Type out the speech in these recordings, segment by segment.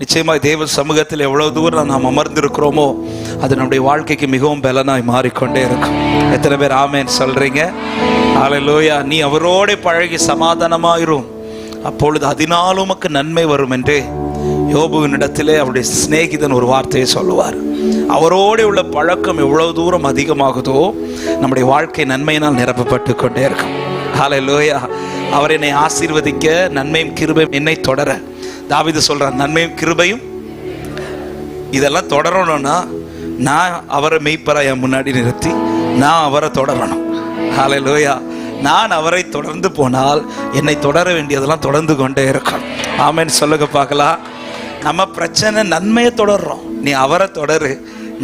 நிச்சயமாக தேவ சமூகத்தில் எவ்வளவு தூரம் நாம் அமர்ந்திருக்கிறோமோ அது நம்முடைய வாழ்க்கைக்கு மிகவும் பலனாய் மாறிக்கொண்டே இருக்கும். எத்தனை பேர் ஆமேன் சொல்றீங்க? ஹல்லேலூயா. நீ அவரோட பழகி சமாதானமாயிரும், அப்பொழுது அதனால் உமக்கு நன்மை வரும் என்று யோபுவினிடத்திலே அவருடைய சிநேகிதன் ஒரு வார்த்தையை சொல்லுவார். அவரோடு உள்ள பழக்கம் எவ்வளவு தூரம் அதிகமாகுதோ நம்முடைய வாழ்க்கை நன்மையினால் நிரப்பப்பட்டு கொண்டே இருக்கும். ஹல்லேலூயா. அவர் என்னை ஆசீர்வதிக்க, நன்மையும் கிருபையும் என்னை தொடர. தாவீது சொல்றான், நன்மையும் கிருபையும் இதெல்லாம் தொடரணும்னா நான் அவரை மெய்ப்பராய் என் முன்னாடி நிறுத்தி நான் அவரை தொடரணும். ஹல்லேலூயா. நான் அவரை தொடர்ந்து போனால் என்னை தொடர வேண்டியதெல்லாம் தொடர்ந்து கொண்டே இருக்கும். ஆமென் சொல்லுங்க பார்க்கலாம். நம்ம பிரச்சனை நன்மையை தொடர்றோம், நீ அவரை தொடரு,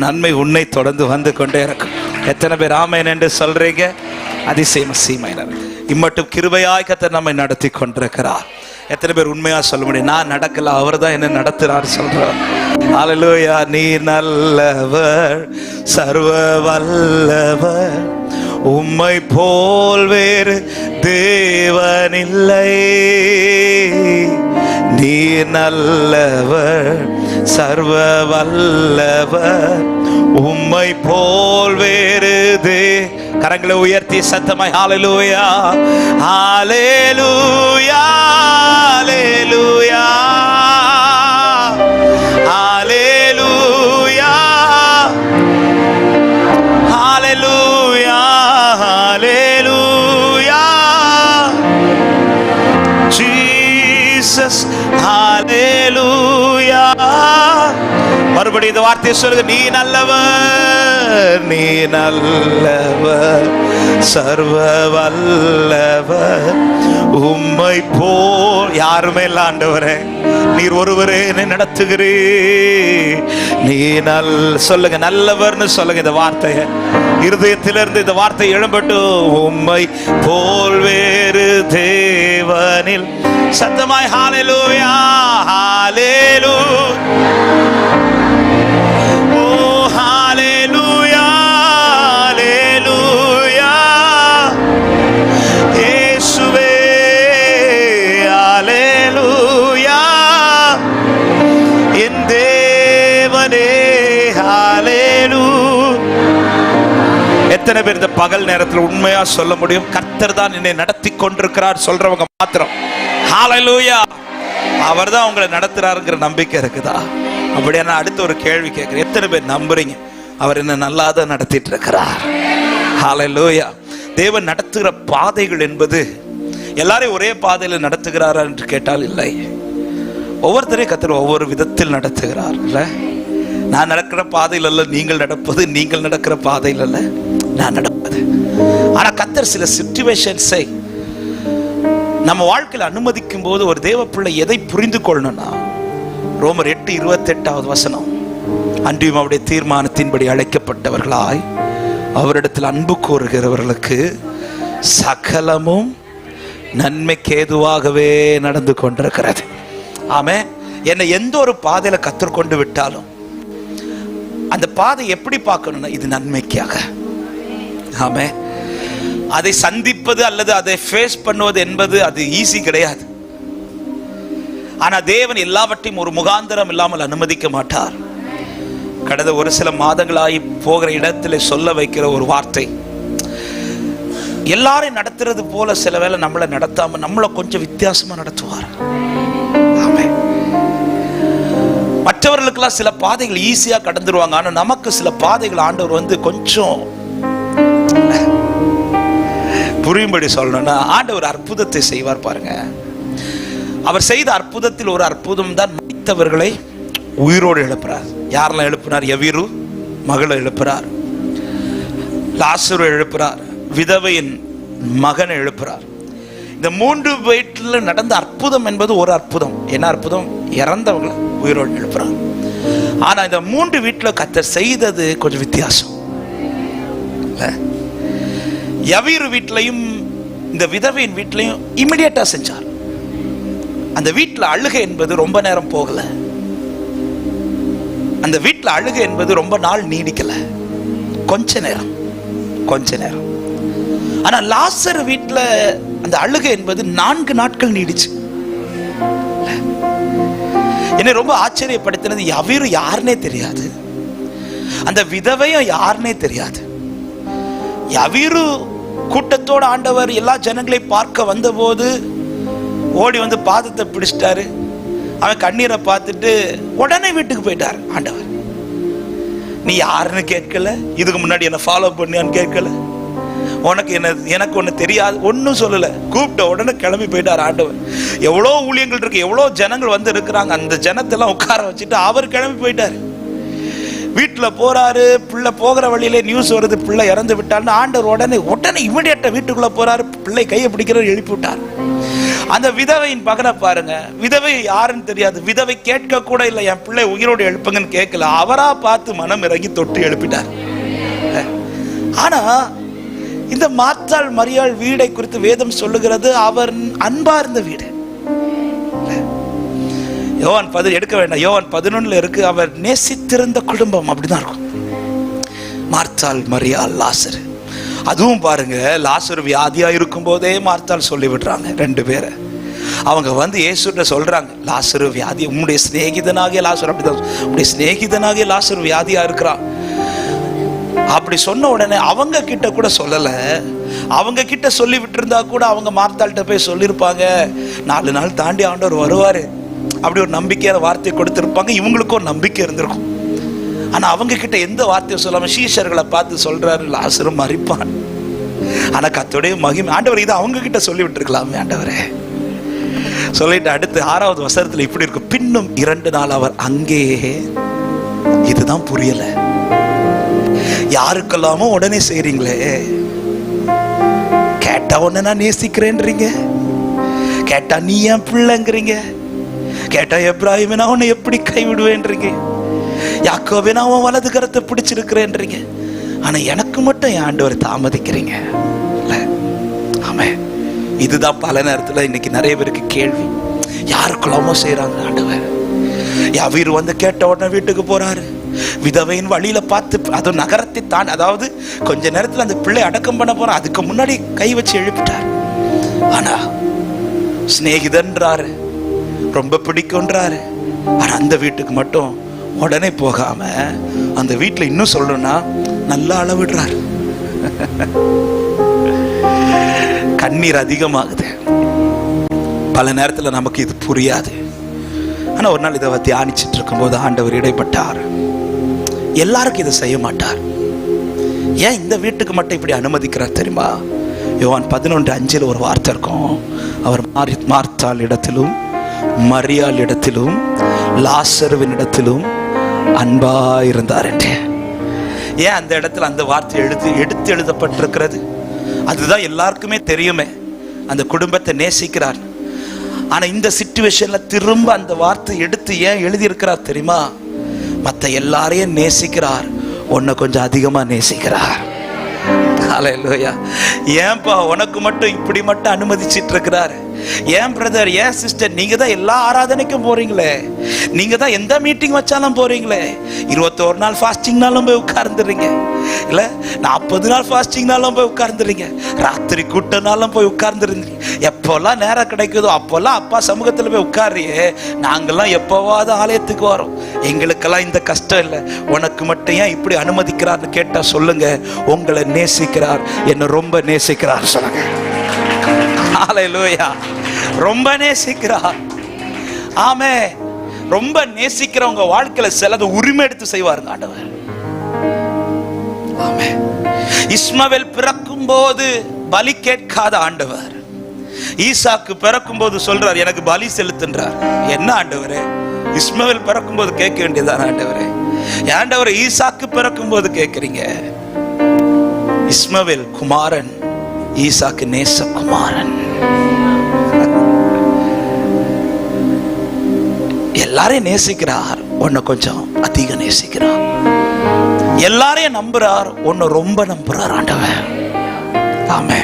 நன்மை உன்னை தொடர்ந்து வந்து கொண்டே இருக்கும். எத்தனை பேர் ஆமென் என்று சொல்றீங்க? அதிசயம் சீமையினர் இம்மட்டும் கிருபையாய் கர்த்தர் நம்மை நடத்தி கொண்டிருக்கிறார். எத்தனை பேர் உண்மையா சொல்ல முடியும்? நான் நடக்கல, அவர் தான் என்ன நடத்துறார் சொல்றார். ஹல்லேலூயா. நீ நல்லவர், சர்வ வல்லவர், உம்மை போல் வேறு தேவனில்லை. நீ நல்லவர், சர்வ வல்லவர், உம்மை போல் வேறு கரங்களை உயர்த்தி சத்தமாய் ஹல்லேலூயா, ஹல்லேலூயா, ஹல்லேலூயா, ஹல்லேலூயா, ஹல்லேலூயா, ஹல்லேலூயா, ஜீசஸ், ஹல்லேலூயா. மறுபடியும் இந்த வார்த்தையை சொல்லுங்க. நீ நல்லவர், நீ நல்லவர், சர்வ வல்லவர், உம்மை போல் யாருமே இல்ல ஆண்டவரே, நீர் ஒருவரே என்னை நடத்துகிறீர். நீ சொல்லுங்க, நல்லவர்னு சொல்லுங்க. இந்த வார்த்தையை இருதயத்திலிருந்து இந்த வார்த்தை எழும்பட்டு. உம்மை போல் வேறு தேவனில் சத்தமாய் ஹல்லேலூயா, ஹல்லேலூயா, ஓ ஹல்லேலூயா, ஹல்லேலூயா, இயேசுவே, ஹல்லேலூயா, என் தேவனே, ஹல்லேலூயா. எத்தனை பேர் இந்த பகல் நேரத்தில் உண்மையா சொல்ல முடியும்? கர்த்தர் தான் என்னை நடத்தி கொண்டிருக்கிறார் சொல்றவங்க மாத்திரம் ஹல்லேலூயா. அவர் தான் உங்களை நடத்துறாருங்கிற நம்பிக்கை இருக்குதா? அப்படியே நான் அடுத்த ஒரு கேள்வி கேட்கிறேன். எத்தனை பேர் நம்புறீங்க அவர் என்ன நல்லாதான் நடத்திட்டு இருக்கிறார்? ஹல்லேலூயா. தேவன் நடத்துகிற பாதைகள் என்பது எல்லாரையும் ஒரே பாதையில் நடத்துகிறாரா என்று கேட்டால் இல்லை. ஒவ்வொருத்தரையும் கர்த்தர் ஒவ்வொரு விதத்தில் நடத்துகிறார். இல்லை, நான் நடக்கிற பாதையில் அல்ல நீங்கள் நடப்பது, நீங்கள் நடக்கிற பாதையில் அல்ல நான் நடப்பது. ஆனா கர்த்தர் சில சிச்சுவேஷன்ஸை நம்ம வாழ்க்கையில் அனுமதிக்கும் போது ஒரு தேவ பிள்ளை எதை புரிந்து கொள்ளணும்னா, ரோமர் 8:28 அன்றியும் அவருடைய தீர்மானத்தின்படி அழைக்கப்பட்டவர்களாய் அவரிடத்தில் அன்பு கூறுகிறவர்களுக்கு சகலமும் நன்மைக்கு ஏதுவாகவே நடந்து கொண்டிருக்கிறது. ஆமென். என்னை எந்த ஒரு பாதையில கற்றுக்கொண்டு விட்டாலும் அந்த பாதை எப்படி பார்க்கணும்னா இது நன்மைக்காக. ஆமென். அதை சந்திப்பது அல்லது அதை ஃபேஸ் பண்ணுவது என்பது அது ஈஸி கிடையாது. ஆனா தேவன் எல்லாவற்றையும் ஒரு முகாந்திரம் இல்லாமல் அனுமதிக்க மாட்டார். கடந்த ஒரு சில மாதங்களாகி போகிற இடத்துல சொல்ல வைக்கிற ஒரு வார்த்தை, எல்லாரையும் நடத்துறது போல சில வேளை நம்மளை நடத்தாம நம்மளை கொஞ்சம் வித்தியாசமா நடத்துவார். ஆமென். மற்றவர்களுக்கெல்லாம் சில பாதைகள் ஈஸியா கடந்துருவாங்க. ஆனா நமக்கு சில பாதைகள் ஆண்டவர் கொஞ்சம் புரியும்படி சொல்லணும்னா ஆண்டவர் அற்புதத்தை செய்வார் பாருங்க. அவர் செய்த அற்புதத்தில் ஒரு அற்புதம் தான் மரித்தவர்களை உயிரோடு எழுப்புறார். யாரெல்லாம் எழுப்பினார்? யவீரு மகளை எழுப்புறார், லாசரு எழுப்புறார், விதவையின் மகனை எழுப்புறார். இந்த 3 வீட்டில் நடந்த அற்புதம் என்பது ஒரு அற்புதம். என்ன அற்புதம்? இறந்தவங்களை உயிரோடு எழுப்புறார். ஆனா இந்த 3 வீட்டில் கர்த்தர் செய்தது கொஞ்சம் வித்தியாசம். யவீரு வீட்டிலையும் இந்த விதவையின் வீட்டிலையும் இமிடியேட்டா செஞ்சார். அந்த வீட்டில் அழுகை என்பது ரொம்ப நேரம் போகல. அந்த வீட்டில் அழுகை என்பது ரொம்ப நாள் நீடிக்கல, கொஞ்ச நேரம். ஆனா லாசர் வீட்டில் அந்த அழுகை என்பது 4 நாட்கள் நீடிச்சு. என்னை ரொம்ப ஆச்சரியப்படுத்தினது, யவீரு யாருன்னே தெரியாது, அந்த விதவையும் யாருன்னே தெரியாது. யவீரு கூட்டத்தோடு ஆண்டவர் எல்லா ஜனங்களையும் பார்க்க வந்தபோது ஓடி வந்து பாதத்தை பிடிச்சிட்டாரு. அவன் கண்ணீரை பார்த்துட்டு உடனே வீட்டுக்கு போயிட்டார். ஆண்டவர், நீ யாருன்னு கேட்கல, இதுக்கு முன்னாடி என்ன ஃபாலோ பண்ணியான்னு கேட்கல, உனக்கு என்ன எனக்கு ஒன்று தெரியாது, ஒன்றும் சொல்லலை, கூப்பிட்ட உடனே கிளம்பி போயிட்டார் ஆண்டவர். எவ்வளோ ஊழியங்கள் இருக்கு, எவ்வளோ ஜனங்கள் வந்து இருக்கிறாங்க, அந்த ஜனத்தெல்லாம் உட்கார வச்சுட்டு அவர் கிளம்பி போயிட்டார். வீட்டில் போறாரு, பிள்ளை போகிற வழியிலே நியூஸ் வருது, பிள்ளை இறந்து விட்டார்னு. ஆண்டவர் உடனே இமிடியேட்டா வீட்டுக்குள்ள போறாரு, பிள்ளை கையை பிடிக்கிறார், எழுப்பி விட்டார். அந்த விதவையின் பகலை பாருங்க, விதவை யாருன்னு தெரியாது, விதவை கேட்க கூட இல்லை, என் பிள்ளை உயிரோடு எழுப்புங்கன்னு கேட்கல, அவரா பார்த்து மனம் இறங்கி தொட்டு எழுப்பிட்டார். ஆனா இந்த மார்த்தாள் மரியாள் வீடை குறித்து வேதம் சொல்லுகிறது, அவர் அன்பா இருந்த வீடு. யோவான் 10 எடுக்க வேண்டாம், யோவான் 11 இருக்கு, அவர் நேசித்திருந்த குடும்பம். அப்படிதான் இருக்கும். மார்த்தாள் மரியாள் லாசரு. அதுவும் பாருங்க, லாசரு வியாதியா இருக்கும் போதே மார்த்தாள் சொல்லி விடுறாங்க 2 பேரை. அவங்க வந்து இயேசுட்ட சொல்றாங்க, லாசரு வியாதி, உம்முடைய சிநேகிதனாகிய லாசரு, அப்படிதான், உம்முடைய சிநேகிதனாகிய லாசரு வியாதியா இருக்கிறான். அப்படி சொன்ன உடனே அவங்க கிட்ட கூட சொல்லல, அவங்க கிட்ட சொல்லி விட்டு இருந்தா கூட அவங்க மார்த்தாள்கிட்ட போய் சொல்லியிருப்பாங்க, 4 நாள் தாண்டி ஆண்டவர் வருவாரு, அப்படி ஒரு நம்பிக்கையான வார்த்தையை கொடுத்திருப்பாங்க. இவங்களுக்கும் ஒரு நம்பிக்கை இருந்திருக்கும். ஆனா அவங்க கிட்ட எந்த வார்த்தையை சொல்லாம சீஷர்களை பார்த்து சொல்றாரு, லாசரு மரிப்பான். ஆனா கர்த்தருடைய மகிமை, ஆண்டவர் இதை அவங்க கிட்ட சொல்லி விட்டு இருக்கலாமே ஆண்டவரே. சொல்லிட்டு அடுத்து 6வது வசனத்துல இப்படி இருக்கு, பின்னும் 2 நாள் அவர் அங்கேயே. இதுதான் புரியல, யாருக்கெல்லாமோ உடனே செய்றீங்களே, கேட்டா உடனே நான் நேசிக்கிறேன்றீங்க, கேட்டா நீ என் பிள்ளைங்கிறீங்க, கேட்டா எப்ராஹிமே நான் உன்னை எப்படி கைவிடுவேன்றீங்க, யாக்கோபே நான் உன் வலது கரத்தை பிடிச்சிருக்கிறேன்றீங்க, ஆனா எனக்கு மட்டும் என் ஆண்டவர் தாமதிக்கிறீங்க. ஆமே, இதுதான் பல நேரத்துல இன்னைக்கு நிறைய பேருக்கு கேள்வி. யாருக்குள்ளாமோ செய்யறாங்க ஆண்டவர். யவீரு வந்து கேட்ட உடனே வீட்டுக்கு போறாரு, விதவையின் வழியில பார்த்து, அது நகரத்தை தான், அதாவது கொஞ்ச நேரத்துல அந்த பிள்ளை அடக்கம் பண்ண போற, அதுக்கு முன்னாடி கை வச்சு எழுப்பிட்டார். ஆனா சிநேகிதன்றாரு, ரொம்ப பிடிக்கும்ன்றாரு, ஆனா அந்த வீட்டுக்கு மட்டும் உடனே போகாம அந்த வீட்டுல இன்னும் சொல்லணும்னா நல்லா அளவிடுறாரு. கண்ணீர் அதிகமாகுது. பல நேரத்துல நமக்கு இது புரியாது. ஆனா ஒரு நாள் இதை தியானிச்சுட்டு இருக்கும் போது ஆண்டவர் இடைப்பட்டார். எல்லாருக்கும் இதை செய்ய மாட்டார். ஏன் இந்த வீட்டுக்கு மட்டும் இப்படி அனுமதிக்கிறார் தெரியுமா? யோவான் 11:5 ஒரு வார்த்தை இருக்கும், அவர் மார்த்தாள் இடத்திலும் மரியாள் இடத்திலும் லாசருவின் இடத்திலும் அன்பா இருந்தார் என்று. ஏன் அந்த இடத்துல அந்த வார்த்தை எடுத்து எழுதப்பட்டிருக்கிறது? அதுதான் எல்லாருக்குமே தெரியுமே, அந்த குடும்பத்தை நேசிக்கிறார். ஆனா இந்த சிச்சுவேஷன்ல திரும்ப அந்த வார்த்தை எடுத்து ஏன் எழுதி இருக்கிறார் தெரியுமா? மற்ற எல்லாரையும் நேசிக்கிறார், உன்னை கொஞ்சம் அதிகமா நேசிக்கிறார். ஹல்லேலூயா. ஏன்பா உனக்கு மட்டும் இப்படி மட்டும் அனுமதிச்சிட்டு இருக்கிறாரு? ஏன் பிரதர், ஏன் சிஸ்டர், நீங்க தான் எல்லா ஆராதனைக்கும் போறீங்களே, நீங்க தான் எந்த மீட்டிங் வச்சாலும் போறீங்களே, 21 நாள் ஃபாஸ்டிங்னாலும் போய் உட்கார்ந்துறீங்க, இல்ல 40 நாள் ஃபாஸ்டிங்னாலும் போய் உட்கார்ந்துறீங்க, ராத்திரி கூட்டனாலும் போய் உட்கார்ந்துருந்தீங்க, எப்போல்லாம் நேரம் கிடைக்குதோ அப்போல்லாம் அப்பா சமூகத்துல போய் உட்கார்றியே, நாங்கெல்லாம் எப்போவாவது ஆலயத்துக்கு வரோம், எங்களுக்கெல்லாம் இந்த கஷ்டம் இல்லை, உனக்கு மட்டும் ஏன் இப்படி அனுமதிக்கிறார்னு கேட்டா சொல்லுங்க, உங்களை நேசிக்கிறார், என்ன ரொம்ப நேசிக்கிறார் சொல்லுங்க. ஹல்லேலூயா. ரொம்ப நேசிக்கிறார். ஆமே, ரொம்ப நேசிக்கிறவங்க வாழ்க்கையில சிலது உரிமை எடுத்து செய்வாருங்க ஆண்டவர். ஆமே. இஸ்மவேல் பிறக்கும் போது பலி கேட்காத ஆண்டவர் ஈசாக்கு பிறக்கும் போது சொல்றார், எனக்கு பலி செலுத்துன்றார். என்ன ஆண்டவரே, இஸ்மவேல் பிறக்கும் போது கேட்க வேண்டியதான் ஆண்டவரே, ஆண்டவரே ஈசாக்கு பிறக்கும் போது கேட்கிறீங்க? இஸ்மவேல் குமாரன், ஈசாக்கு நேசகுமாரன். எல்லாரையும் நேசிக்கிறார், உன்னை கொஞ்சம் அதிக நேசிக்கிறார். எல்லாரையும் நம்புறார், உன்னை ரொம்ப நம்புறார் ஆண்டவர். ஆமே.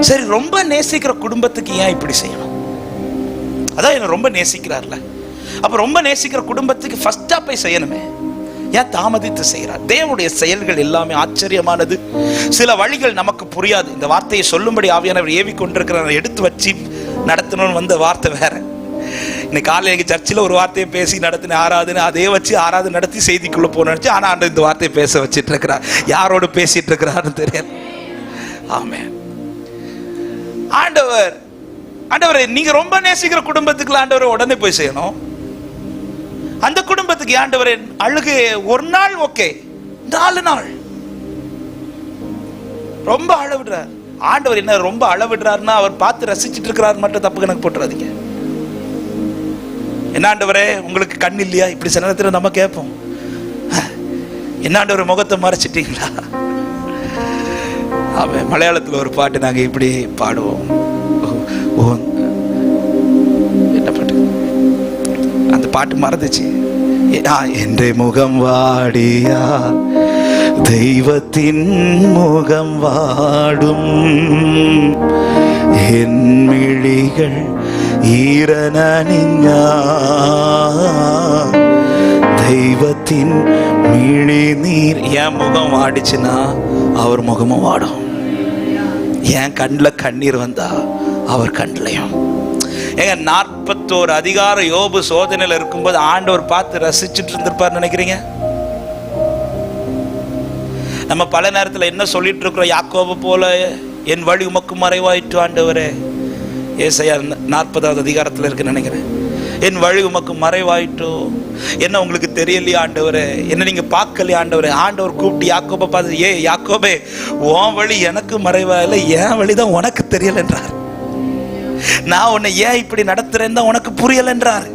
சரி, ரொம்ப நேசிக்கிற குடும்பத்துக்கு ஏன் இப்படி செய்யணும்? அதான் என்ன ரொம்ப நேசிக்கிறார்ல, அப்ப ரொம்ப நேசிக்கிற குடும்பத்துக்கு ஃபர்ஸ்டா போய் செய்யணுமே, ஏன் தாமதித்து செய்கிறார்? தேவனுடைய செயல்கள் எல்லாமே ஆச்சரியமானது. சில வழிகள் நமக்கு புரியாது. இந்த வார்த்தையை சொல்லும்படி ஆவியானவர் ஏவி கொண்டிருக்கிறார், எடுத்து வச்சு நடத்தணும்னு வந்த வார்த்தை வேற. இன்னைக்கு காலையில் எங்கள் சர்ச்சில் ஒரு வார்த்தையை பேசி நடத்தின ஆராதனை, அதே வச்சு ஆராதனை நடத்தி செய்திக்குள்ளே போனச்சு. ஆனால் ஆண்டு இந்த வார்த்தையை பேச வச்சிட்டு இருக்கிறார். யாரோடு பேசிட்டு இருக்கிறாருன்னு தெரியல. ஆமென். ஆண்டவர் நீங்க ரொம்ப நேசிக்கிற குடும்பத்துக்கு ஆண்டவர் உடனே போய் செய்யணும். அந்த குடும்பத்துக்கு ஆண்டவர் அழுகு ஒரு நாள் ஓகே, 4 நாள் ரொம்ப அளவிடுறார். ஆண்டவர் என்ன ரொம்ப அளவிடுறாருன்னா அவர் பார்த்து ரசிச்சுட்டு இருக்கிறார் மட்டும் தப்பு கணக்கு போட்டுறாதீங்க. என்ன ஆண்டவரே உங்களுக்கு கண் இல்லையா? இப்படி சில நேரத்தில் நம்ம கேட்போம், என்ன ஆண்டவர் முகத்தை மறைச்சிட்டீங்களா? அவன் மலையாளத்தில் ஒரு பாட்டு நாங்க இப்படி பாடுவோம். என்ன பாட்டு? அந்த பாட்டு மறந்துச்சு. என்ற முகம் வாடியா தெய்வத்தின் முகம் வாடும், என் மிழிகள் ஈரனிஞா தெய்வத்தின் மிழி நீர். என் முகம் வாடிச்சுன்னா அவர் முகமும் வாடும். என் கண்ணில் கண்ணீர் வந்தா அவர் கண்ணிலையும். ஏங்க 41 அதிகாரம் யோபு சோதனையில் இருக்கும்போது ஆண்டவர் பார்த்து ரசிச்சுட்டு இருந்திருப்பார் நினைக்கிறீங்க? நம்ம பல நேரத்தில் என்ன சொல்லிட்டு இருக்கிறோம்? யாக்கோபு போல என் வழி உமக்கு மறைவாயிற்று ஆண்டவரே. ஏசாயா 40வது அதிகாரத்தில் இருக்கு நினைக்கிறேன். என் வழி உமக்கு மறைவாயிட்டோ, என்ன உங்களுக்கு தெரியலையா ஆண்டவரே? என்ன நீங்க பார்க்கலையா ஆண்டவரே? ஆண்டவர் கூப்பிட்டு யாக்கோபை பார்த்து, ஏ யாக்கோபே, உன் வழி எனக்கு மறைவா இல்லை, என் வழிதான் உனக்கு தெரியல என்றார். நான் உன்னை ஏன் இப்படி நடத்துறேன் தான் உனக்கு புரியல என்றார்.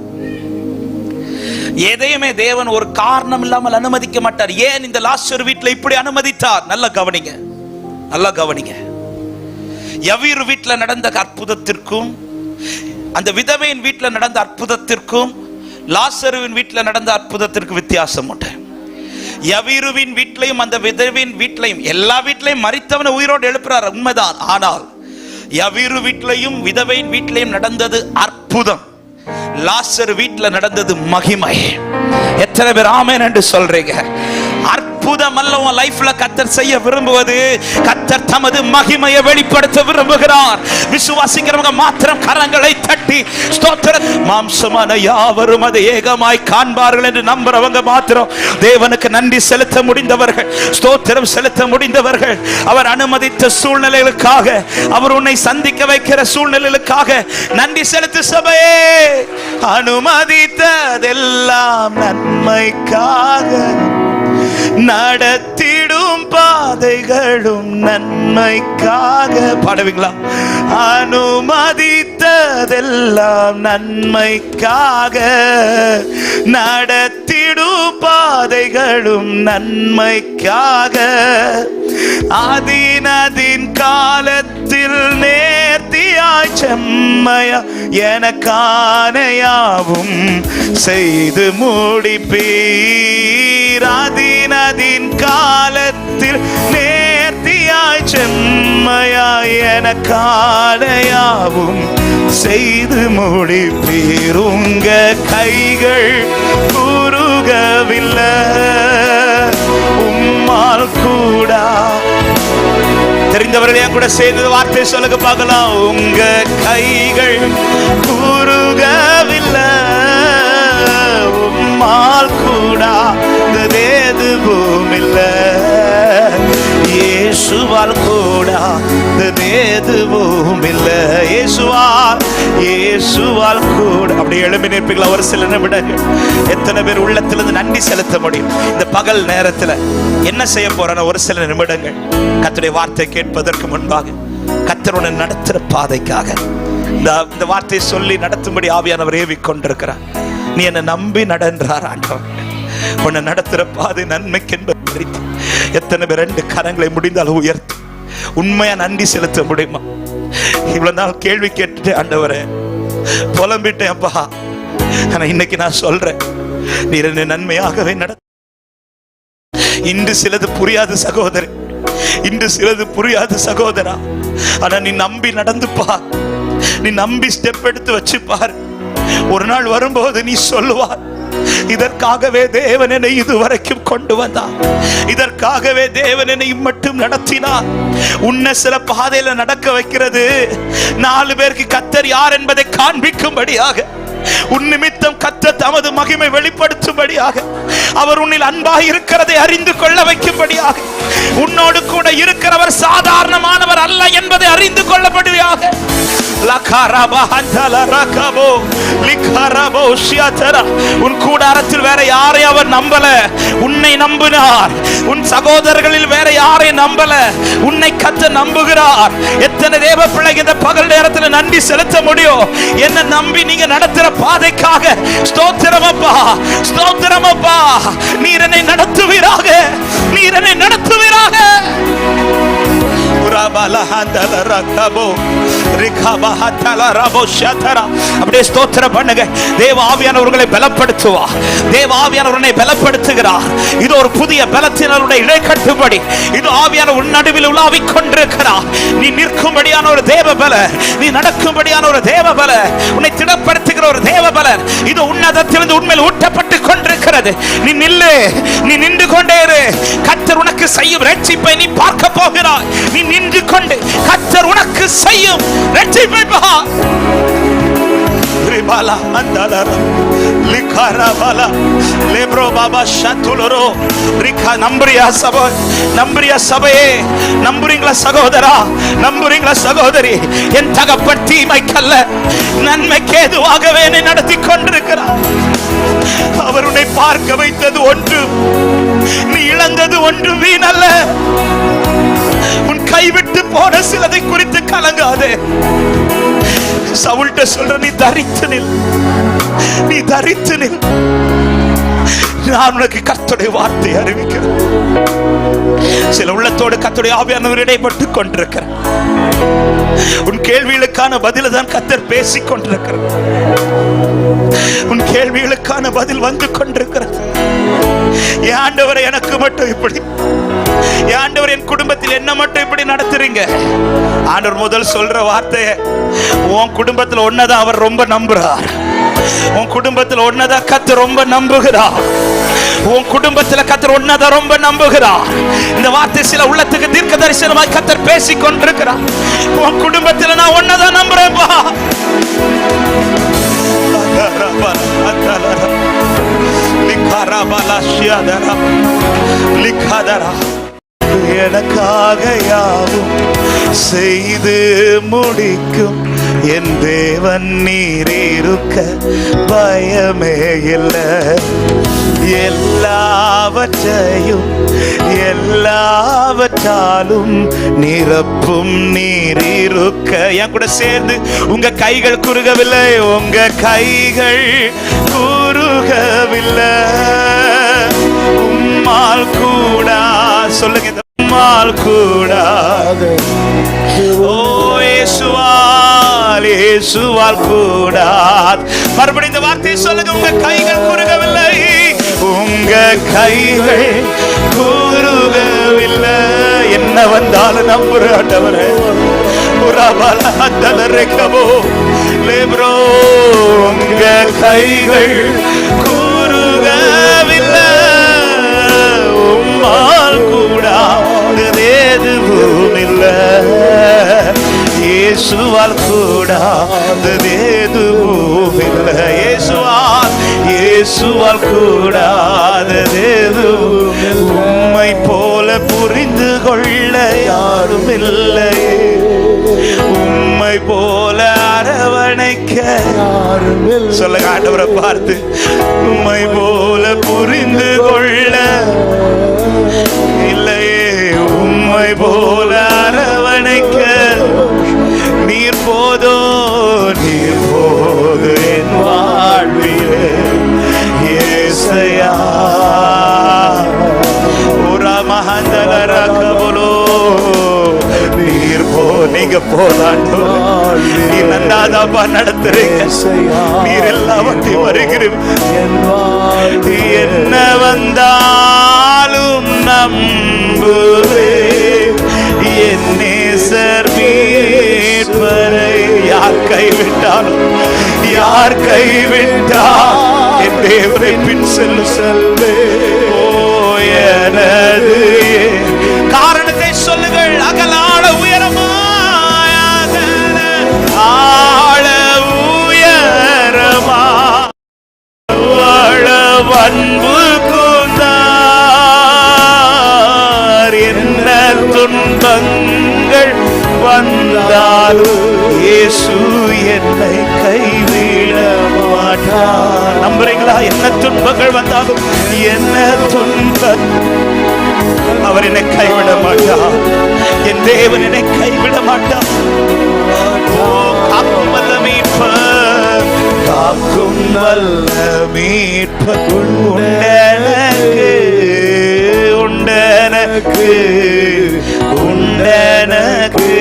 எதையுமே தேவன் ஒரு காரணம் இல்லாமல் அனுமதிக்க மாட்டார். ஏன் இந்த லாசர் வீட்டில் இப்படி அனுமதித்தார்? நல்லா கவனிங்க, நல்லா கவனிங்க. யவீரு வீட்டில் நடந்த அற்புதத்திற்கும் அந்த விதவையின் வீட்டில் நடந்த அற்புதத்திற்கும் லாசருவின் வீட்டில் நடந்த அற்புதத்திற்கு வித்தியாசம் உண்டு. யவீருவின் வீட்டிலையும் அந்த விதவையின் வீட்டிலையும், எல்லா வீட்டிலையும் மரித்தவனை உயிரோடு எழுப்புறார், உண்மைதான். ஆனால் யவீரு வீட்டிலையும் விதவையின் வீட்டிலையும் நடந்தது அற்புதம். லாசர் வீட்டில் நடந்தது மகிமை. எத்தனை பேர் ஆமென் என்று சொல்றீங்க? அற்புதம் அல்ல உன் லைஃப்ல கர்த்தர் செய்ய விரும்புவது. கர்த்தர் தமது மகிமையை வெளிப்படுத்த விரும்புகிறார். விசுவாசிக்கிறவங்க மாத்திரம் கரங்களை தட்டி ஸ்தோத்திரம். மாம்சமான யாவரும் அதை ஏகமாய் காண்பார்கள் என்று நம்புறவங்க மாத்திரம் தேவனுக்கு நன்றி செலுத்த முடிந்தவர்கள், ஸ்தோத்திரம் செலுத்த முடிந்தவர்கள். அவர் அனுமதித்த சூழ்நிலைகளுக்காக, அவர் உன்னை சந்திக்க வைக்கிற சூழ்நிலைகளுக்காக நன்றி செலுத்து சபையே. அனுமதித்ததெல்லாம் நன்மைக்காக, நடத்திடும் பாதைகளும் நன்மைக்காக. பாடுவீங்களா? அனுமதித்ததெல்லாம் நன்மைக்காக, நடத்திடும் பாதைகளும் நன்மைக்காக. அதின் காலத்தில் நேர்த்தியாய் செம்மையா எனக்கான யாவும் செய்து முடிப்பீர். அதின் காலத்தில் நேர்த்தியாய் செம்மையா எனக்கான யாவும் செய்து முடிப்பீர். உங்க கைகள் குறுகவில்லை, உம்மால் கூடா. தெரிந்தவர்களே கூட சேர்ந்து வார்த்தை சொல்லுங்க பார்க்கலாம். உங்க கைகள் குறுகவில்லை, உம்மால் கூடா எதுவும் இல்லை. இயேசுவால் கூடா எதுவும் இல்லை. இயேசுவால் கூட. அப்படி எழுப்பி நிற்பீங்களா ஒரு சில நிமிடங்கள்? எத்தனை பேர் உள்ளத்திலிருந்து நன்றி செலுத்த முடியும்? இந்த பகல் நேரத்தில் என்ன செய்ய போறான ஒரு சில நிமிடங்கள் கர்த்தருடைய வார்த்தை கேட்பதற்கு முன்பாக கர்த்தருடைய நடத்துற பாதைக்காக இந்த வார்த்தையை சொல்லி நடத்தும்படி ஆவியானவர் ஏவி கொண்டிருக்கிறார். நீ என்னை நம்பி நடன்றார் ஆண்டவர். உன்னை நடத்துற பாதை நன்மைக்கு என்பது. எத்தனை பேர் 2 கரங்களை முடிந்தால் உயர்த்து உண்மையா நன்றி செலுத்த முடியுமா? இவ்வளவு நாள் கேள்வி கேட்டுட்டு ஆண்டவரே புலம்பிட்டேன் அப்பா, ஆனா இன்னைக்கு நான் சொல்றேன், நீர் என்னை நன்மையாகவே நட. இன்று சிலது புரியாது சகோதரி, இன்று சிலது புரியாது சகோதரா, ஆனா நீ நம்பி நடந்து பார், நீ நம்பி ஸ்டெப் எடுத்து வச்சு பார். ஒரு நாள் வரும்போது நீ சொல்லுவார், இதற்காகவே தேவன் என்னை இதுவரைக்கும் கொண்டு வந்தார், இதற்காகவே தேவன் என்னை மட்டும் நடத்தினார். உன்னை சில பாதையில நடக்க வைக்கிறது 4 பேருக்கு கர்த்தர் யார் என்பதை காண்பிக்கும்படியாக. உன் நிமித்தம் கர்த்தர் தமது மகிமை வெளிப்படுத்தும்படியாக, அவர் உன்னில் அன்பாக இருக்கிறதை அறிந்து கொள்ள வைக்கும்படியாக, உன்னோடு கூட இருக்கிறவர் சாதாரணமானவர் அல்ல என்பதை அறிந்து கொள்ளப்படுவதாக. உன் கூடாரத்தில் வேற யாரை அவர் நம்பல, உன்னை நம்பினார். உன் சகோதரர்களில் வேற யாரை நம்பல, உன்னை கர்த்தர் நம்புகிறார். எத்தனை தேவ பிள்ளைங்க இந்த பகல் நேரத்தில் நன்றி செலுத்த முடியும்? என்ன நம்பி நீங்க நடத்துற பாதைக்காக ஸ்தோத்திரம் அப்பா, ஸ்தோத்திரம் அப்பா. நீர் என்னை நடத்துவீராக, நீர் என்னை நடத்துவீராக. அப்படியே ஸ்தோத்திரம் பண்ணுங்க. தேவ ஆவியானவர்களை பலப்படுத்துவார், தேவ ஆவியானவர்களை பலப்படுத்துகிறார். இது ஒரு புதிய பலத்தினருடைய இடைக்கட்டுப்படி. இது ஆவியான உன் நடுவில் உலாவிக் கொண்டிருக்கிறார். நீ நிற்கும்படியான ஒரு தேவ பல, நீ நடக்கும்படியான ஒரு தேவ பல, உன்னை திடப்படுத்துகிற ஒரு தேவ பல இது உன்னதத்திலிருந்து உண்மையில் ஊட்டப்பட்டு கொண்டிருக்கிறது. நீ நில்லு, நீ நின்று கொண்டே இரு. கர்த்தர் உனக்கு செய்யும் ரட்சிப்பை நீ பார்க்க போகிறாய். நீ நின்று கொண்டு கர்த்தர் உனக்கு செய்யும் ரட்சிப்பை பார். ரிபாலா அந்தலர லிகாராபாலா லேப்ரோ பாபா ஷாத்துலரோ ரிகா. நம்புறியா சபை, நம்புறியா சபையே, நம்புறீங்களா சகோதரா, நம்புறீங்களா சகோதரி? என் தகப்பன் தீமைக்கல்ல நன்மைக்கு ஏதுவாகவே என்னை நடத்தி கொண்டிருக்கிறார். அவர் உன்னை பார்க்க வைத்தது ஒன்று, நீ இழந்தது ஒன்று வீணல்ல. உன் கைவிட்டு போன சிலதை குறித்து கலங்காதே. சவுல்ட்ட சொல்ற, நீ தரித்து நில், நீ தரித்து நில். நான் உனக்கு கர்த்தருடைய வார்த்தை அறிவிக்கிறேன். சில உள்ளத்தோடு கர்த்தருடைய ஆவியானவர் இடைப்பட்டு கொண்டிருக்கிறார். உன் கேள்விகளுக்கான பதில தான் கர்த்தர் பேசிக் கொண்டிருக்கிறார். உன் கேள்விகளுக்கான பதில் வந்து கொண்டிருக்கிறது. என் ஆண்டவரை எனக்கு மட்டும் இப்படி, என் ஆண்டவர் என் குடும்பத்தில் என்ன மட்டும் இப்படி நடத்துறீங்க? ஆண்டவர் முதல் சொல்ற வார்த்தை, உன் குடும்பத்தில் ஒன்னதான் அவர் ரொம்ப நம்புறார். உன் குடும்பத்தில் ஒன்னதான் கர்த்தர் ரொம்ப நம்புகிறார். உன் குடும்பத்தில் கர்த்தர் ஒன்னதான் ரொம்ப நம்புகிறார். இந்த வார்த்தை சில உள்ளத்துக்கு தீர்க்க தரிசனமாய் கர்த்தர் பேசிக் கொண்டிருக்கிறார். உன் குடும்பத்தில் நான் ஒன்னதான் நம்புறேன்பா. எனக்காக யாவும் செய்து முடிக்கும் என் தேவன் நீர் இருக்க பயமே இல்லை. எல்லாவற்றையும் எல்லாவற்றாலும் நிரப்பும் நீர் இருக்க. என் கூட சேர்ந்து, உங்க கைகள் குறுகவில்லை, உங்க கைகள் குறுகவில்லை. உம்மால் கூடா, சொல்லுங்க, உம்மால் கூடாது. ஓ இயேசுவால், இயேசுவால் கூடாது. மறுபடியும் இந்த வார்த்தையை சொல்லுங்க, உங்க கைகள் குறுகவில்லை, உங்க கைகள் குறுகவில்லை. என்ன வந்தாலும் நம்புற ஆண்டவரே. உங்க கைகள் குறுகவில்லை, உம்மால் கூடாது எதுவும் இல்லை. இயேசுவால் கூடாதது எதுவும் இல்லை. இயேசுவால், இயேசுவால் கூடாதது எதுவும் இல்லை. உம்மை போல புரிந்து கொள்ள யாரும் இல்லை. உம்மை போல அரவணைக்க யாரும் இல்லை. சொல்லுங்க ஆண்டவரை பார்த்து, உம்மை போல புரிந்து கொள்ள இல்லையே. உம்மை போல அரவணைக்க நீர் போதோ, நீர் போது என் வாழ்விலே இயேசையா. ஒரு மகந்தலரகபலோ நீர் போ, நீங்க போதாண்டோ. நீ நன்னாதாப்பா நடத்துறீங்க, நீர் எல்லாவற்றையும் வருகிறீங்க. என்ன வந்தாலும் நம்புவே என் நேசர் மீட்பரை. யார் கைவிட்டாலும், யார் கைவிட்டால் என் தேவனை பின் செல்வே. ஓ எனது காரணத்தை சொல்லுங்கள். அகலாட உயரமாய், ஆழ உயரமாய் அன்பு கூர்ந்தார். என்ன துன்பங்கள் வந்தாலும் இயேசு என்னை கைவிட மாட்டார். நம்புறீங்களா? என்ன துன்பங்கள் வந்தாலும், என்ன துன்பம், அவர் என்னை கைவிட மாட்டார். என் தேவன் என்னை கைவிட மாட்டார். ஓ, காக்கும் வல்ல மீட்பர், காக்கும் வல்ல மீட்பர் உண்டனக்கு, உண்டனக்கு, உண்டனக்கு,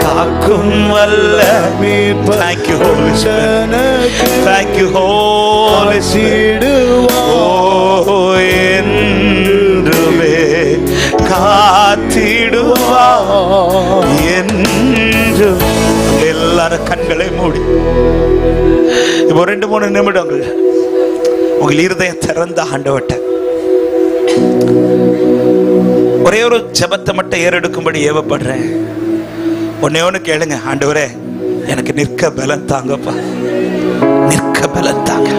காக்கும் வல்ல மீட்பர். Thank you Holy Spirit. Thank you Holy Spirit. ஓ, என்றுமே காத்திடுவா என்று. எல்லாரும் கண்களை மூடி இப்போ 2-3 நிமிடங்கள் உங்கள் இருதயம் திறந்த ஆண்டவர்ட்ட ஒரே ஒரு ஜெபத்தை மட்டும் ஏறெடுக்கும்படி ஏவப்படுறேன். ஒன்னே ஒன்று கேளுங்க. ஆண்டவரே, எனக்கு நிற்க பலன் தாங்கப்பா, நிற்க பலன் தாங்க.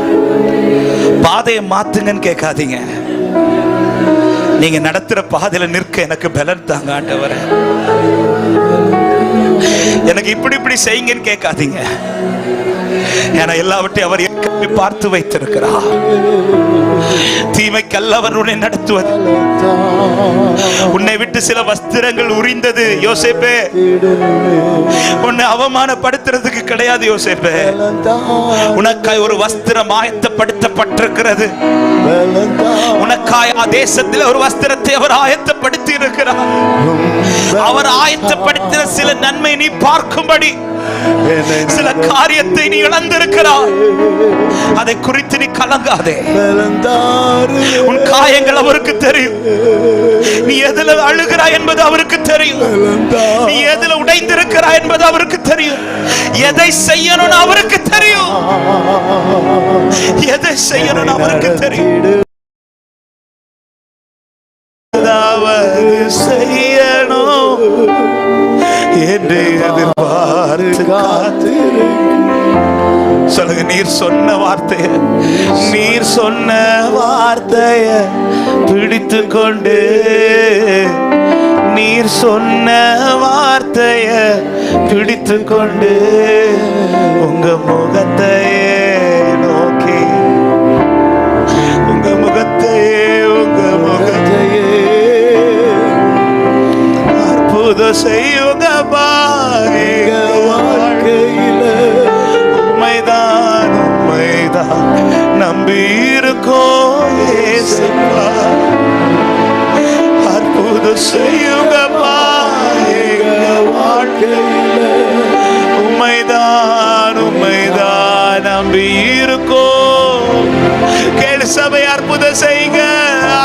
பாதையை மாத்துங்கன்னு கேட்காதீங்க. நீங்க நடத்துற பாதையில நிற்க எனக்கு பலன் தாங்க ஆண்டவரே. எனக்கு இப்படி இப்படி செய்யுங்கன்னு கேட்காதீங்க. ஏன்னா எல்லாவற்றையும் அவர் ஏற்கனவே பார்த்து வைத்திருக்கிறார். தீமைக்கல்ல அவர் உன்னை நடத்துவது. உன்னை விட்டு சில வஸ்திரங்கள் உரிந்தது யோசேப்பே. உன்னை அவமானப்படுத்துறதுக்கு கிடையாது யோசேப்பே. உனக்காய் ஒரு வஸ்திரம் ஆயத்தப்படுத்தப்பட்டிருக்கிறது. உனக்காய் தேசத்தில் ஒரு வஸ்திரத்தை அவர் ஆயத்தப்படுத்தி இருக்கிறார். அவர் ஆயத்தப்படுத்தின சில நன்மை நீ பார்க்கும்படி சில காரியத்தை நீ இழந்திருக்கிறாய். அதை குறித்து நீ கலங்காதே. உன் காயங்கள் அவருக்கு தெரியும். நீ எதுல அழுகிறாய் என்பது அவருக்கு தெரியும். நீ எதுல உடைந்திருக்கிறாய் என்பது அவருக்கு தெரியும். எதை செய்யணும்னு அவருக்கு தெரியும். எதை செய்யணும்னு அவருக்கு தெரியும். செய்யணும் என்று எதிர்பார்த்து சொல்லுங்க. நீர் சொன்ன வார்த்தைய, நீர் சொன்ன வார்த்தைய பிடித்து கொண்டு, நீர் சொன்ன வார்த்தைய பிடித்து கொண்டு உங்க முகத்தையே நோக்கி, உங்க முகத்தையே, உங்க முகத்தையே அற்புதம் செய்யுங்க பாருங்க. வாழ்க்கையில உண்மைதான், உண்மைதான் நம்பி இருக்கோம் இயேசுவா. அற்புதம் செய்யுங்க பாருங்க. வாழ்க்கையில உண்மைதான், உண்மைதான் நம்பி இருக்கோம். கேளு சபை, அற்புதம் செய்யுங்க,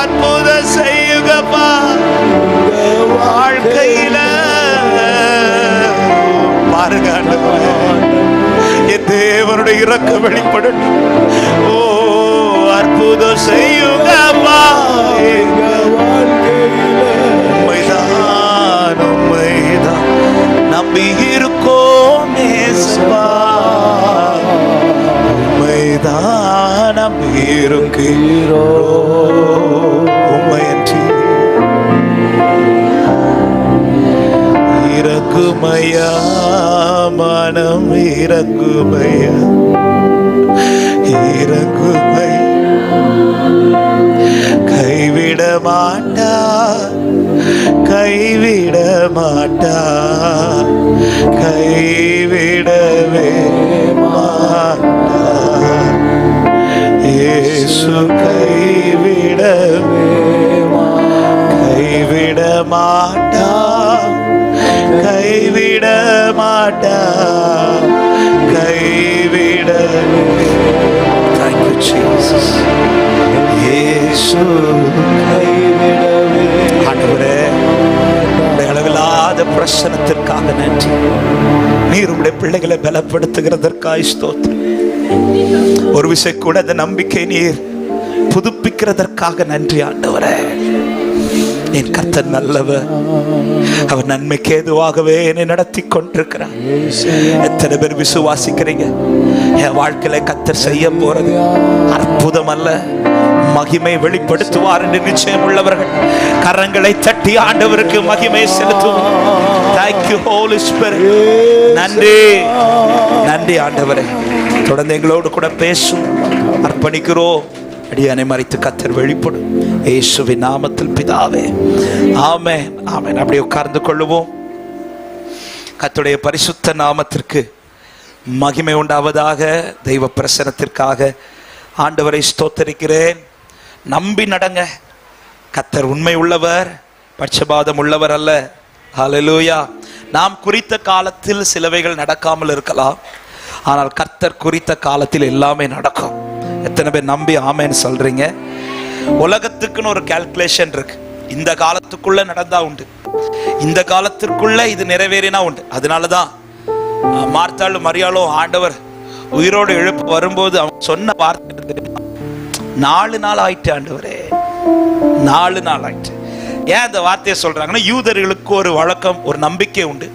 அற்புதம் செய்யுங்கப்பா. வாழ்க்கையில பாருங்க, என் தேவனுடைய இரக்கம் வெளிப்படட்டும். ஓ, அற்புதம் செய்யுங்கப்பா. உண்மைதான், உண்மைதான் நம்பி இருக்கோம் இயேசுவா. உண்மைதான் நம்பி இருக்கிறோம். உண்மையன்றி இறங்குமையா, மனம் இறங்குமையா, இறங்குமை. கைவிட மாட்டா, கைவிட மாட்டா, கைவிடவே மாட்டா. இயேசு கைவிடவே, கைவிட மாட்டா, கைவிட மாட்டா, கைவிடவே. Thank you Jesus. இயேசு கைவிடவே. ஆண்டவரே, அளவில்லாத பிரசன்னத்திற்காக நன்றி. நீர் உம்முடைய பிள்ளைகளை பலப்படுத்துகிறதற்காய் ஸ்தோத்திரம். ஒரு விஷயம் கூட அந்த நம்பிக்கை நீர் புதுப்பிக்கிறதற்காக நன்றி ஆண்டவரே. என் கர்த்தர் நல்லவர், அவர் நன்மைக்கு ஏதுவாகவே என்னை நடத்தி கொண்டிருக்கிறார். எத்தனை பேர் விசுவாசிக்கிறீங்க? என் வாழ்க்கையில கர்த்தர் செய்ய போறது அற்புதம் அல்ல, மகிமை வெளிப்படுத்துவார் என்று நிச்சயம் உள்ளவர்கள் கரங்களை தட்டி ஆண்டவருக்கு மகிமை செலுத்துவோம். Thank you Holy Spirit. நன்றி நன்றி ஆண்டவரே. தொடர்ந்து எங்களோடு கூட பேசும் அர்ப்பணிக்கிறோம். அடியானை மறைத்து கர்த்தர் வெளிப்படும் இயேசுவின் நாமத்தில் பிதாவே, ஆமென் ஆமென். அப்படியே உட்கார்ந்து கொள்ளுவோம். கர்த்தருடைய பரிசுத்த நாமத்திற்கு மகிமை உண்டாவதாக. தெய்வ பிரசன்னத்திற்காக ஆண்டவரை ஸ்தோத்தரிக்கிறேன். நம்பி நடங்க. கர்த்தர் உண்மை உள்ளவர், பட்சபாதம் உள்ளவர் அல்ல. ஹல்லேலூயா. நாம் குறித்த காலத்தில் சிலவைகள் நடக்காமல் இருக்கலாம், ஆனால் கர்த்தர் குறித்த காலத்தில் எல்லாமே நடக்கும். எத்தனை பேர் நம்பி ஆமென் சொல்றீங்க? உலகத்துக்குன்னு ஒரு கால்குலேஷன் இருக்கு. இந்த காலத்துக்குள்ள நடந்தா உண்டு, இந்த காலத்திற்குள்ள இது நிறைவேறினா உண்டு. அதனாலதான் மார்த்தாளும் மரியாளும் ஆண்டவர் உயிரோடு எழுப்பு வரும்போது அவன் சொன்ன வார்த்தை 4 நாள் ஆயிட்டு ஆண்டவரே, 4 நாள் ஆயிட்டு. ஏன் அந்த வார்த்தையை சொல்றாங்கன்னா, யூதர்களுக்கு ஒரு வழக்கம், ஒரு நம்பிக்கை உண்டு.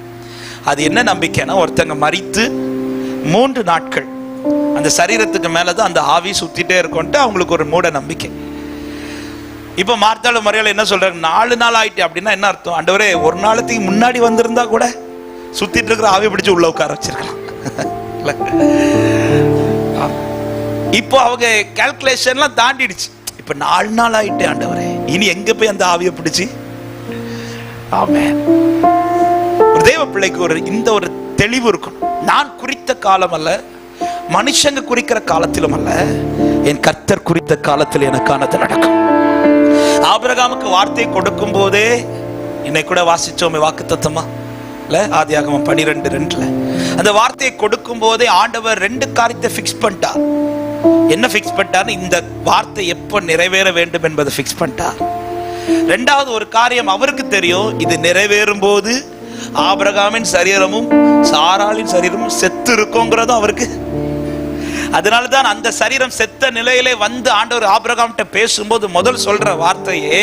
அது என்ன நம்பிக்கைன்னா, ஒருத்தங்க மரித்து 3 நாட்கள் அந்த சரீரத்துக்கு மேலதான் அந்த ஆவி சுத்திட்டே இருக்கும்ட்டு அவங்களுக்கு ஒரு மூட நம்பிக்கை. இப்ப மார்த்தாளும் மரியாளும் என்ன சொல்றாங்க? 4 நாள் ஆயிட்டு. அப்படின்னா என்ன அர்த்தம்? ஆண்டவரே, ஒரு நாளுக்கு முன்னாடி வந்திருந்தா கூட சுத்திட்டு இருக்கிற ஆவி பிடிச்சு உள்ள உட்கார வச்சிருக்கலாம். இப்போ அவங்க கால்குலேஷன்லாம் தாண்டிடுச்சு. இப்ப 4 நாள் ஆயிட்டு ஆண்டவரே, இனி எங்க போய் அந்த ஆவியை பிடிச்சு? ஆமென். ஒரு தேவ பிள்ளைக்கு இந்த ஒரு தெளிவு இருக்கும். நான் குறித்த காலம் அல்ல, மனுஷங்க குறிக்கிற காலத்திலும் அல்ல, என் கர்த்தர் குறித்த காலத்தில் எனக்கானது நடக்கும். ஆபிரகாமுக்கு வார்த்தை கொடுக்கும் போதே, இன்னைக்கு கூட வாசிச்சோமே வாக்குத்தத்தமா இல்ல, ஆதியாகமம் 12:2 அந்த வார்த்தையை கொடுக்கும் போதே ஆண்டவர் 2 காரியத்தை பிக்ஸ் பண்ணிட்டார். என்ன பிக்ஸ் பண்ணிட்டார்? இந்த வார்த்தை எப்போ நிறைவேற வேண்டும் என்பதை பிக்ஸ் பண்ணிட்டார். 2வது ஒரு காரியம் அவருக்கு தெரியும், இது நிறைவேறும் போது ஆபிரகாமின் சரீரமும் சாராளின் சரீரமும் செத்து இருக்குங்கிறதும் அவருக்கு. அதனாலதான் அந்த சரீரம் செத்த நிலையிலே வந்து ஆண்டவர் ஆபிரகாம்கிட்ட பேசும்போது முதல் சொல்ற வார்த்தையே,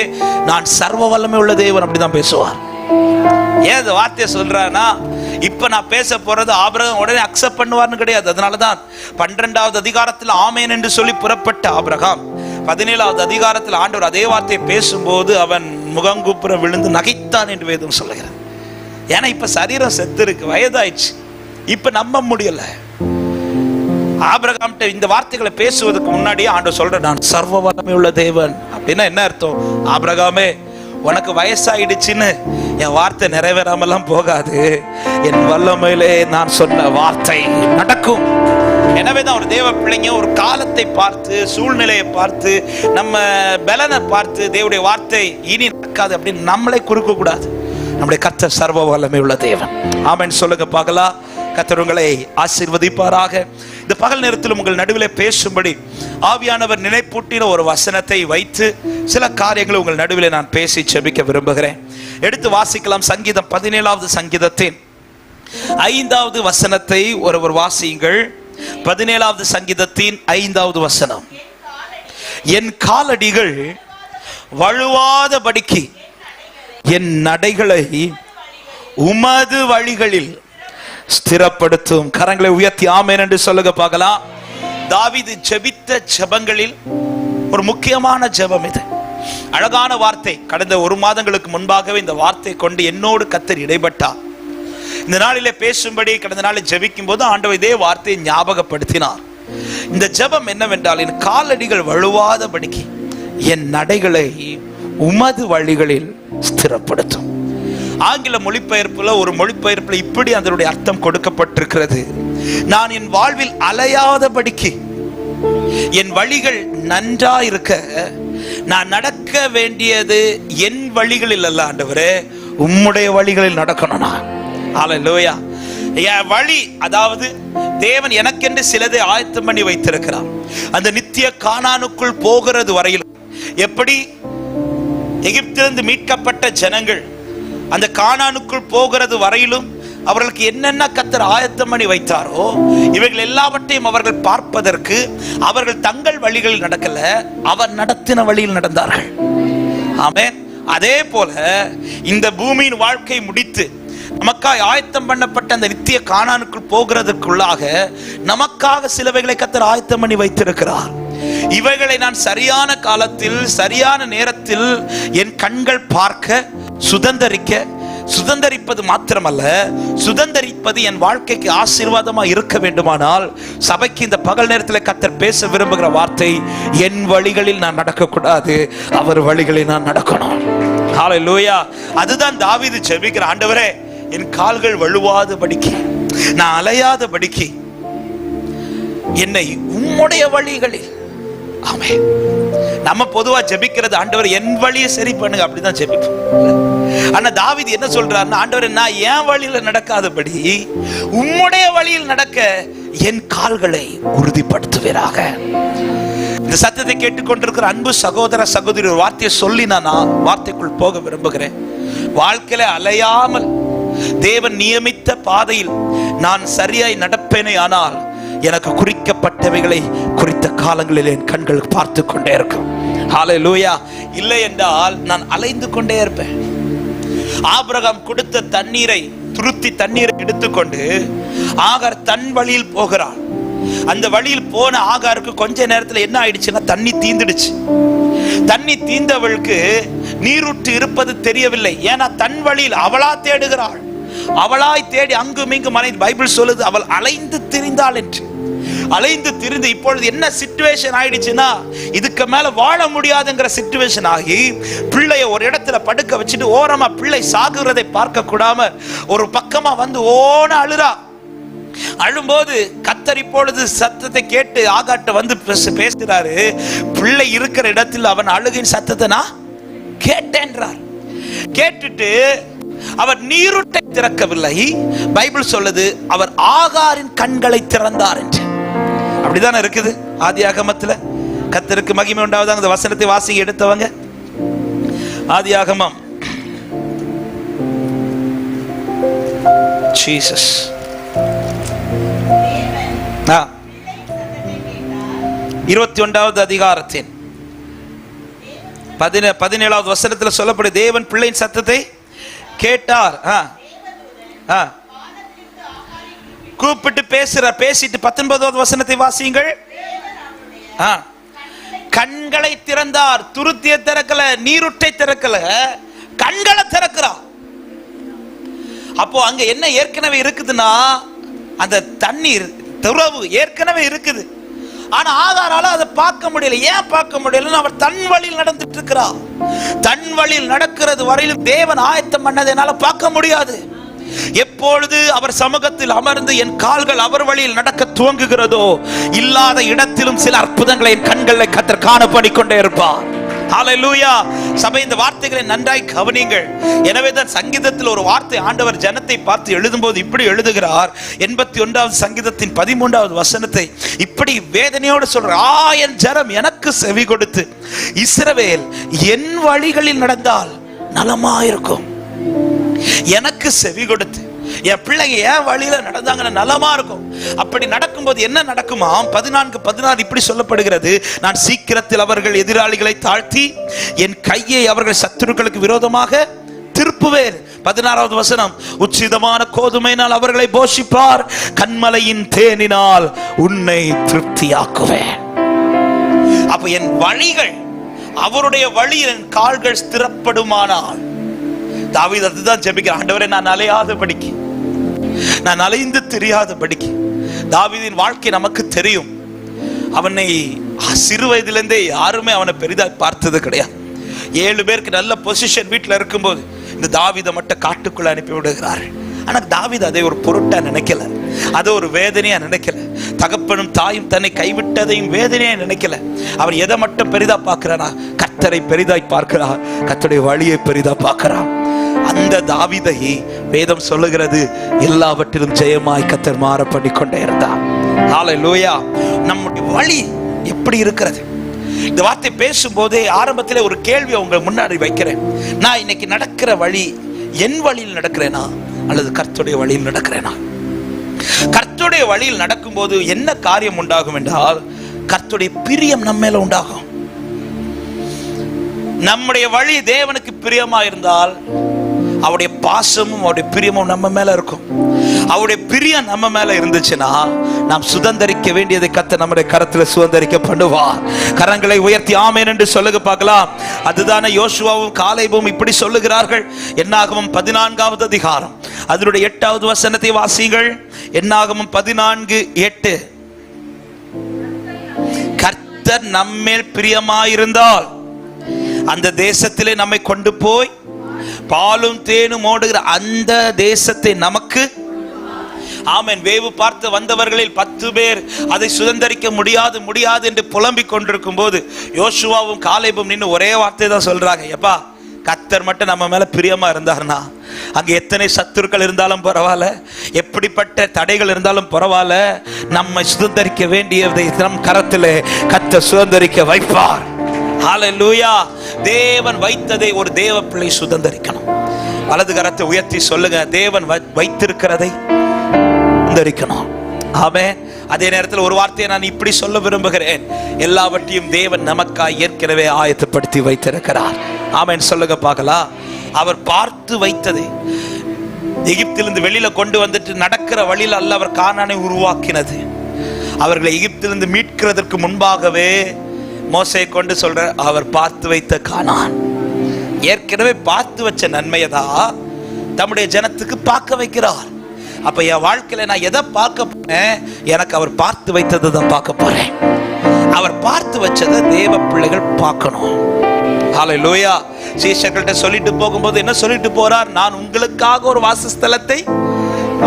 நான் சர்வ வல்லமை உள்ள தேவன். அப்படிதான் பேசுவார். ஏன் இந்த வார்த்தையை சொல்றானா, இப்ப நான் பேச போறது ஆபிரகாம் உடனே அக்செப்ட் பண்ணுவார்னு கிடையாது. அதனாலதான் 12வது அதிகாரத்தில் ஆமேன் என்று சொல்லி புறப்பட்ட ஆபிரகாம் 17வது அதிகாரத்தில் ஆண்டவர் அதே வார்த்தையை பேசும்போது அவன் முகங்குப்புற விழுந்து நகைத்தான் என்று வேதம் சொல்லுகிறார். ஏன்னா இப்ப சரீரம் செத்து இருக்கு, வயதாயிடுச்சு, இப்ப நம்ப முடியல. ஆபிரகாம் இந்த வார்த்தைகளை பேசுவதற்கு முன்னாடியே ஆண்டவர் சொல்ற, நான் சர்வ வல்லமை உள்ள தேவன். அப்படின்னா என்ன அர்த்தம்? ஆபிரகாமே, உனக்கு வயசாயிடுச்சுன்னு என் வார்த்தை நிறைவேறாமலாம் போகாது, என் வல்லமையிலே நான் சொன்ன வார்த்தை நடக்கும். எனவேதான் ஒரு தேவ பிள்ளைங்க ஒரு காலத்தை பார்த்து, சூழ்நிலையை பார்த்து, நம்ம பலனை பார்த்து தேவனுடைய வார்த்தை இனி நடக்காது அப்படின்னு நம்மளே குறுக்க கூடாது. நம்முடைய கர்த்தர் சர்வ வல்லமை உள்ள தேவன். ஆமென் சொல்லுங்க பார்க்கலாம். கர்த்தர் உங்களை ஆசீர்வதிப்பாராக. இந்த பகல் நேரத்தில் உங்கள் நடுவில் பேசும்படி ஆவியானவர் நினைப்பூட்டின ஒரு வசனத்தை வைத்து சில காரியங்களை உங்கள் நடுவில் நான் பேசி செபிக்க விரும்புகிறேன். எடுத்து வாசிக்கலாம். சங்கீதம் 17வது சங்கீதத்தின் 5வது வசனத்தை ஒருவர் வாசியுங்கள். 17வது சங்கீதத்தின் 5வது வசனம். என் காலடிகள் வழுவாதபடிக்கு என் நடைகளை உமது வழிகளில் ஸ்திரப்படுத்தும். கரங்களை உயர்த்தி ஆமென் என்று சொல்லுங்க பார்க்கலாம். தாவீது ஜெபித்த ஜெபங்களில் ஒரு முக்கியமான ஜெபம் இது. அழகான வார்த்தை. கடந்த 1 மாதங்களுக்கு முன்பாகவே இந்த வார்த்தை கொண்டு என்னோடு கர்த்தர் இடைப்பட்டார். இந்த நாளிலே பேசும்படி கடந்த நாளில் ஜெபிக்கும் போது ஆண்டவர் இதே வார்த்தையை ஞாபகப்படுத்தினார். இந்த ஜெபம் என்னவென்றால், என் காலடிகள் வழுவாதபடிக்கு என் நடைகளை உமது வழிகளில் ஸ்திரப்படுத்தும். ஆங்கில மொழிபெயர்ப்புல ஒரு மொழிபெயர்ப்புல இப்படி அதனுடைய அர்த்தம் கொடுக்கப்பட்டிருக்கிறது. நான் என் வாழ்வில் அலையாதபடிக்கு என் வழிகள் நன்றா இருக்க நான் நடக்க வேண்டியது என் வழிகளில் அல்ல ஆண்டவரே, உம்முடைய வழிகளில் நடக்கணும். நான் ஹல்லேலூயா. என் வழி, அதாவது தேவன் எனக்கென்று சிலதை ஆயத்தம் பண்ணி வைத்திருக்கிறார். அந்த நித்திய கானானுக்குள் போகிறது வரையில், எப்படி எகிப்திலிருந்து மீட்கப்பட்ட ஜனங்கள் அந்த கானானுக்குள் போகிறது வரையிலும் அவர்களுக்கு என்னென்ன கர்த்தர் ஆயத்தம் பண்ணி வைத்தாரோ இவைகள் எல்லாவற்றையும் அவர்கள் பார்ப்பதற்கு அவர்கள் தங்கள் வழிகளில் நடக்கல, அவர் நடத்தின வழியில் நடந்தார்கள். ஆமென். அதே போல இந்த பூமியின் வாழ்க்கை முடித்து நமக்காக ஆயத்தம் பண்ணப்பட்ட அந்த நித்திய கானானுக்குள் போகிறதுக்குள்ளாக நமக்காக சிலவைகளை கர்த்தர் ஆயத்தம் பண்ணி வைத்திருக்கிறார். இவைகளை நான் சரியான காலத்தில் சரியான நேரத்தில் என் கண்கள் பார்க்க சுதந்தரிப்பது மாத்திரமல்ல, சுதந்தரிப்பது என் வாழ்க்கைக்கு ஆசீர்வாதமா இருக்க வேண்டுமானால் சபைக்கு இந்த பகல் நேரத்தில் கர்த்தர் பேச விரும்புகிற வார்த்தை, என் வழிகளில் நான் நடக்கக்கூடாது, அவர் வழிகளில் நான் நடக்கணும். ஹல்லேலூயா. அதுதான் தாவீது ஜெபிக்கிற, ஆண்டவரே என் கால்கள் வழுவாதபடிக்கு, நான் அலையாதபடிக்கு என்னை உம்முடைய வழிகளில். ஆமென். நம்ம பொதுவா ஜெபிக்கிறது, ஆண்டவர் என் வழியை சரி பண்ணுங்க, அப்படிதான் ஜெபிப்போம். ஆனா தாவீது என்ன சொல்றாருன்னா, ஆண்டவர் நான் என் வழியில நடக்காதபடி உம்முடைய வழியில் நடக்க என் கால்களை உறுதிப்படுத்துவீராக. இந்த சத்தத்தை கேட்டுக்கொண்டிருக்கிற அன்பு சகோதர சகோதரி, ஒரு வார்த்தையை சொல்லி நான் வார்த்தைக்குள் போக விரும்புகிறேன். வாழ்க்கையில அலையாமல் தேவன் நியமித்த பாதையில் நான் சரியாய் நடப்பேனே ஆனால் எனக்கு குறிக்கப்பட்டவைகளை குறித்த காலங்களில் என் கண்கள் பார்த்து கொண்டே இருக்கும். ஹல்லேலூயா. இல்லை என்றால் நான் அலைந்து கொண்டே இருப்பேன். ஆபிரகாம் கொடுத்த தண்ணீரை, துருத்தி தண்ணீரை எடுத்துக்கொண்டு ஆகார் தன் வழியில் போகிறான். அந்த வழியில் போன ஆகாருக்கு கொஞ்ச நேரத்தில் என்ன ஆயிடுச்சுன்னா தண்ணி தீந்துடுச்சு. தண்ணி தீந்தவளுக்கு நீரூற்று இருப்பது தெரியவில்லை. ஏன்னா தன் வழியில் அவளா தேடுகிறாள். அவளாய் தேடி அங்கும் இங்கும் அலைந்து, பைபிள் சொல்லுது அவள் அலைந்து திரிந்தாள் என்று. அலைந்து திரிந்து இப்பொழுது என்ன சிச்சுவேஷன் ஆயிடுச்சுன்னா, இதுக்கு மேல வாழ முடியாதுங்கிற சிச்சுவேஷன் ஆகி பிள்ளைய ஒரு இடத்துல படுக்க வச்சுட்டு ஓரமா பிள்ளை சாகுறதை பார்க்க கூடாம ஒரு பக்கமா வந்து ஓன அழுறா. அழும்போது கர்த்தர் இப்பொழுது சத்தத்தை கேட்டு ஆகாட்ட வந்து பேசுறாரு, பிள்ளை இருக்கிற இடத்தில் அவன் அழுகின் சத்தத்தை நான் கேட்டேன்றார். கேட்டுட்டு அவர் நீரூட்டை திறக்கவில்லை. பைபிள் சொல்லுது அவர் ஆகாரின் கண்களை திறந்தார் என்று. அப்படிதானே இருக்குது ஆதியாகமத்துல. கர்த்தருக்கு மகிமை உண்டாவதாக. அந்த வசனத்தை வாசிக்க எடுத்தவங்க ஆதியாகமம் ஜீசஸ் 21வது அதிகாரத்தின் 17வது வசனத்தில் சொல்லப்படும், தேவன் பிள்ளையின் சத்தத்தை கேட்டார். கூப்பிட்டு பேசிட்டு 19வது வசனத்தை வாசியுங்கள். கண்களை திறந்தார். துருத்திய திறக்கல, நீருட்டை திறக்கல, கண்களை திறக்கிறார். அப்போ அங்க என்ன ஏற்கனவே இருக்குதுன்னா, அந்த தண்ணீர் துறவு ஏற்கனவே இருக்குது. ஆனா ஆகாரால அதை பார்க்க முடியல. ஏன் பார்க்க முடியல? அவர் தன் வழியில் நடந்துட்டு இருக்கிறார். தன் வழியில் நடக்கிறது வரையிலும் தேவன் ஆயத்தம் பண்ணதை என்னால பார்க்க முடியாது. எப்பொழுது அவர் சமூகத்தில் அமர்ந்து என் கால்கள் அவர் வழியில் நடக்க துவங்குகிறதோ, இல்லாத இடத்திலும் சில அற்புதங்களை என் கண்களில் கர்த்தர் காணப்படி கொண்டே இருப்பார். ஹல்லேலூயா. சபை, இந்த வார்த்தைகளை நன்றாய் கவனியுங்கள். எனவே தான் சங்கீதத்தில் ஒரு வார்த்தை ஆண்டவர் ஜனத்தை பார்த்து எழுதும்போது இப்படி எழுதுகிறார். 81வது சங்கீதத்தின் 13வது வசனத்தை இப்படி வேதனையோடு சொல்றார், என் ஜனம் எனக்கு செவி கொடுத்து இஸ்ரவேல் என் வழிகளில் நடந்தால் நலமாயிருக்கும். எனக்கு செவி கொடுத்து என் பிள்ளைங்க என் வழியில நடந்தாங்கன்னா நலமா இருக்கும். அப்படி நடக்கும்போது என்ன நடக்குமா? 14:16 இப்படி சொல்லப்படுகிறது, நான் சீக்கிரத்தில் அவர்கள் எதிராளிகளை தாழ்த்தி என் கையை அவர்கள் சத்துருக்களுக்கு விரோதமாக திருப்புவேன். 16வது வசனம், உச்சிதமான கோதுமையினால் அவர்களை போஷிப்பார், கண்மலையின் தேனினால் உன்னை திருப்தியாக்குவேன். அப்ப என் வழிகள், அவருடைய வழியில் என் கால்கள் ஸ்திரப்படுமானால், தாவீது அதுதான் ஜெபிக்கிறான், ஆண்டவரே நான் அலையாதபடிக்கு, நான் அலைந்து தெரியாதபடிக்கு. தாவீதின் வாழ்க்கை நமக்கு தெரியும். அவனை சிறு வயதிலிருந்தே யாருமே அவனை பெரிதாக பார்த்தது கிடையாது. 7 பேருக்கு நல்ல பொசிஷன் வீட்டில் இருக்கும்போது இந்த தாவீதை மட்டும் காட்டுக்குள்ள அனுப்பி விடுகிறார். ஆனா தாவீது அதை ஒரு பொருட்டா நினைக்கல, அதை ஒரு வேதனையா நினைக்கல. தகப்பனும் தாயும் தன்னை கைவிட்டதையும் வேதனையா நினைக்கல. அவர் எதை மட்டும் பெரிதா பார்க்கிறானா? கர்த்தரை பெரிதாய் பார்க்கிறார், கர்த்தருடைய வழியை பெரிதா பார்க்கிறார். அந்த தாவீதை வேதம் சொல்லுகிறது, எல்லாவற்றிலும் ஜெயமாய் கர்த்தர் மாற பண்ணி கொண்டே இருந்தார். ஹல்லேலூயா. நம்முடைய வழி எப்படி இருக்கிறது? இந்த வார்த்தை பேசும்போதே ஆரம்பத்தில் ஒரு கேள்வி உங்க முன்னாடி வைக்கிறேன். நான் இன்னைக்கு நடக்கிற வழி என் வழியில் நடக்கிறேனா அல்லது கர்த்தருடைய வழியில் நடக்கிறேனா? கர்த்தருடைய வழியில் நடக்கும்போது என்ன காரியம் உண்டாகும் என்றால், கர்த்தருடைய பிரியம் நம்ம மேல உண்டாகும். நம்முடைய வழி தேவனுக்கு பிரியமா இருந்தால் அவருடைய பாசமும் அவருடைய பிரியமும் நம்ம மேல இருக்கும். அவருடைய பிரியம் நம்ம மேல இருந்துச்சுன்னா நாம் சுதந்தரிக்க வேண்டியதை கர்த்தர் நம்முடைய கரத்துல சுதந்தரிக்க பண்ணுவார். கரங்களை உயர்த்தி ஆமென் என்று சொல்லுங்க பார்க்கலாம். அதுதானே யோசுவாவும் காலேபும் இப்படி சொல்லுகிறார்கள். என்னாகமம் 14வது அதிகாரம் அதனுடைய 8வது வசனத்தை வாசியுங்கள். என்னாகமம் 14:8. கர்த்தர் நம்மேல் பிரியமாயிருந்தால் அந்த தேசத்திலே நம்மை கொண்டு போய் பாலும் தேனும் ஓடுகிற அந்த தேசத்தை நமக்கு, ஆமென், வேவு பார்த்து வந்தவர்களில் 10 பேர் அதை சுதந்தரிக்க முடியாது என்று புலம்பிக் கொண்டிருக்கும் போது யோசுவாவும் காலேபும் நின்று ஒரே வார்த்தை தான் சொல்றாங்க. எப்பா, கர்த்தர் மட்டும் நம்ம மேல பிரியமா இருந்தார்னா அங்க எத்தனை சத்துருக்கள் இருந்தாலும் பரவாயில்ல, எப்படிப்பட்ட தடைகள் இருந்தாலும் பரவாயில்ல, நம்ம சுதந்தரிக்க வேண்டியதை நம் கரத்திலே கர்த்தர் சுதந்தரிக்க வைப்பார். ஹல்லேலூயா. தேவன் வைத்ததை ஒரு தேவ பிள்ளை சுதந்தரிக்கணும். வலது கரத்தை உயர்த்தி சொல்லுங்க, தேவன் வைத்திருக்கிறதை சுதந்தரிக்கணும். ஆமென். அதே நேரத்தில் ஒரு வார்த்தையை நான் இப்படி சொல்ல விரும்புகிறேன். எல்லாவற்றையும் தேவன் நமக்காய் ஏற்கனவே ஆயத்தப்படுத்தி வைத்திருக்கிறார். ஆமென் சொல்லுங்க பார்க்கலாம். அவர் பார்த்து வைத்தது எகிப்திலிருந்து வெளியில கொண்டு வந்துட்டு நடக்கிற வழியில் அல்ல அவர் கானானை உருவாக்கினது. அவர்களை எகிப்திலிருந்து மீட்கிறதற்கு முன்பாகவே மோசே கொண்டு சொல்ற அவர் பார்த்து வைத்த கானான். ஏற்கனவே பார்த்து வச்ச நன்மையதான் தம்முடைய ஜனத்துக்கு பார்க்க வைக்கிறார். அப்ப என் வாழ்க்கையில நான் எதை பார்க்க போறேன்? எனக்கு அவர் பார்த்து வைத்ததை தான் பார்க்க போறேன். அவர் பார்த்து வச்சதை தேவ பிள்ளைகள் பார்க்கணும். ஹல்லேலூயா. சீஷர்கள்ட்ட சொல்லிட்டு போகும்போது என்ன சொல்லிட்டு போறார்? நான் உங்களுக்காக ஒரு வாசஸ்தலத்தை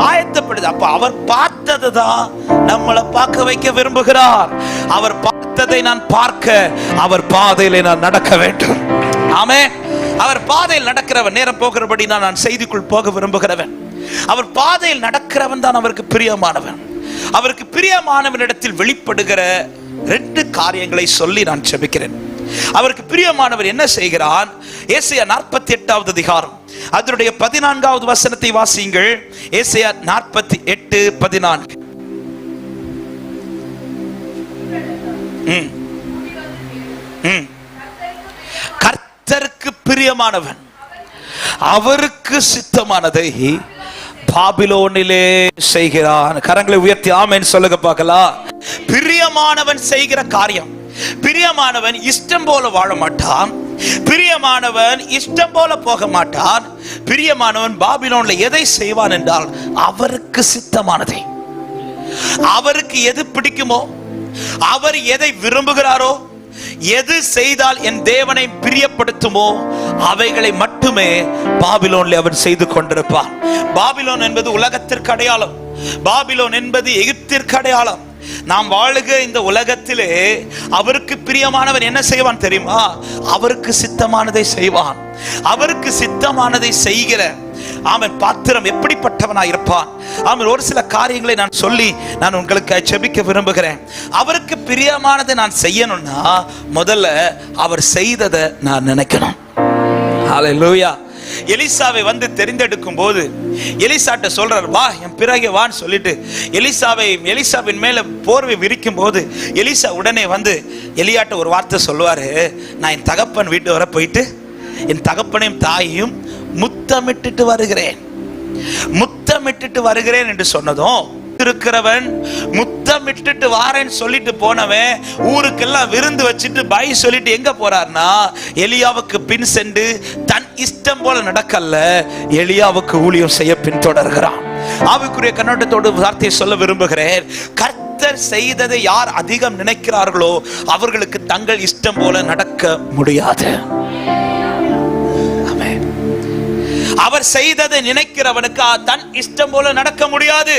ஆயத்தப்படுது. அப்ப அவர் பார்த்ததை தான் நம்மளை பார்க்க வைக்க விரும்புகிறார். அவர் பார்த்ததை நான் பார்க்க அவர் பாதையிலே நான் நடக்க வேண்டும். ஆமென். அவர் பாதையில் நடக்கிறவன், நேரம் போகிறபடி நான் செய்திக்குள் போக விரும்புகிறவன். அவர் பாதையில் நடக்கிறவன் தான் அவருக்கு பிரியமானவன். அவருக்கு பிரியமானவனிடத்தில் வெளிப்படுகிற 2 காரியங்களை சொல்லி நான் ஜெபிக்கிறேன். அவருக்கு பிரியமானவர் என்ன செய்கிறான்? ஏசாயா 48வது அதிகாரம் அதனுடைய 14வது வசனத்தை வாசியுங்கள். ஏசாயா 48:14. கர்த்தருக்கு பிரியமானவன் அவருக்கு சித்தமானதை பாபிலோனிலே செய்கிறான். கரங்களை உயர்த்தி ஆமென் சொல்லுங்க பார்க்கலாம். பிரியமானவன் செய்கிற காரியம், பிரியமானவன் இஷ்டம் போல வாழ மாட்டான், பிரியமானவன் இஷ்டம் போல போக மாட்டான். பிரியமானவன் பாபிலோன்ல எதை செய்வான் என்றால் அவருக்கு சித்தமானதை, அவருக்கு எது பிடிக்குமோ, அவர் எதை விரும்புகிறாரோ, எது செய்தால் என் தேவனை பிரியப்படுத்துமோ அவைகளை மட்டுமே பாபிலோனில் அவர் செய்து கொண்டிருப்பார். பாபிலோன் என்பது உலகத்திற்கு அடையாளம். பாபிலோன் என்பது எகிப்திற்கு அடையாளம். நாம் வாழுக இந்த உலகத்திலே அவருக்கு பிரியமானவன் என்ன செய்வான் தெரியுமா? அவருக்கு சித்தமானதை செய்வான். அவருக்கு சித்தமானதை செய்கிற அவன் பாத்திரம் எப்படிப்பட்டவனாய் இருப்பான்? அவன் ஒரு சில காரியங்களை நான் சொல்லி நான் உங்களுக்கு ஜெபிக்க விரும்புகிறேன். அவருக்கு பிரியமானதை நான் செய்யணும்னா முதல்ல அவர் செய்ததை நான் நினைக்கணும். ஹல்லேலூயா. எலிசாவை வந்து தெரிந்தெடுக்கும் போது எலிசாட்ட சொல்றார், வா என் பிறகு வான்னு சொல்லிட்டு எலிசாவின் மேல போர்வை விரிக்கும் போது எலிசா உடனே வந்து எலியாட்ட ஒரு வார்த்தை சொல்லுவாரு, நான் என் தகப்பன் வீட்டு வர போயிட்டு என் தகப்பனையும் தாயையும் முத்தமிட்டுட்டு வருகிறேன் என்று சொன்னதும் இருக்கிறவன் முத்தமிட்டுட்டு வாரேன்னு சொல்லிட்டு போனவன் ஊருக்கெல்லாம் விருந்து வச்சுட்டு பை சொல்லிட்டு எங்க போறார்னா எலியாவுக்கு பின் சென்று தன் இஷ்டம் போல நடக்கல்ல, எலியாவுக்கு ஊழியம் செய்ய பின்தொடர்கிறான். ஆவிக்குரிய கண்ணோட்டத்தோடு வார்த்தையை சொல்ல விரும்புகிறேன். கர்த்தர் செய்ததை யார் அதிகம் நினைக்கிறார்களோ அவர்களுக்கு தங்கள் இஷ்டம் போல நடக்க முடியாது. அவர் செய்ததை நினைக்கிறவனுக்கு தன் இஷ்டம் போல நடக்க முடியாது.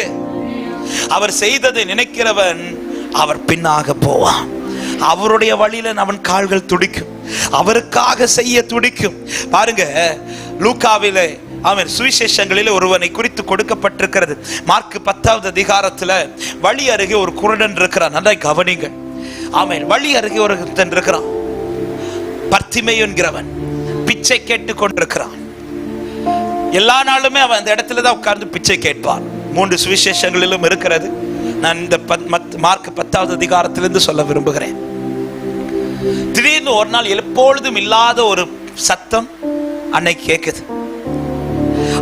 அவர் செய்ததை நினைக்கிறவன் அவர் பின்னாக போவான். அவருடைய வழியில அவன் கால்கள் துடிக்கும், அவருக்காக செய்ய துடிக்கும். பாருங்க, லூக்காவிலே அவன் சுவிசேஷங்களில் ஒருவனை குறித்து கொடுக்கப்பட்டிருக்கிறது. மார்க் 10வது அதிகாரத்துல வழி அருகே ஒரு குருடன் இருக்கிறான். நன்றாய் கவனிங்க. அவன் வழி அருகே ஒருத்தன் இருக்கிறான், பர்த்திமேயு என்கிறவன். பிச்சை கேட்டு கொண்டிருக்கிறான். எல்லா நாளுமே அவன் அந்த இடத்துல தான் உட்கார்ந்து பிச்சை கேட்பான். 3 சுவிசேஷங்களிலும் இருக்கிறது. நான் இந்த மார்க் 10வது அதிகாரத்திலிருந்து சொல்ல விரும்புகிறேன். திடீர்னு திடீர்னு ஒரு நாள் எப்பொழுதும் இல்லாத ஒரு சத்தம் அன்னைக்கு கேக்குது.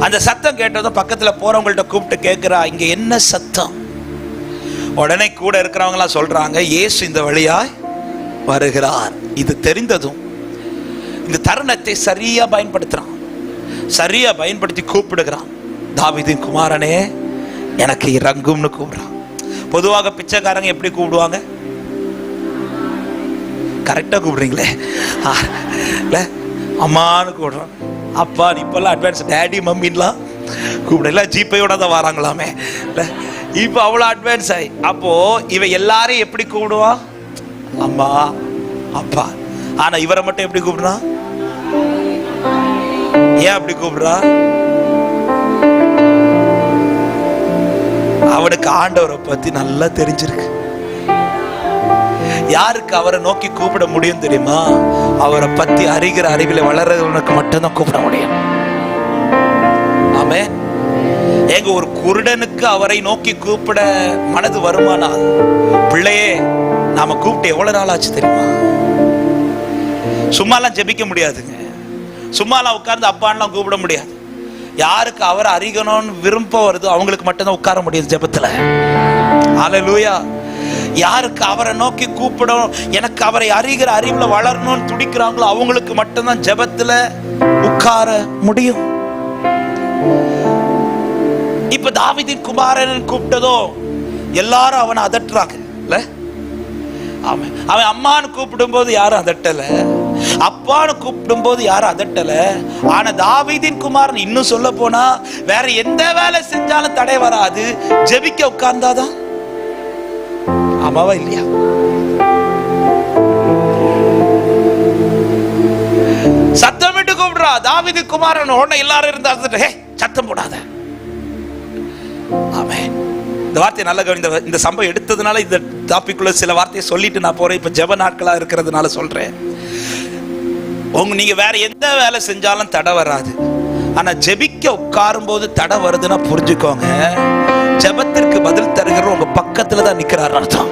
அந்த சத்தம் கேட்டதும் பக்கத்துல போறவங்கள்ட்ட கூப்பிட்டு கேட்கிறா, இங்க என்ன சத்தம்? உடனே கூட இருக்கிறவங்க எல்லாம் சொல்றாங்க, இயேசு இந்த வழியாய் வருகிறார். இது தெரிந்ததும் இந்த தருணத்தை சரியா பயன்படுத்துறான், சரியா பயன்படுத்தி கூப்பிடுகிறான், தாவீதின் குமாரனே எனக்கு இறங்கும்னு கூப்பிடுறான். பொதுவாக பிச்சைக்காரங்க எப்படி கூப்பிடுவாங்க? கரெக்டா கூப்பிடுறீங்களே, அம்மான்னு கூப்பிடுறான். அப்பா இப்பெல்லாம் அட்வான்ஸ் டேடி மம்மின்லாம் கூப்பிடல, ஜிபேயோட தான் வராங்களாமே. இப்ப அவ்வளவு அட்வான்ஸ் ஆகி, அப்போ இவ எல்லாரையும் எப்படி கூப்பிடுவா? அம்மா அப்பா. ஆனா இவரை மட்டும் எப்படி கூப்பிடுறா? ஏன் அப்படி கூப்பிடுறா? அவனுக்கு ஆண்டவரை பத்தி நல்லா தெரிஞ்சிருக்கு. யாருக்கு அவரை நோக்கி கூப்பிட முடியும் தெரியுமா? அவரை பத்தி அறிகிற அறிவில வளர்றவனுக்கு மட்டும்தான் கூப்பிட முடியும். ஆமென். ஏங்க, ஒரு குருடனுக்கு அவரை நோக்கி கூப்பிட மனது வருமானால், பிள்ளையே நாம கூப்பிட்டு எவ்வளவு நாள் ஆச்சு தெரியுமா? சும்மாலாம் ஜெபிக்க முடியாதுங்க, சும்மாலாம் உட்கார்ந்து அப்பான்லாம் கூப்பிட முடியாது. யாருக்கு அவரை அறியணும்னு விருப்பம் வருதோ அவங்களுக்கு மட்டும்தான் உட்கார முடியும் ஜெபத்துல. ஹல்லேலூயா. யாருக்கு அவரை நோக்கி கூப்பிடணும், எனக்கு அவரை அறிகிற அறிவுல வளரணும்னு துடிக்கிறாங்களோ அவங்களுக்கு மட்டும்தான் ஜெபத்துல உட்கார முடியும். இப்ப தாவீதின் குமாரன் கூப்பிட்டதோ எல்லாரும் அவனை அதட்டுறாங்க. அவன் அம்மான்னு கூப்பிடும் போது யாரும் அதட்டல, அப்பான்னு கூப்பிடும் போது யாரும் அதட்டல. ஆனா தாவீதின் குமாரன், இன்னும் சொல்ல போனா வேற எந்த வேலை செஞ்சாலும் தடை வராது, ஜெபிக்க உட்கார்ந்தாதான். ஆமாவா இல்லையா? சத்தமிட்டு கூப்பிடுறா, தாவீது குமாரன். உடனே எல்லாரும் இருந்தா சத்தம் போடாத. ஆமென். இந்த வார்த்தையை நல்ல கவனிங்க. இந்த சம்பவம் எடுத்ததுனால இந்த டாபிக்குள்ள சில வார்த்தையை சொல்லிட்டு நான் போறேன். இப்ப ஜெப நாட்களா இருக்கிறதுனால சொல்றேன். நீங்க வேற எந்த வேலை செஞ்சாலும் தடை வராது, ஆனா ஜெபிக்க உட்காரும் போது தடை வருதுன்னா புரிஞ்சுக்கோங்க, ஜெபத்திற்கு பதில் தருகிற உங்க பக்கத்துல தான் நிக்கிறார் அர்த்தம்.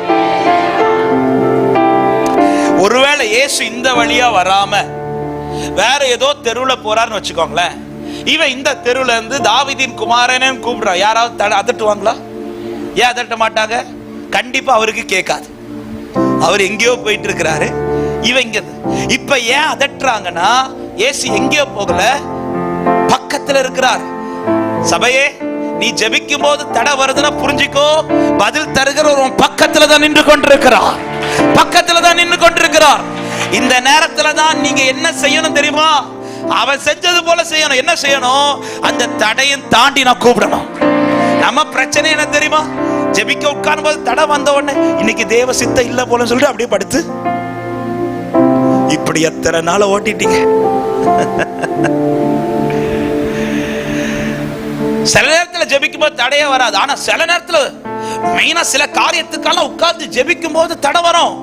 ஒருவேளை இயேசு இந்த வழியா வராம வேற ஏதோ தெருவுல போறாருன்னு வச்சுக்கோங்களேன், இவன் இந்த தெருவுல இருந்து தாவீதின் குமாரனே கூப்பிடுறா, யாராவது அதட்டுவாங்களா? ஏன் அதட்ட மாட்டாங்க? கண்டிப்பா அவருக்கு கேட்காது, அவர் எங்கேயோ போயிட்டு இருக்கிறாரு, இவன் இங்க. இப்ப ஏன் அதட்டுறாங்கன்னா, இயேசு எங்கேயோ போகல, பக்கத்துல இருக்கிறார். சபையே, நீ ஜெபிக்கும் போது தடை வருதுன்னா புரிஞ்சுக்கோ, பதில் தருகிற ஒரு பக்கத்துல தான் நின்று கொண்டிருக்கிறார், பக்கத்துல தான் நின்று கொண்டிருக்கிறார். இந்த நேரத்துல தான் நீங்க என்ன செய்யணும் தெரியுமா? அவன் செஞ்சது போல செய்யணும். என்ன செய்யணும்? அந்த தடையும் தாண்டி நான் கூப்பிடணும். நம்ம பிரச்சனை என்ன தெரியுமா? ஜெபிக்க உட்காரும் போது தடை வந்த உடனே இன்னைக்கு தேவ சித்தம் இல்ல போல சொல்லிட்டு அப்படியே படுத்து இப்படி எத்தனை நாள ஓட்டிட்டீங்க. சில நேரத்துல ஜெபிக்கும் போது தடையே வராது, ஆனா சில நேரத்துல மெயினா சில காரியத்துக்கெல்லாம் உட்கார்ந்து ஜெபிக்கும் போது தடை வரும்.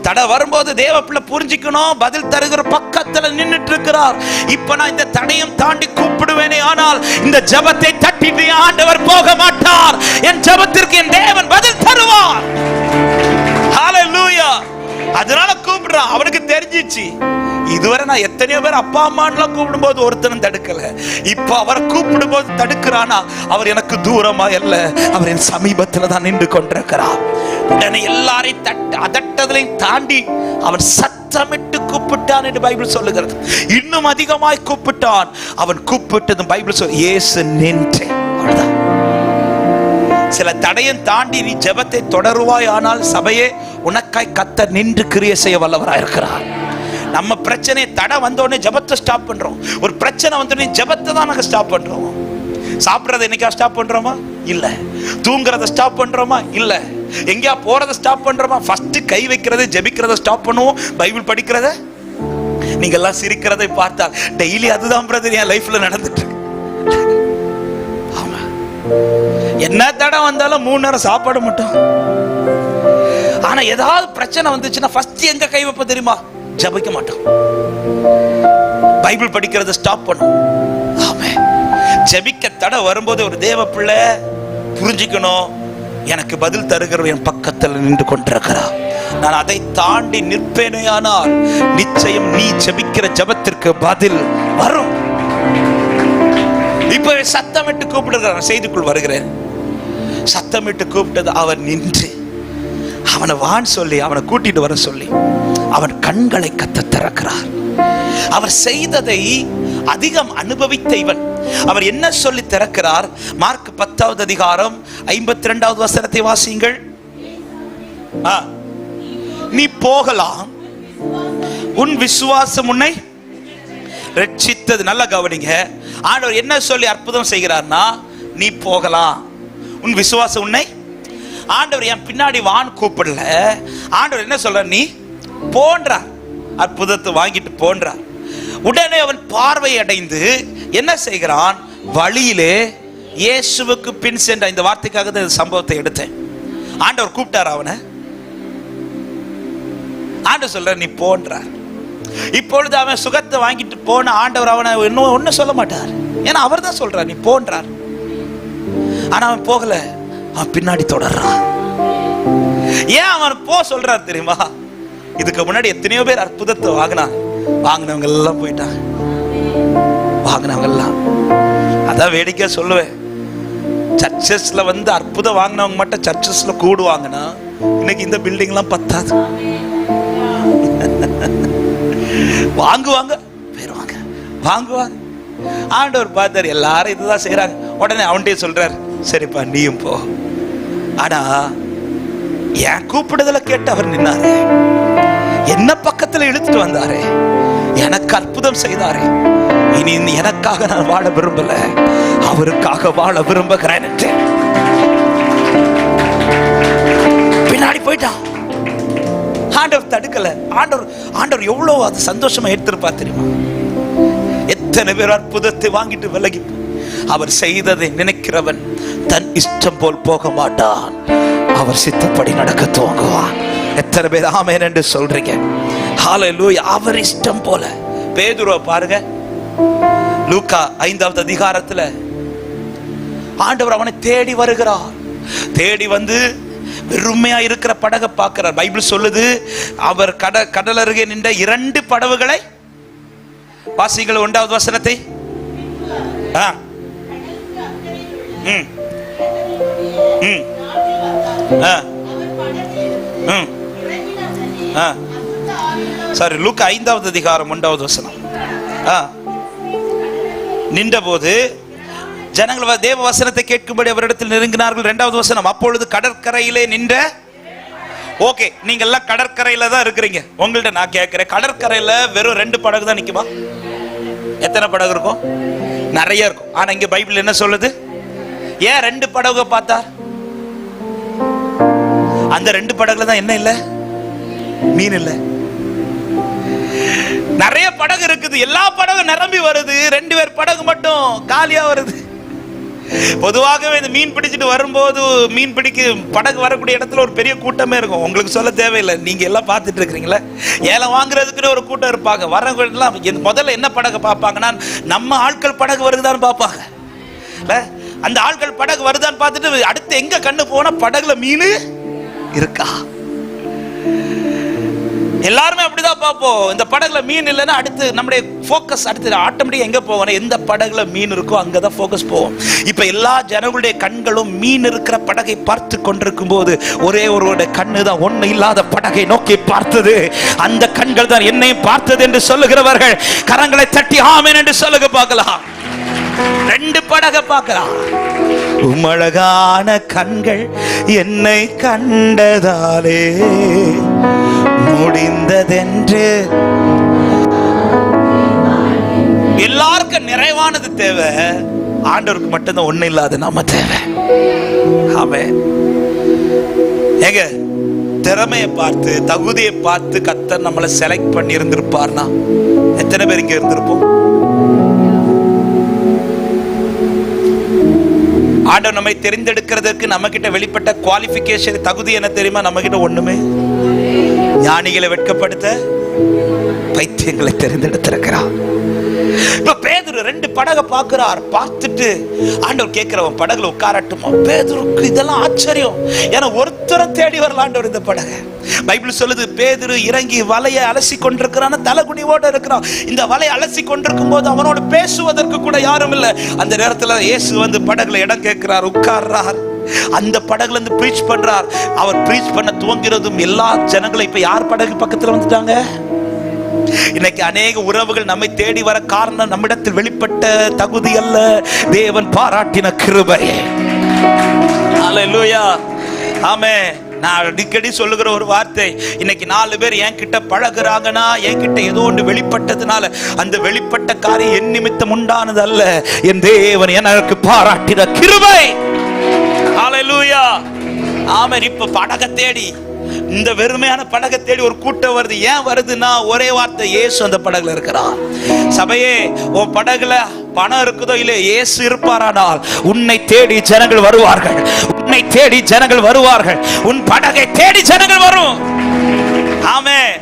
தடை வரும்போது தேவ பிள்ளை புரிஞ்சுக்கணும், பதில் தருகிற பக்கத்துல நின்னுட்டு இருக்கிறார். இப்ப நான் இந்த தடையும் தாண்டி கூப்பிடுவேனே, ஆனால் இந்த ஜெபத்தை தட்டிட்டு ஆண்டவர் போக மாட்டார். என் ஜெபத்திற்கு என் தேவன் பதில் தருவார். ஹல்லேலூயா. அதனால கூப்பிடுறான். அவனுக்கு தெரிஞ்சிச்சு, இதுவரை நான் எத்தனையோ பேர் அப்பா அம்மான்லாம் கூப்பிடும் போது ஒருத்தனும் தடுக்கல, இப்ப அவரை கூப்பிடும் போது தடுக்கிறானா? அவர் எனக்கு தூரமா இல்ல, அவர் என் சமீபத்துல தான் நின்று கொண்டிருக்கிறார். உடனே எல்லாரையும் அதட்டதையும் தாண்டி அவன் சத்தமிட்டு கூப்பிட்டான் என்று பைபிள் சொல்லுகிறது. இன்னும் அதிகமாய் கூப்பிட்டான். அவன் கூப்பிட்டது பைபிள் சொல்ல, இயேசு நின்று. அவ்வளவுதான். சில தடையும் தாண்டி நீ ஜெபத்தை தொடருவாய், ஆனால் சபையே உனக்காய் கர்த்தர் நின்று கிரியை செய்ய வல்லவராய் இருக்கிறார். நம்ம பிரச்சனை தடை வந்தோடனே ஜெபத்தை ஸ்டாப் பண்றோம். ஒரு பிரச்சனை வந்தோடனே ஜெபத்தை தான் நாங்க ஸ்டாப் பண்றோம். சாப்பிட்றதை என்னைக்கா ஸ்டாப் பண்றோமா? இல்ல. தூங்குறத ஸ்டாப் பண்றோமா? இல்ல. எங்கேயா போறதை ஸ்டாப் பண்றோமா? ஃபர்ஸ்ட் கை வைக்கிறத ஜெபிக்கிறத ஸ்டாப் பண்ணுவோம். பைபிள் படிக்கிறத, நீங்க எல்லாம் சிரிக்கிறதை பார்த்தால் டெய்லி அதுதான் பிரதர் என் லைஃப்ல நடந்துட்டு இருக்கு. ஆமா, என்ன தடை வந்தாலும் 3 நேரம் சாப்பாடு மட்டும். ஆனா ஏதாவது பிரச்சனை வந்துச்சுன்னா ஃபர்ஸ்ட் எங்க கை வைப்ப தெரியுமா? ஜெபிக்க மாட்டோம். பைபிள் படிக்கிறத ஸ்டாப் பண்ணும். ஆமென். ஜெபிக்க தடை வரும்போது ஒரு தேவ பிள்ளை புரிஞ்சுக்கணும், எனக்கு பதில் தருகிற என் பக்கத்தில் நின்று கொண்டிருக்கிறார். நான் அதை தாண்டி நிற்பேனேயானால் நிச்சயம் நீ ஜெபிக்கிற ஜெபத்திற்கு பதில் வரும். இப்ப சத்தமிட்டு கூப்பிடுகிறான். செய்திக்குள் வருகிறேன். சத்தமிட்டு கூப்பிட்டது. அவன் நின்று அவனை வான் சொல்லி அவனை கூட்டிட்டு வர சொல்லி அவன் கண்களை கத்த திறக்கிறார். அவர் செய்ததை அதிகம் அனுபவித்த இவன் அவர் என்ன சொல்லி திறக்கிறார்? மார்க் 10வது அதிகாரம் 52வது வசனத்தை வாசியுங்கள். நீ போகலாம், உன் விசுவாசம் உன்னை ரட்சித்தது. நல்ல கவனிங்க. ஆண்டவர் என்ன சொல்லி அற்புதம் செய்கிறார்னா, நீ போகலாம், உன் விசுவாசம் உன்னை. ஆண்டவர் என் பின்னாடி வான் கூப்பிடல. ஆண்டவர் என்ன சொல்ற? நீ போன்றார். அற்புதத்தை வாங்கிட்டு போன்றார். உடனே அவன் பார்வை அடைந்து என்ன செய்கிறான்? வழியிலே இயேசுவுக்கு பின் சென்ற. இந்த வார்த்தைக்காக தான் இந்த சம்பவத்தை எடுத்தேன். ஆண்டவர் கூப்பிட்டார் அவனை. ஆண்டவர் சொல்ற நீ போன்றார். இப்பொழுது அவன் சுகத்தை வாங்கிட்டு போன ஆண்டவர் அவனை இன்னும் ஒன்னும் சொல்ல மாட்டார். ஏன்னா அவர் தான் சொல்றார் நீ போன்றார். ஆனா அவன் போகல, அவன் பின்னாடி தொடர்றான். ஏன் அவன் போ சொல்றார் தெரியுமா? இதுக்கு முன்னாடி எத்தனையோ பேர் அற்புதத்தை வாங்கினவங்க எல்லாம் போயிட்டாங்க. வாங்கினவங்க எல்லாம். அதான் வேடிக்கை சொல்லுவேன். சர்ச்சஸ்ல வந்து அற்புதம் வாங்கினவங்க மட்டும் சர்ச்சஸ்ல கூடுவாங்கன்னா இன்னைக்கு இந்த பில்டிங் எல்லாம் பத்தாது. வாங்குவாங்க, போயிருவாங்க, வாங்குவாங்க. ஆண்டவர் பார்த்தார் எல்லாரும் இதுதான் செய்யறாங்க. உடனே அவன்கிட்ட சொல்றாரு, சரிப்பா நீயும் போ. ஆனா என் கூப்பிடுதலை கேட்டு அவர் நின்னாரு, என்ன பக்கத்துல இழுத்துட்டு வந்தாரு, எனக்கு அற்புதம் செய்தாரு. இனி எனக்காக நான் வாழ விரும்பல, அவருக்காக வாழ விரும்புகிறேன். பின்னாடி போயிட்டான். ஆண்டவர் தடுக்கல. ஆண்டவர் எவ்வளவு அது சந்தோஷமா எடுத்திருப்பா தெரியுமா? எத்தனை பேர் அற்புதத்தை வாங்கிட்டு விலகி. அவர் செய்ததை நினைக்கிறவன் தன் இஷ்டம் போல் போக மாட்டான், அவர் சித்தப்படி நடக்க துவங்குவான். எத்தனை பேர் ஆமென் என்று சொல்றீங்க? ஹல்லேலூயா. அவர் இஷ்டம் போல. பேதுருவை பாருங்க, லூக்கா 5வது அதிகாரத்துல ஆண்டவர் அவனை தேடி வருகிறார். தேடி வந்து வெறுமையா இருக்கிற படகை பார்க்கிறார். பைபிள் சொல்லுது, அவர் கடல் அருகே நின்ற 2 படகுகளை வாசிங்கள். 1வது வசனத்தை. சாரி, லூக்கா 5வது அதிகாரம் 1வது வசனம். நின்றபோது ஜனங்கள் தேவ வசனத்தை கேட்கும்படி அவரிடத்தில் நெருங்கினார்கள். 2வது வசனம். அப்பொழுது கடற்கரையிலே நின்ற. ஓகே, நீங்க எல்லாம் கடற்கரையில தான் இருக்கிறீங்க. உங்கள்ட்ட நான் கேட்கிறேன், கடற்கரையில வெறும் 2 படகு தான் நிக்குமா? எத்தனை படகு இருக்கும்? நிறைய இருக்கும். ஆனா இங்க பைபிள் என்ன சொல்லுது? ஏன் 2 படகு பார்த்தார்? அந்த 2 படகுல தான் என்ன இல்ல? மீன் இல்ல. நிறைய படகு இருக்குது, எல்லா படகும் நிரம்பி வருது, 2 பேர் படகு மட்டும் காலியா வருது. பொதுவாகவே இந்த மீன் பிடிச்சிட்டு வரும்போது, மீன் பிடிக்க படகு வரக்கூடிய இடத்துல ஒரு பெரிய கூட்டமே இருக்கும். உங்களுக்கு சொல்ல தேவையில்லை, நீங்க எல்லாம் பார்த்துட்டு இருக்கிறீங்களா? ஏலம் வாங்குறதுக்குன்னு ஒரு கூட்டம் இருப்பாங்க. வரவங்க முதல்ல என்ன படகு பார்ப்பாங்கன்னா, நம்ம ஆட்கள் படகு வருதுதான் பார்ப்பாங்க. அந்த ஆட்கள் படகு வருதான்னு பார்த்துட்டு அடுத்து எங்க கண்ணு போனா படகுல மீன் இருக்கா. எல்லாருமே அப்படிதான் பார்ப்போம். இந்த படகுல மீன் இல்லைன்னா அடுத்து நம்முடைய போக்கஸ் அடுத்து ஆட்டோமேட்டிக்கா எங்க போவோம்? எந்த படகுல மீன் இருக்கோ அங்கதான் போக்கஸ் போவோம். இப்ப எல்லா ஜனங்களுடைய கண்களும் மீன் இருக்கிற படகை பார்த்து கொண்டிருக்கும் போது ஒரே ஒருவருடைய கண்ணு தான் ஒண்ணு இல்லாத படகை நோக்கி பார்த்தது. அந்த கண்கள் தான் என்னையும் பார்த்தது என்று சொல்லுகிறவர்கள் கரங்களை தட்டி ஆமென் என்று சொல்லுங்க பார்க்கலாம். 2 படகை பார்க்கலாம். உமழகான கண்கள் என்னை கண்டதாலே முடிந்ததென்று. எல்லாருக்கும் நிறைவானது தேவை, ஆண்டவருக்கு மட்டும்தான் ஒண்ணு இல்லாத நம்ம தேவை. ஆமென். ஏங்க, திறமையை பார்த்து தகுதியை பார்த்து கர்த்தர் நம்மளை செலக்ட் பண்ணி இருந்திருப்பார்னா எத்தனை பேர் இங்க இருந்திருப்போம்? ஆண்டவர் நம்மை தெரிந்தெடுக்கிறதுக்கு நம்ம கிட்ட வெளிப்பட்ட குவாலிஃபிகேஷன் தகுதி என்ன தெரியுமா? நம்ம கிட்ட ஒண்ணுமே. ஞானிகளை வெட்கப்படுத்த பைத்தியங்களை தெரிந்தெடுத்திருக்கிறார். இப்ப பேதுரு 2 படகை பார்க்கிறார். பார்த்துட்டு ஆண்டவர் கேட்கிறவன் படகுல உட்காரட்டுமா? பேதுருக்கு இதெல்லாம் ஆச்சரியம். ஏன்னா ஒருத்தரும் தேடி வரல ஆண்டவர் இந்த படகை. பைபிள் சொல்லுது பேதுரு இறங்கி வலையை அலசி கொண்டிருக்கிறான், தலைகுனிவோட இருக்கிறான். இந்த வலையை அலசி கொண்டிருக்கும் போது அவனோடு பேசுவதற்கு கூட யாரும் இல்லை. அந்த நேரத்துல இயேசு வந்து படகுல இடம் கேட்கிறார், உட்கார்றார். அந்த படகுல இருந்து பிரீச் பண்றார். அவர் பிரீச் பண்ண துவங்கிறதும் எல்லா ஜனங்களும் இப்ப யார் படகு பக்கத்துல வந்துட்டாங்க? இன்னைக்கு அநேக உறவுகள் நம்மை தேடி வர காரணம் நம்மிடத்தில் வெளிப்பட்ட தகுதி அல்ல, தேவன் பாராட்டின கிருபை. அல்லேலூயா, ஆமென். நான் அடிக்கடி சொல்லுகிற ஒரு வார்த்தை, இன்னைக்கு 4 பேர் என்கிட்ட பழகுறாங்கன்னா என்கிட்ட ஏதோ ஒன்று வெளிப்பட்டதுனால அந்த வெளிப்பட்ட காரியம் என் நிமித்தம் உண்டானது அல்ல, என் தேவன் எனக்கு பாராட்டின கிருபை. அல்லேலூயா, ஆமென். இப்ப படகை தேடி, இந்த வெறுமையான படகை தேடி ஒரு கூட்டம் வருது. ஏன் வருதுன்னா ஒரே வார்த்தை, இயேசு அந்த படகுல இருக்கிறார். சபையே, உன் படகுல பணம் இருக்குதோ இல்லையோ, இயேசு இருப்பாரானால் உன்னை தேடி ஜனங்கள் வருவார்கள். உன்னை தேடி ஜனங்கள் வருவார்கள். உன் படகை தேடி ஜனங்கள் வரும். ஆமென்.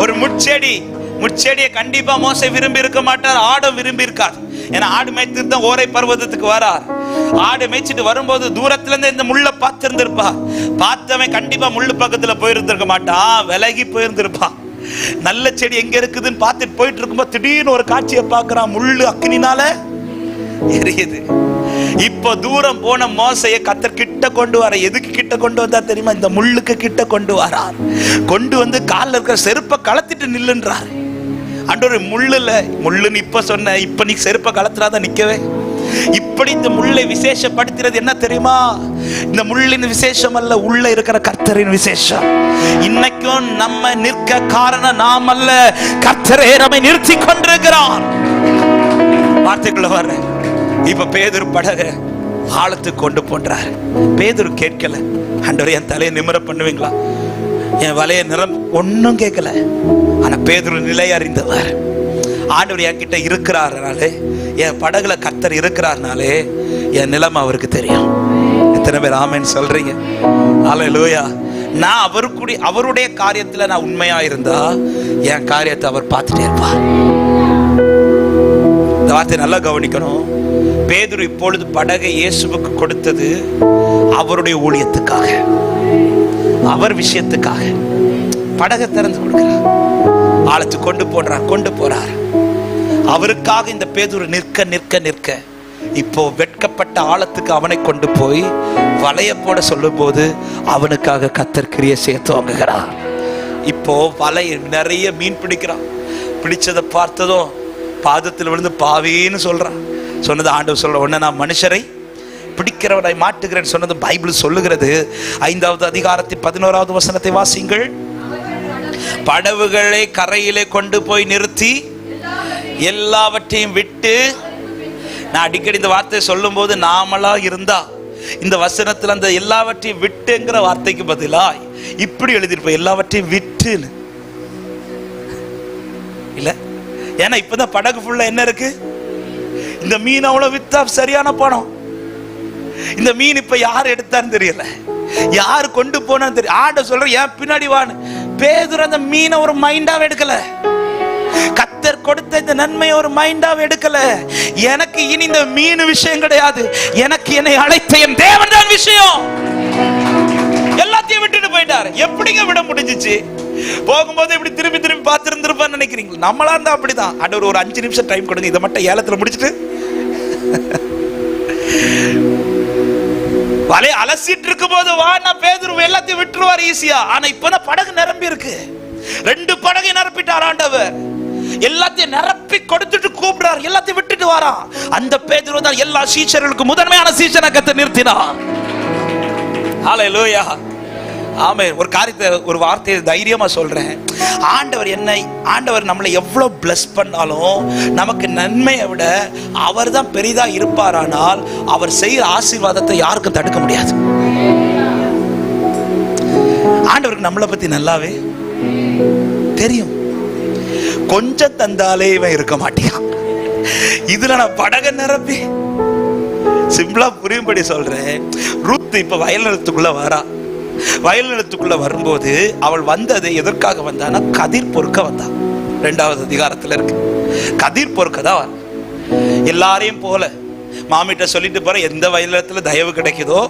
ஒரு முட்செடியை கண்டிப்பா மோசே விரும்பி இருக்க மாட்டார், ஆடும் விரும்பி இருக்காது. ஏன்னா ஆடு மேய்ச்சிட்டு தான் ஓரை பர்வதத்துக்கு வரார். ஆடு மேய்ச்சிட்டு வரும்போது தூரத்துல இருந்து இந்த முள்ள பார்த்திருந்திருப்பா. பார்த்தவன் கண்டிப்பா முள்ளு பக்கத்துல போயிருந்திருக்க மாட்டான், விலகி போயிருந்திருப்பான். நல்ல செடி எங்க இருக்குதுன்னு பார்த்துட்டு போயிட்டு இருக்கும்போது திடீர்னு ஒரு காட்சியை பார்க்கறான், முள்ளு அக்கினினால எரியுது. இப்போ தூரம் போன மோசையை கர்த்தர் கிட்ட கொண்டு வர. எதுக்கு கிட்ட கொண்டு வந்தா தெரியுமா? இந்த முள்ளுக்கு கிட்ட கொண்டு வரார். கொண்டு வந்து காலில் இருக்கிற செருப்பை கலத்திட்டு நில்லுன்றார். ஆண்டவரே, முள்ளுன்னு இப்ப சொன்ன, இப்ப நீ செருப்பை கலத்துறாத நிக்கவே. இப்படி இந்த முள்ளை விசேஷப்படுத்துறது என்ன தெரியுமா? இந்த முள்ளின் விசேஷம் அல்ல, உள்ள இருக்கிற கர்த்தரின் விசேஷம். இன்னைக்கும் நம்ம நிற்க காரணம் நாம் அல்ல, கர்த்தரே நம்மை நிறுத்தி கொண்டிருக்கிறார். வார்த்தைக்குள்ள வர்ற. இப்ப பேதுரு படகை ஆழத்துக்கு கொண்டு போன்றார். பேதுரு கேட்கல, ஆண்டவரே என் தலையை நிமிர பண்ணுவீங்களா, என் வலைய நிறம் ஒன்னும் கேட்கல. ஆனா பேதுரு நிலை அறிந்தவர். ஆண்டவர் என்கிட்ட இருக்கிறாருனாலே, என் படகுல கர்த்தர் இருக்கிறாருனாலே என் நிலைமை அவருக்கு தெரியும். எத்தனை பேர் ஆமென் சொல்றீங்க? அல்லேலூயா. நான் அவருடைய காரியத்துல நான் உண்மையா இருந்தா என் காரியத்தை அவர் பார்த்துட்டே இருப்பார். இந்த வார்த்தை நல்லா கவனிக்கணும். பேதுரு இப்பொழுது படகை இயேசுவுக்கு கொடுத்தது அவருடைய ஊழியத்துக்காக, அவர் விஷயத்துக்காக. படகை திறந்து கொடுக்கிறார், ஆழத்துக்கு கொண்டு போறார். அவருக்காக இந்த பேதுரு நிற்க இப்போ வெட்கப்பட்ட ஆழத்துக்கு அவனை கொண்டு போய் வலைய போட சொல்லும் போது அவனுக்காக கர்த்தர் கிரியை செய்ய துவங்குகிறார். இப்போ வலை நிறைய மீன் பிடிக்கிறான். பிடிச்சதை பார்த்ததும் பாதத்தில் விழுந்து பாவின்னு சொல்றான். சொன்னது ஆண்டவர் சொல்ற, உடனே நான் மனுஷரை பிடிக்கிறவனை மாட்டுகிறேன் சொன்னது பைபிள் சொல்லுகிறது. 5வது அதிகாரத்தின் 11வது வசனத்தை வாசிங்கள். படவுகளை கரையிலே கொண்டு போய் நிறுத்தி எல்லாவற்றையும் விட்டு. நான் அடிக்கடி இந்த வார்த்தையை சொல்லும் போது, நாமளா இருந்தா இந்த வசனத்துல அந்த எல்லாவற்றையும் விட்டுங்கிற வார்த்தைக்கு பதிலா இப்படி எழுதிருப்போம், எல்லாவற்றையும் விட்டுன்னு இல்ல. ஏன்னா இப்பதான் படகு ஃபுல்லா என்ன இருக்கு? இந்த மீன் அவ்வளவு வித்தா சரியான பணம். இந்த மீன் இப்ப யார் எடுத்தான்னு தெரியல, யாரு கொண்டு போனான்னு தெரியல. ஆட சொல்ற, ஏன் பின்னாடி வான்னு. பேதுரு அந்த மீனை ஒரு மைண்டாவே எடுக்கல. கர்த்தர் கொடுத்த இந்த நன்மையை ஒரு மைண்டாவே எடுக்கல. எனக்கு இனி இந்த மீன் விஷயம் கிடையாது, எனக்கு என்னை அழைத்த என் தேவன் தான் விஷயம். எல்லாத்தையும் விட்டுட்டு போயிட்டாரு. எப்படிங்க விட முடிஞ்சிச்சு? போகும்போது இப்படி திரும்பி பார்த்திருந்திருப்பான்னு நினைக்கிறீங்க? நம்மளா இருந்தா அப்படிதான். ஆண்டவர் ஒரு 5 நிமிஷம் டைம் கொடுங்க, இதை மட்டும் ஏலத்துல முடிச்சுட்டு வலை அலசிட்டு இருக்கும் போது வா, நான் பேதுரு எல்லாத்தையும் விட்டுருவார் ஈஸியா. ஆனா இப்ப படகு நிரம்பி இருக்கு. 2 படகை நிரப்பிட்டார் ஆண்டவர். எல்லாத்தையும் நிரப்பி கொடுத்துட்டு கூப்பிடுறார், எல்லாத்தையும் விட்டுட்டு வாரான். அந்த பேதுரு தான் எல்லா சீஷர்களுக்கும் முதன்மையான சீஷனை கர்த்தர் நிறுத்தினார். ஹல்லேலூயா, ஆமென். ஒரு காரியத்தை, ஒரு வார்த்தையை தைரியமா சொல்றேன். ஆண்டவர் நம்மளை எவ்வளவு பிளஸ் பண்ணாலும் நமக்கு நன்மையை விட அவர் தான் பெரிதா இருப்பாரானால் அவர் செய்யற ஆசீர்வாதத்தை யாருக்கும் தடுக்க முடியாது. ஆண்டவருக்கு நம்மளை பத்தி நல்லாவே தெரியும். கொஞ்சம் தந்தாலே இவன் இருக்க மாட்டான். இதுல நான் படகை நிரப்பி சிம்பிளா புரியும்படி சொல்றேன். ரூத் இப்ப வயல் நிலத்துக்குள்ள வரா. வயல் நிலத்துக்குள்ள வரும்போது அவள் வந்தது எதற்காக வந்தானா, கதிர் பொறுக்க வந்தா. 2வது அதிகாரத்துல இருக்கு. கதிர் பொறுக்க தான் எல்லாரையும் போல மாமிட்ட சொல்லிட்டு போற, எந்த வயலத்துல தயவு கிடைக்குதோ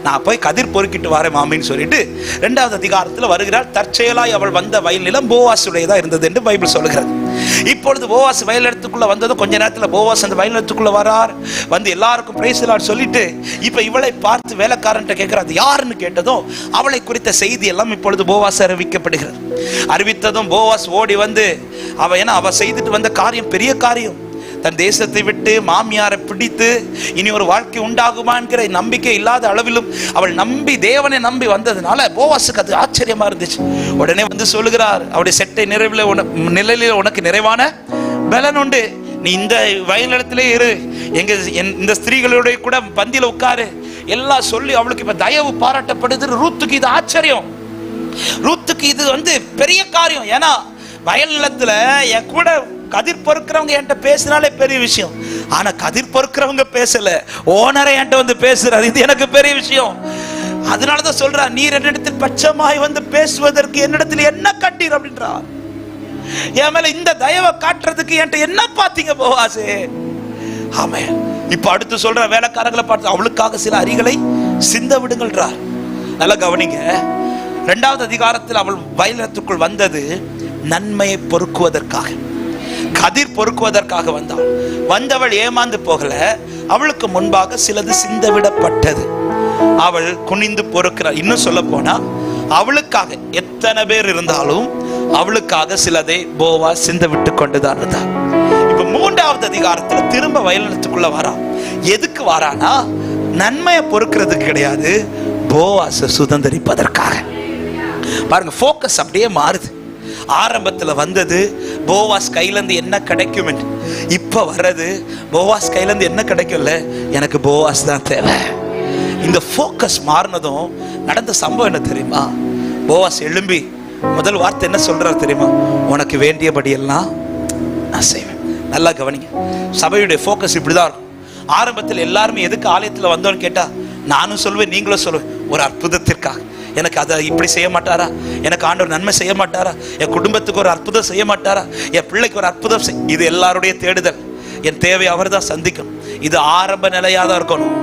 நான் போய் கதிர் பொறுக்கிட்டு வரேன் மாமின்னு சொல்லிட்டு 2வது அதிகாரத்தில் வருகிறார். தற்செயலாய் அவள் வந்த வயல் நிலம் போவாசுடையதா இருந்தது என்று பைபிள் சொல்லுகிறது. இப்பொழுது போவாஸ் வயல் இடத்துக்குள்ள வந்ததும் கொஞ்ச நேரத்தில் போவாஸ் அந்த வயல் இடத்துக்குள்ள வரார். வந்து எல்லாருக்கும் பிரைஸ் லார்ட் சொல்லிட்டு இப்ப இவளை பார்த்து வேலைக்காரன்ட்ட கேட்கிறார், யாருன்னு கேட்டதும் அவளை குறித்த செய்தி எல்லாம் இப்பொழுது போவாஸ் அறிவிக்கப்படுகிறது. அறிவித்ததும் போவாஸ் ஓடி வந்து அவ செய்துட்டு வந்த காரியம் பெரிய காரியம். தன் தேசத்தை விட்டு மாமியாரை பிடித்து இனி ஒரு வாழ்க்கை உண்டாகுமா என்கிற நம்பிக்கை இல்லாத அளவிலும் அவள் நம்பி தேவனை நம்பி வந்ததுனால போவாஸுக்கு அது ஆச்சரியமா இருந்துச்சு. உடனே வந்து சொல்லுகிறார், அவருடைய செட்டை நிலையில உனக்கு நிறைவான பலன் உண்டு, நீ இந்த வயலிடத்திலே இரு, எங்க இந்த ஸ்திரீகளோட கூட பந்தியில உட்காரு எல்லாம் சொல்லி அவளுக்கு இப்ப தயவு பாராட்டப்படுது. ரூத்துக்கு இது ஆச்சரியம், ரூத்துக்கு இது வந்து பெரிய காரியம். ஏன்னா வயல் நிலத்துல என் கூட கதிர் பொறுக்கிறவங்க என்கிட்ட பேசினாலே பெரிய விஷயம். ஆனா கதிர் பொறுக்கிறவங்க பேசல, ஓனரை என்கிட்ட வந்து பேசுறாரு, இது எனக்கு பெரிய விஷயம். அதனாலதான் சொல்றா, நீர் என்னிடத்தில் பட்சமாய் வந்து பேசுவதற்கு என்னிடத்தில் என்ன கண்டீர் அப்படின்றார். என் மேல இந்த தயவை காட்டுறதுக்கு என்கிட்ட என்ன பாத்தீங்க போவாசே. ஆமே. இப்ப அடுத்து சொல்ற வேலைக்காரங்களை பார்த்து அவளுக்காக சில அரிகளை சிந்த விடுங்கள்ன்றார். நல்லா கவனிங்க. 2வது அதிகாரத்தில் அவள் வயலத்துக்குள் வந்தது நன்மையை பொறுக்குவதற்காக, கதிர் பொறுக்குவதற்காக வந்தாள். வந்தவள் ஏமாந்து போகல, அவளுக்கு முன்பாக சிலது சிந்தவிடப்பட்டது. அவள் குனிந்து பொறுக்கிறாள். இன்னும் சொல்ல போனா அவளுக்காக எத்தனை பேர் இருந்தாலும் அவளுக்காக சிலதை போவா சிந்த விட்டு கொண்டுதான் இருந்தார். இப்ப 3வது அதிகாரத்துல திரும்ப வயலத்துக்குள்ள வரா. எதுக்கு வாரானா, நன்மையை பொறுக்கிறதுக்கு கிடையாது, போவாச சுதந்திரிப்பதற்காக. பாருங்க, போக்கஸ் அப்படியே மாறுது. ஆரம்பத்துல வந்தது போவாஸ் கையிலிருந்து என்ன கிடைக்கும் என்று, இப்ப வர்றது போவாஸ் கையிலிருந்து என்ன கிடைக்கும்ல, எனக்கு போவாஸ் தான் தேவை. இந்த போக்கஸ் மாறினதும் நடந்த சம்பவம் என்ன தெரியுமா? போவாஸ் எழும்பி முதல் வார்த்தை என்ன சொல்றார் தெரியுமா? உனக்கு வேண்டியபடி எல்லாம் நான் செய்வேன். நல்லா கவனிங்க, சபையுடைய போக்கஸ் இப்படிதான் இருக்கும். ஆரம்பத்தில் எல்லாருமே எதுக்கு ஆலயத்தில் வந்தோன்னு கேட்டா நானும் சொல்வேன், நீங்களும் சொல்லுவேன், ஒரு அற்புதத்திற்காக. எனக்கு அதை இப்படி செய்ய மாட்டாரா, எனக்கு ஆண்டவர் நன்மை செய்ய மாட்டாரா, என் குடும்பத்துக்கு ஒரு அற்புதம் செய்ய மாட்டாரா, என் பிள்ளைக்கு ஒரு அற்புதம் இது எல்லாருடைய தேடுதல். என் தேவை அவர் தான் சந்திக்கணும். இது ஆரம்ப நிலையாக தான் இருக்கணும்.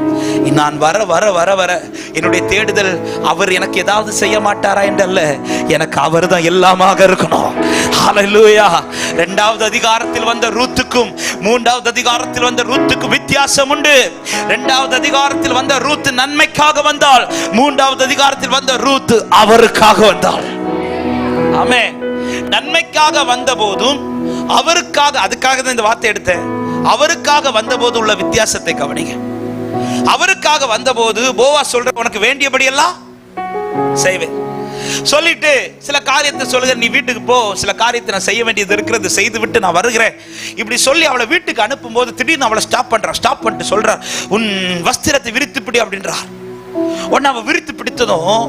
நான் வர வர வர வர என்னுடைய தேடுதல் அவர் எனக்கு ஏதாவது செய்ய மாட்டாரா என்றல்ல, எனக்கு அவர் தான் எல்லாமாக இருக்கணும். ஹல்லேலூயா. 2வது அதிகாரத்தில் வந்த ரூத்துக்கும் 3வது அதிகாரத்தில் வந்த ரூத்துக்கும் வித்தியாசம் உண்டு. 2வது அதிகாரத்தில் வந்த ரூத் நன்மைக்காக வந்தாள், 3வது அதிகாரத்தில் வந்த ரூத் அவருக்காக வந்தாள். ஆமென். நன்மைக்காக வந்த போதும் அவருக்காக, அதுக்காக தான் இந்த வார்த்தை எடுத்தேன், அவருக்காக வந்த போது உள்ள வித்தியாசத்தை கவனிங்க. அவருக்காக வந்தபோது போவாஸ் சொல்ற, உனக்கு வேண்டியபடி எல்லாம் செய்வேன் சொல்லிட்டு சில காரியத்தை சொல்லுங்க, நீ வீட்டுக்கு போ, சில காரியத்தை நான் செய்ய வேண்டியது இருக்கிறது, செய்து விட்டு நான் வருகிறேன் இப்படி சொல்லி அவளை வீட்டுக்கு அனுப்பும் போது திடீர்னு அவளை ஸ்டாப் பண்ணிட்டு சொல்றார், உன் வஸ்திரத்தை விரித்து பிடி அப்படின்றார். உடனே அவ விரித்து பிடித்ததும்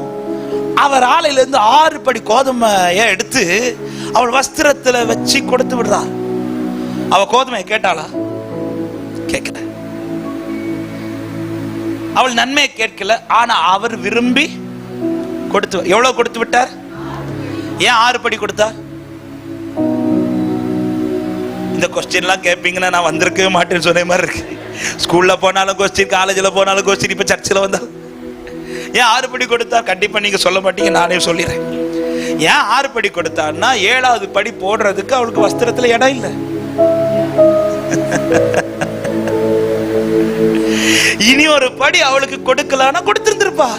அவர் ஆலையில இருந்து 6 படி கோதுமையை எடுத்து அவள் வஸ்திரத்துல வச்சு கொடுத்து விடுறார். அவ கோதுமையை கேட்டாளா? கேட்கல. அவள் நன்மையை கேட்கல. ஆனா அவர் விரும்பி கொடுத்து, எவ்வளவு கொடுத்து விட்டார்? ஏன் 6 படி கொடுத்தார்? இந்த கொஸ்டின் எல்லாம் கேட்பீங்கன்னா நான் வந்திருக்கவே மாட்டேன்னு சொன்ன மாதிரி இருக்கு. ஸ்கூல்ல போனாலும் கொஸ்டின், காலேஜ்ல போனாலும் கொஸ்டின், இப்ப சர்ச்சில் வந்தாலும் ஏன் 6 படி கொடுத்தார்? கண்டிப்பா நீங்க சொல்ல மாட்டீங்க, நானே சொல்லிடுறேன். ஏன் 6 படி கொடுத்தார்னா 7வது படி போடுறதுக்கு அவளுக்கு வஸ்திரத்துல இடம் இல்லை. இனி ஒரு படி அவளுக்கு கொடுக்கலான்னா கொடுத்திருந்திருப்பா.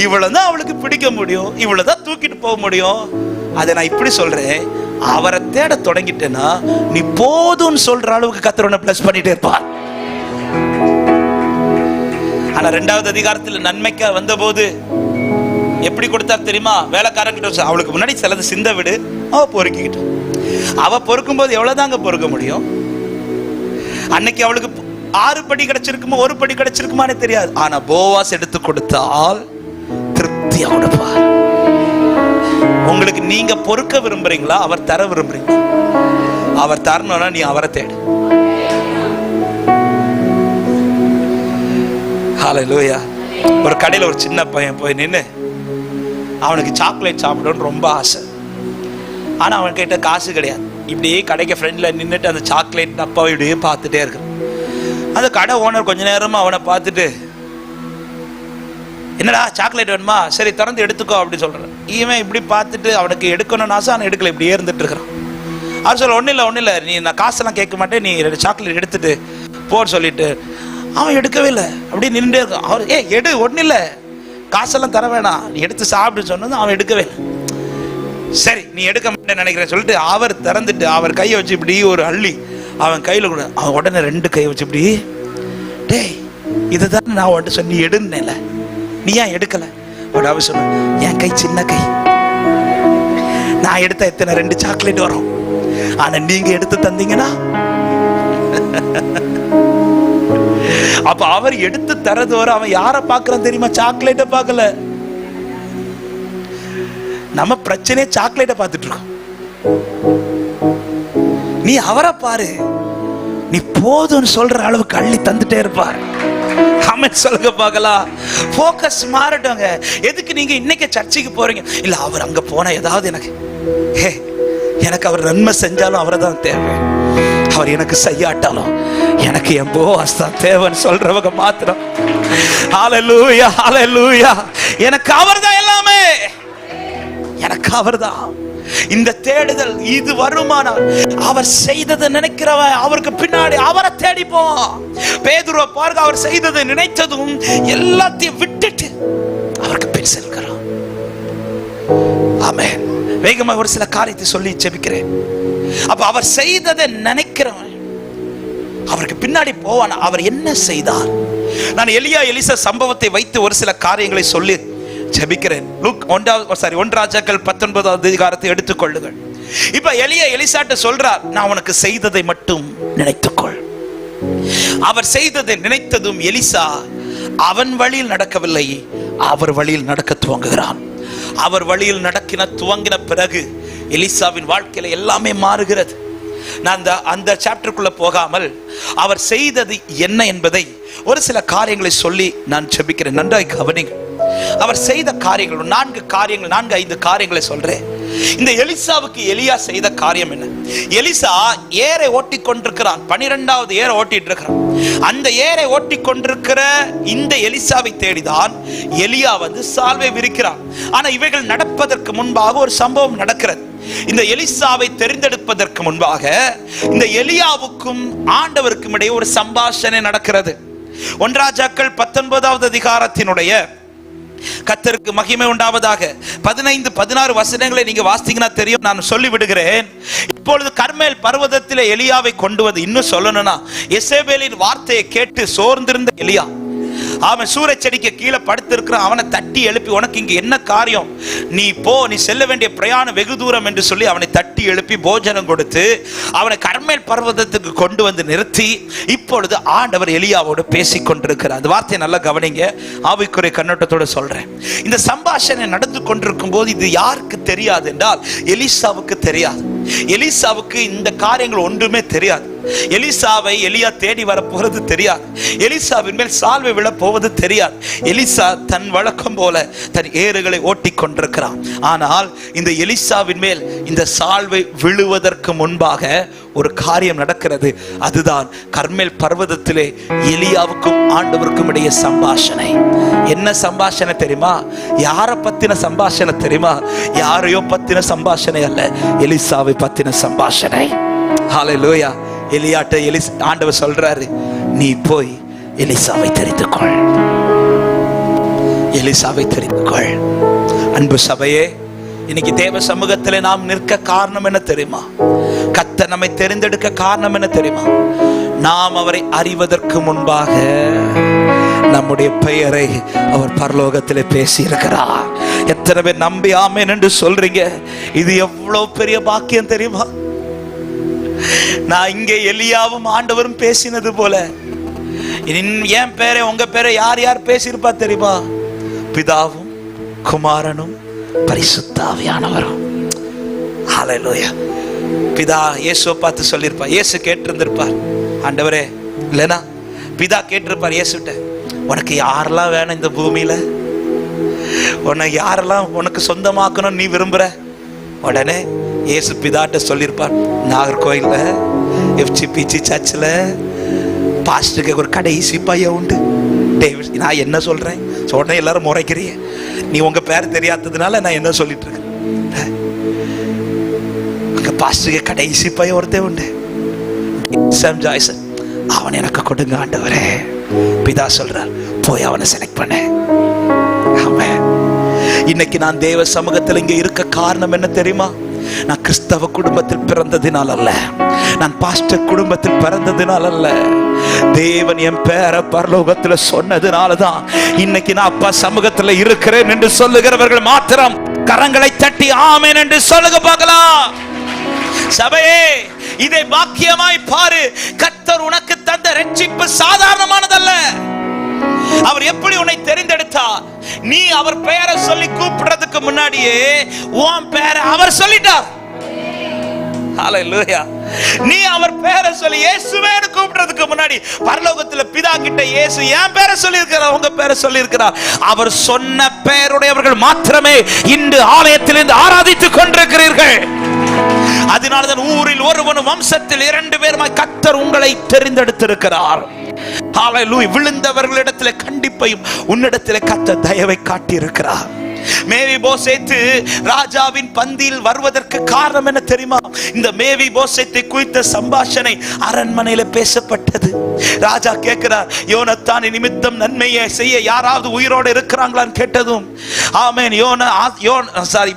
இவ்வளவுதான் அவளுக்கு பிடிக்க முடியும், இவ்வளவுதான் தூக்கிட்டு போக முடியும். அதை நான் இப்படி சொல்றேன், அவரை தேட தொடங்கிட்டேன்னா நீ போதும்னு சொல்ற அளவுக்கு கர்த்தர் உன்னை பிளஸ் பண்ணிட்டே இருப்பார். ஆனா 2வது அதிகாரத்தில் நன்மைக்கு வந்த போது எப்படி கொடுத்தார் தெரியுமா? வேலைக்காரங்கிட்ட அவளுக்கு முன்னாடி சிலது சிந்த விடு, அவ பொறுக்கிக்கிட்டு, அவ பொறுக்கும் போது எவ்வளவுதாங்க பொறுக்க முடியும்? அன்னைக்கு அவளுக்கு 6 படி கிடைச்சிருக்குமா, 1 படி கிடைச்சிருக்குமான்னு தெரியாது. ஆனா போவாஸ் எடுத்து கொடுத்தால் திருப்தியா கொடுப்பார். உங்களுக்கு நீங்க பொறுக்க விரும்புறீங்களா, அவர் தர விரும்புறீங்களா? அவர் தரணும்னா நீ அவரை தேடு. ஹல்லேலூயா. ஒரு கடையில் ஒரு சின்ன பையன் போய் நின்று அவனுக்கு சாக்லேட் சாப்பிடணும்னு ரொம்ப ஆசை. ஆனா அவன் கிட்ட காசு கிடையாது. இப்படியே கடைக்கு ஃப்ரெண்டில் நின்றுட்டு அந்த சாக்லேட் டப்பாவை இப்படியே பார்த்துட்டே இருக்கு. அந்த கடை ஓனர் கொஞ்ச நேரமாக அவனை பார்த்துட்டு, என்னடா சாக்லேட் வேணுமா, சரி திறந்து எடுத்துக்கோ அப்படின்னு சொல்கிறான். இவன் இப்படி பார்த்துட்டு அவனுக்கு எடுக்கணும்னு ஆசை, அவன் எடுக்கல, இப்படியே இருந்துட்டு இருக்கிறான். அவர் சொல்ல, ஒன்றும் இல்லை, நீ நான் காசெல்லாம் கேட்க மாட்டேன், நீ 2 சாக்லேட் எடுத்துட்டு போன்னு சொல்லிட்டு அவன் எடுக்கவே இல்லை, அப்படியே நின்றுட்டே இருக்கான். அவர் எடு, ஒன்றும் இல்லை, காசெல்லாம் தர வேணாம், நீ எடுத்து சாப்பிட்டு சொன்னது அவன் எடுக்கவே இல்லை. சரி நீ எடுக்க மாட்டேன்னு நினைக்கிறேன் சொல்லிட்டு அவர் திறந்துட்டு அவர் கையை வச்சு இப்படி ஒரு அள்ளி அவன் கையில் கூட, அவன் உடனே 2 கையை வச்சு இப்படி, டேய் இதுதான் நான் உன்ட்டு சொன்னி எடுன்னேல, நீ ஏன் எடுக்கல? அவன் சொன்ன, என் கை சின்ன கை, நான் எடுத்த எத்தனை 2 சாக்லேட் வரும், ஆனா நீங்க எடுத்து தந்தீங்கன்னா. அப்ப அவர் எடுத்து தரது வர அவன் யாரை பார்க்கறான் தெரியுமா? சாக்லேட்டை பார்க்கல. நம்ம பிரச்சனையே சாக்லேட்டை பார்த்துட்டு இருக்கோம். நீ அவரை பாரு, நீ போதும்னு சொல்ற அளவுக்கு அள்ளி தந்துட்டே இருப்பார். ஆமென் சொல்லுங்க பார்க்கலாம். ஃபோக்கஸ் மாறட்டுங்க. எதுக்கு நீங்க இன்னைக்கு சர்ச்சுக்கு போறீங்க? இல்ல அவர் அங்க போனா ஏதாவது எனக்கு அவர் நன்மை செஞ்சாலும் அவரை தான் தேவை, அவர் எனக்கு செய்யாட்டாலும் எனக்கு என் போவாஸ் தான் தேவைன்னு சொல்றவங்க மாத்திரம். ஹல்லேலூயா, ஹல்லேலூயா. எனக்கு அவர் தான் எல்லாமே, எனக்கு அவர் தான். இந்த தேடுதல் இது வருமானால் அவர் செய்ததை நினைக்கிறவன் அவருக்கு பின்னாடி அவரை தேடி போவான். பேதுருவை பாருங்க, அவர் செய்ததை நினைத்ததும் எல்லாத்தையும் விட்டுட்டு அவருக்கு பின் செல்கிறான். ஆமென். வேகமா ஒரு சில காரியத்தை சொல்லி ஜெபிக்கிறேன். அப்ப அவர் செய்ததை நினைக்கிறவன் அவருக்கு பின்னாடி போவான். அவர் என்ன செய்தார்? நான் எலியா எலிசா சம்பவத்தை வைத்து ஒரு சில காரியங்களை சொல்லி ஜெபிக்கிறேன். லூக் 1 ராஜாக்கள் 19வது அதிகாரத்தை எடுத்துக்கொள்ளுங்கள். இப்ப எலியா எலிசாட்ட சொல்றார், நான் உனக்கு செய்ததை மட்டும் நினைத்துக்கொள். அவர் செய்ததை நினைத்ததும் எலிசா அவன் வழியில் நடக்கவில்லை, அவர் வழியில் நடக்க துவங்குகிறான். அவர் வழியில் துவங்கின பிறகு எலிசாவின் வாழ்க்கையில எல்லாமே மாறுகிறது. நான் அந்த சாப்டருக்குள்ள போகாமல் அவர் செய்தது என்ன என்பதை ஒரு சில காரியங்களை சொல்லி நான் ஜெபிக்கிறேன். நன்றாய் கவனிங்க. அவர் செய்த காரியங்கள் 4-5 காரியங்களை சொல்றேன். இந்த எலிசாவுக்கு எலியா செய்த காரியம் என்ன? எலிசா ஏரை ஓட்டி கொண்டிருக்கிறான், 12வது ஏரை ஓட்டிட்டு இருக்கிறான். அந்த ஏரை ஓட்டி கொண்டிருக்கிற இந்த எலிசாவை தேடிதான் எலியா வந்து சால்வை விரிக்கிறான். ஆனா இவைகள் நடப்பதற்கு முன்பாக ஒரு சம்பவம் நடக்கிறது. இந்த எலிசாவை தெரிந்தெடுப்பதற்கு முன்பாக இந்த எலியாவுக்கும் ஆண்டவருக்கும் இடையே ஒரு சம்பாஷணை நடக்கிறது. 1 ராஜாக்கள் 19வது அதிகாரத்தினுடைய கர்த்தருக்கு மகிமை உண்டாவதாக 15-16 வசனங்களை நீங்க வாசித்தீங்கன்னா தெரியும். நான் சொல்லி விடுகிறேன். இப்பொழுது கர்மேல் பர்வதத்திலே எலியாவை கொண்டு வந்து, இன்னும் சொல்லணும்னா எசேபேலின் வார்த்தையை கேட்டு சோர்ந்திருந்த எலியா, அவன் சூரச்செடிக்கு கீழே படுத்திருக்கிறான். அவனை தட்டி எழுப்பி, உனக்கு இங்க என்ன காரியம், நீ போ, நீ செல்ல வேண்டிய பிரயாணம் வெகு தூரம் என்று சொல்லி அவனை தட்டி எழுப்பி போஜனம் கொடுத்து அவனை கர்மேல் பர்வதத்துக்கு கொண்டு வந்து நிறுத்தி, இப்பொழுது ஆண்டவர் எலியாவோடு பேசிக் கொண்டிருக்கிறார். அந்த வார்த்தையை நல்லா கவனிங்க, ஆவிக்குரிய கண்ணோட்டத்தோடு சொல்றேன். இந்த சம்பாஷணை நடந்து கொண்டிருக்கும் போது இது யாருக்கு தெரியாது என்றால் எலிசாவுக்கு தெரியாது. எலிசாவுக்கு இந்த காரியங்கள் ஒன்றுமே தெரியாது. எலிசாவை எலியா தேடி வரப்போறது தெரியாது. எலிசாவின் மேல் சால்வை விழ போவது தெரியாது. எலிசா தன் வழக்கம் போல தன் ஏறுகளை ஓட்டி கொண்டிருக்கிறான். ஆனால் இந்த எலிசாவின் மேல் இந்த சால்வை விழுவதற்கு முன்பாக ஒரு காரியம் நடக்கிறது. அதுதான் கர்மேல் பர்வதத்திலே எலியாவுக்கும் ஆண்டவருக்கும் இடையே சம்பாஷணை. என்ன சம்பாஷணை தெரியுமா? யாரை பத்தின சம்பாஷணை தெரியுமா? யாரையோ பத்தின சம்பாஷணை அல்ல, எலிசாவை பத்தின சம்பாஷணை. ஹல்லேலூயா. எலியாட்ட ஆண்டவர் சொல்றாரு, நீ போய் எலிசாவை தெரிந்துகொள், எலிசாவை தெரிந்துகொள். அன்பு சபையே, இன்னைக்கு தேவ சமூகத்திலே நாம் நிற்க காரணம் என்ன தெரியுமா? கர்த்தர் நம்மை தெரிந்தெடுக்க காரணம் என்ன தெரியுமா? நாம் அவரை அறிவதற்கு முன்பாக நம்முடைய பெயரை அவர் பரலோகத்திலே பேசி இருக்கிறார். எத்தனை பேர் நம்பி ஆமென் என்று சொல்றீங்க? இது எவ்வளவு பெரிய பாக்கியம் தெரியுமா? நான் இங்கே எலியாவும் ஆண்டவரும் பேசினது போல என் பேரை உங்க பேரை யார் யார் பேசியிருப்பா தெரியுமா? பிதாவும் குமாரனும் பரிசுத்த ஆவியானவரும். ஹல்லேலூயா. பிதா இயேசுவை பார்த்து சொல்லியிருப்பா, இயேசு கேட்டிருந்திருப்பார், ஆண்டவரே இல்லைனா பிதா கேட்டிருப்பார் இயேசுட்ட, உனக்கு யாரெல்லாம் வேணும் இந்த பூமியில, உன்னை யாரெல்லாம் உனக்கு சொந்தமாக்கணும் நீ விரும்புற? உடனே இயேசு பிதாட்ட சொல்லியிருப்பார், நாகர்கோயில்ல FGPG சர்ச்சில் பாஸ்டருக்கு ஒரு கடைசி பையன் உண்டு. நான் என்ன சொல்றேன் உடனே எல்லாரும் முறைக்கிறீங்க. நீ உங்க பேர் தெரியாததுனால நான் என்ன சொல்லிட்டு இருக்கேன். பாஸ்டருக்கு கடைசி பையன் ஒருத்தே உண்டு, அவன் எனக்கு கொடுங்க ஆண்டவரே. பிதா சொல்றார், போய் அவனை செலக்ட் பண்ண. இன்னைக்கு நான் தேவ சமூகத்தில் இங்க இருக்க காரணம் என்ன தெரியுமா? நான் கிறிஸ்தவ குடும்பத்தில் பிறந்ததினால் அல்ல, நான் பாஸ்டர் குடும்பத்தில் பிறந்ததினால் அல்ல, தேவன் என் பேர பரலோகத்துல சொன்னதுனாலதான் இன்னைக்கு நான் அப்பா சமூகத்துல இருக்கிறேன் என்று சொல்லுகிறவர்கள் மாத்திரம் கரங்களை தட்டி ஆமென் என்று சொல்லுங்க பார்க்கலாம். சபையே, இதை பாக்கியமாய் பாரு. கர்த்தர் உனக்கு தந்த ரட்சிப்பு சாதாரணமானதல்ல. அவர் எப்படி உன்னை தெரிந்தெடுத்தார்? நீ அவர் பெயரை சொல்லி கூப்பிடுறதுக்கு முன்னாடியே உன் பெயரை அவர் சொல்லிட்டார். ஹல்லேலூயா. நீ அவர் பெயரை சொல்லி இயேசுவேன்னு கூப்பிடுறதுக்கு முன்னாடி பரலோகத்துல பிதா கிட்ட இயேசு என் பெயரை சொல்லி இருக்கிறார், உங்க பெயரை சொல்லி இருக்கிறார். அவர் சொன்ன பெயருடையவர்கள் மாத்திரமே இன்று ஆலயத்திலிருந்து ஆராதித்துக் கொண்டிருக்கிறீர்கள். அதனால்தான் ஊரில் ஒருவனும் வம்சத்தில் 2 பேருமாய் கர்த்தர் உங்களை தெரிந்தெடுத்திருக்கிறார். ஹல்லேலூயா. விழுந்தவர்களிடத்தில் கண்டிப்பையும் உன்னிடத்தில் கர்த்தர் தயவை காட்டி இருக்கிறார். மேவிபோசேத்து ராஜாவின் பந்தியில் வருவதற்கு காரணம் என்ன தெரியுமா? இந்த மேவிபோசேத்தை குறித்த சம்பாஷணை அரண்மனையில பேசப்பட்டது. ராஜா கேட்கிறார், யோனத்தான் நிமித்தம் நன்மையை செய்ய யாராவது உயிரோடு இருக்கிறாங்களான்னு கேட்டதும் ஆமென்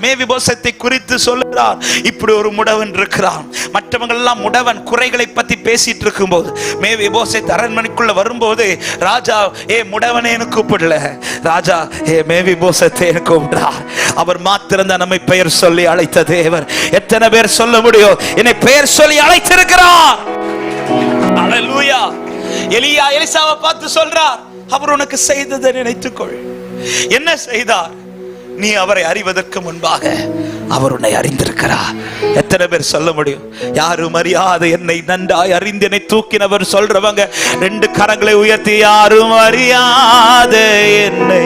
மேவிபோசேத்தை குறித்து சொல்லுகிறார், இப்படி ஒரு முடவன் இருக்கிறான். மற்றவங்க எல்லாம் முடவன் குறைகளை பத்தி பேசிட்டு இருக்கும்போது மேவிபோசேத் அரண்மனைக்குள்ள வரும்போது ராஜா முடவனேன்னு கூப்பிடல, ராஜா மேவிபோசேத்தை கூப்பிடுறார். அவர் மாத்திரம் தான் நம்மை பெயர் சொல்லி அழைத்த தேவர். எத்தனை பேர் சொல்ல முடியும், என்னை பெயர் சொல்லி அழைத்திருக்கிறார்? ஹல்லேலூயா. எலியா எலிசாவை பார்த்து சொல்றார், அவர் உனக்கு செய்ததை நினைத்துக்கொள். என்ன செய்தார்? நீ அவரை அறிவதற்கு முன்பாக அவர் உன்னை அறிந்திருக்கிறார். எத்தனை பேர் சொல்ல முடியும், யாரும் அறியாத என்னை நன்றாய் அறிந்து என்னை தூக்கினவர் சொல்றவங்க 2 கரங்களை உயர்த்தி, யாரும் அறியாத என்னை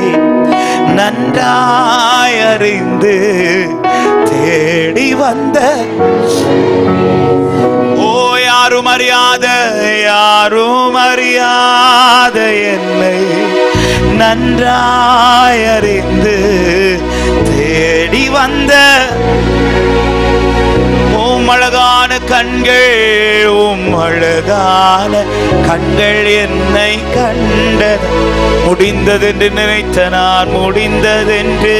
நன்றாய் அறிந்து தேடி வந்த, ஓ யாரும் அறியாத என்னை நன்றாய் அறிந்து தேடி வந்த அழகான கண்கள் என்னை கண்டது. முடிந்ததென்று நினைத்த நான் முடிந்ததென்று.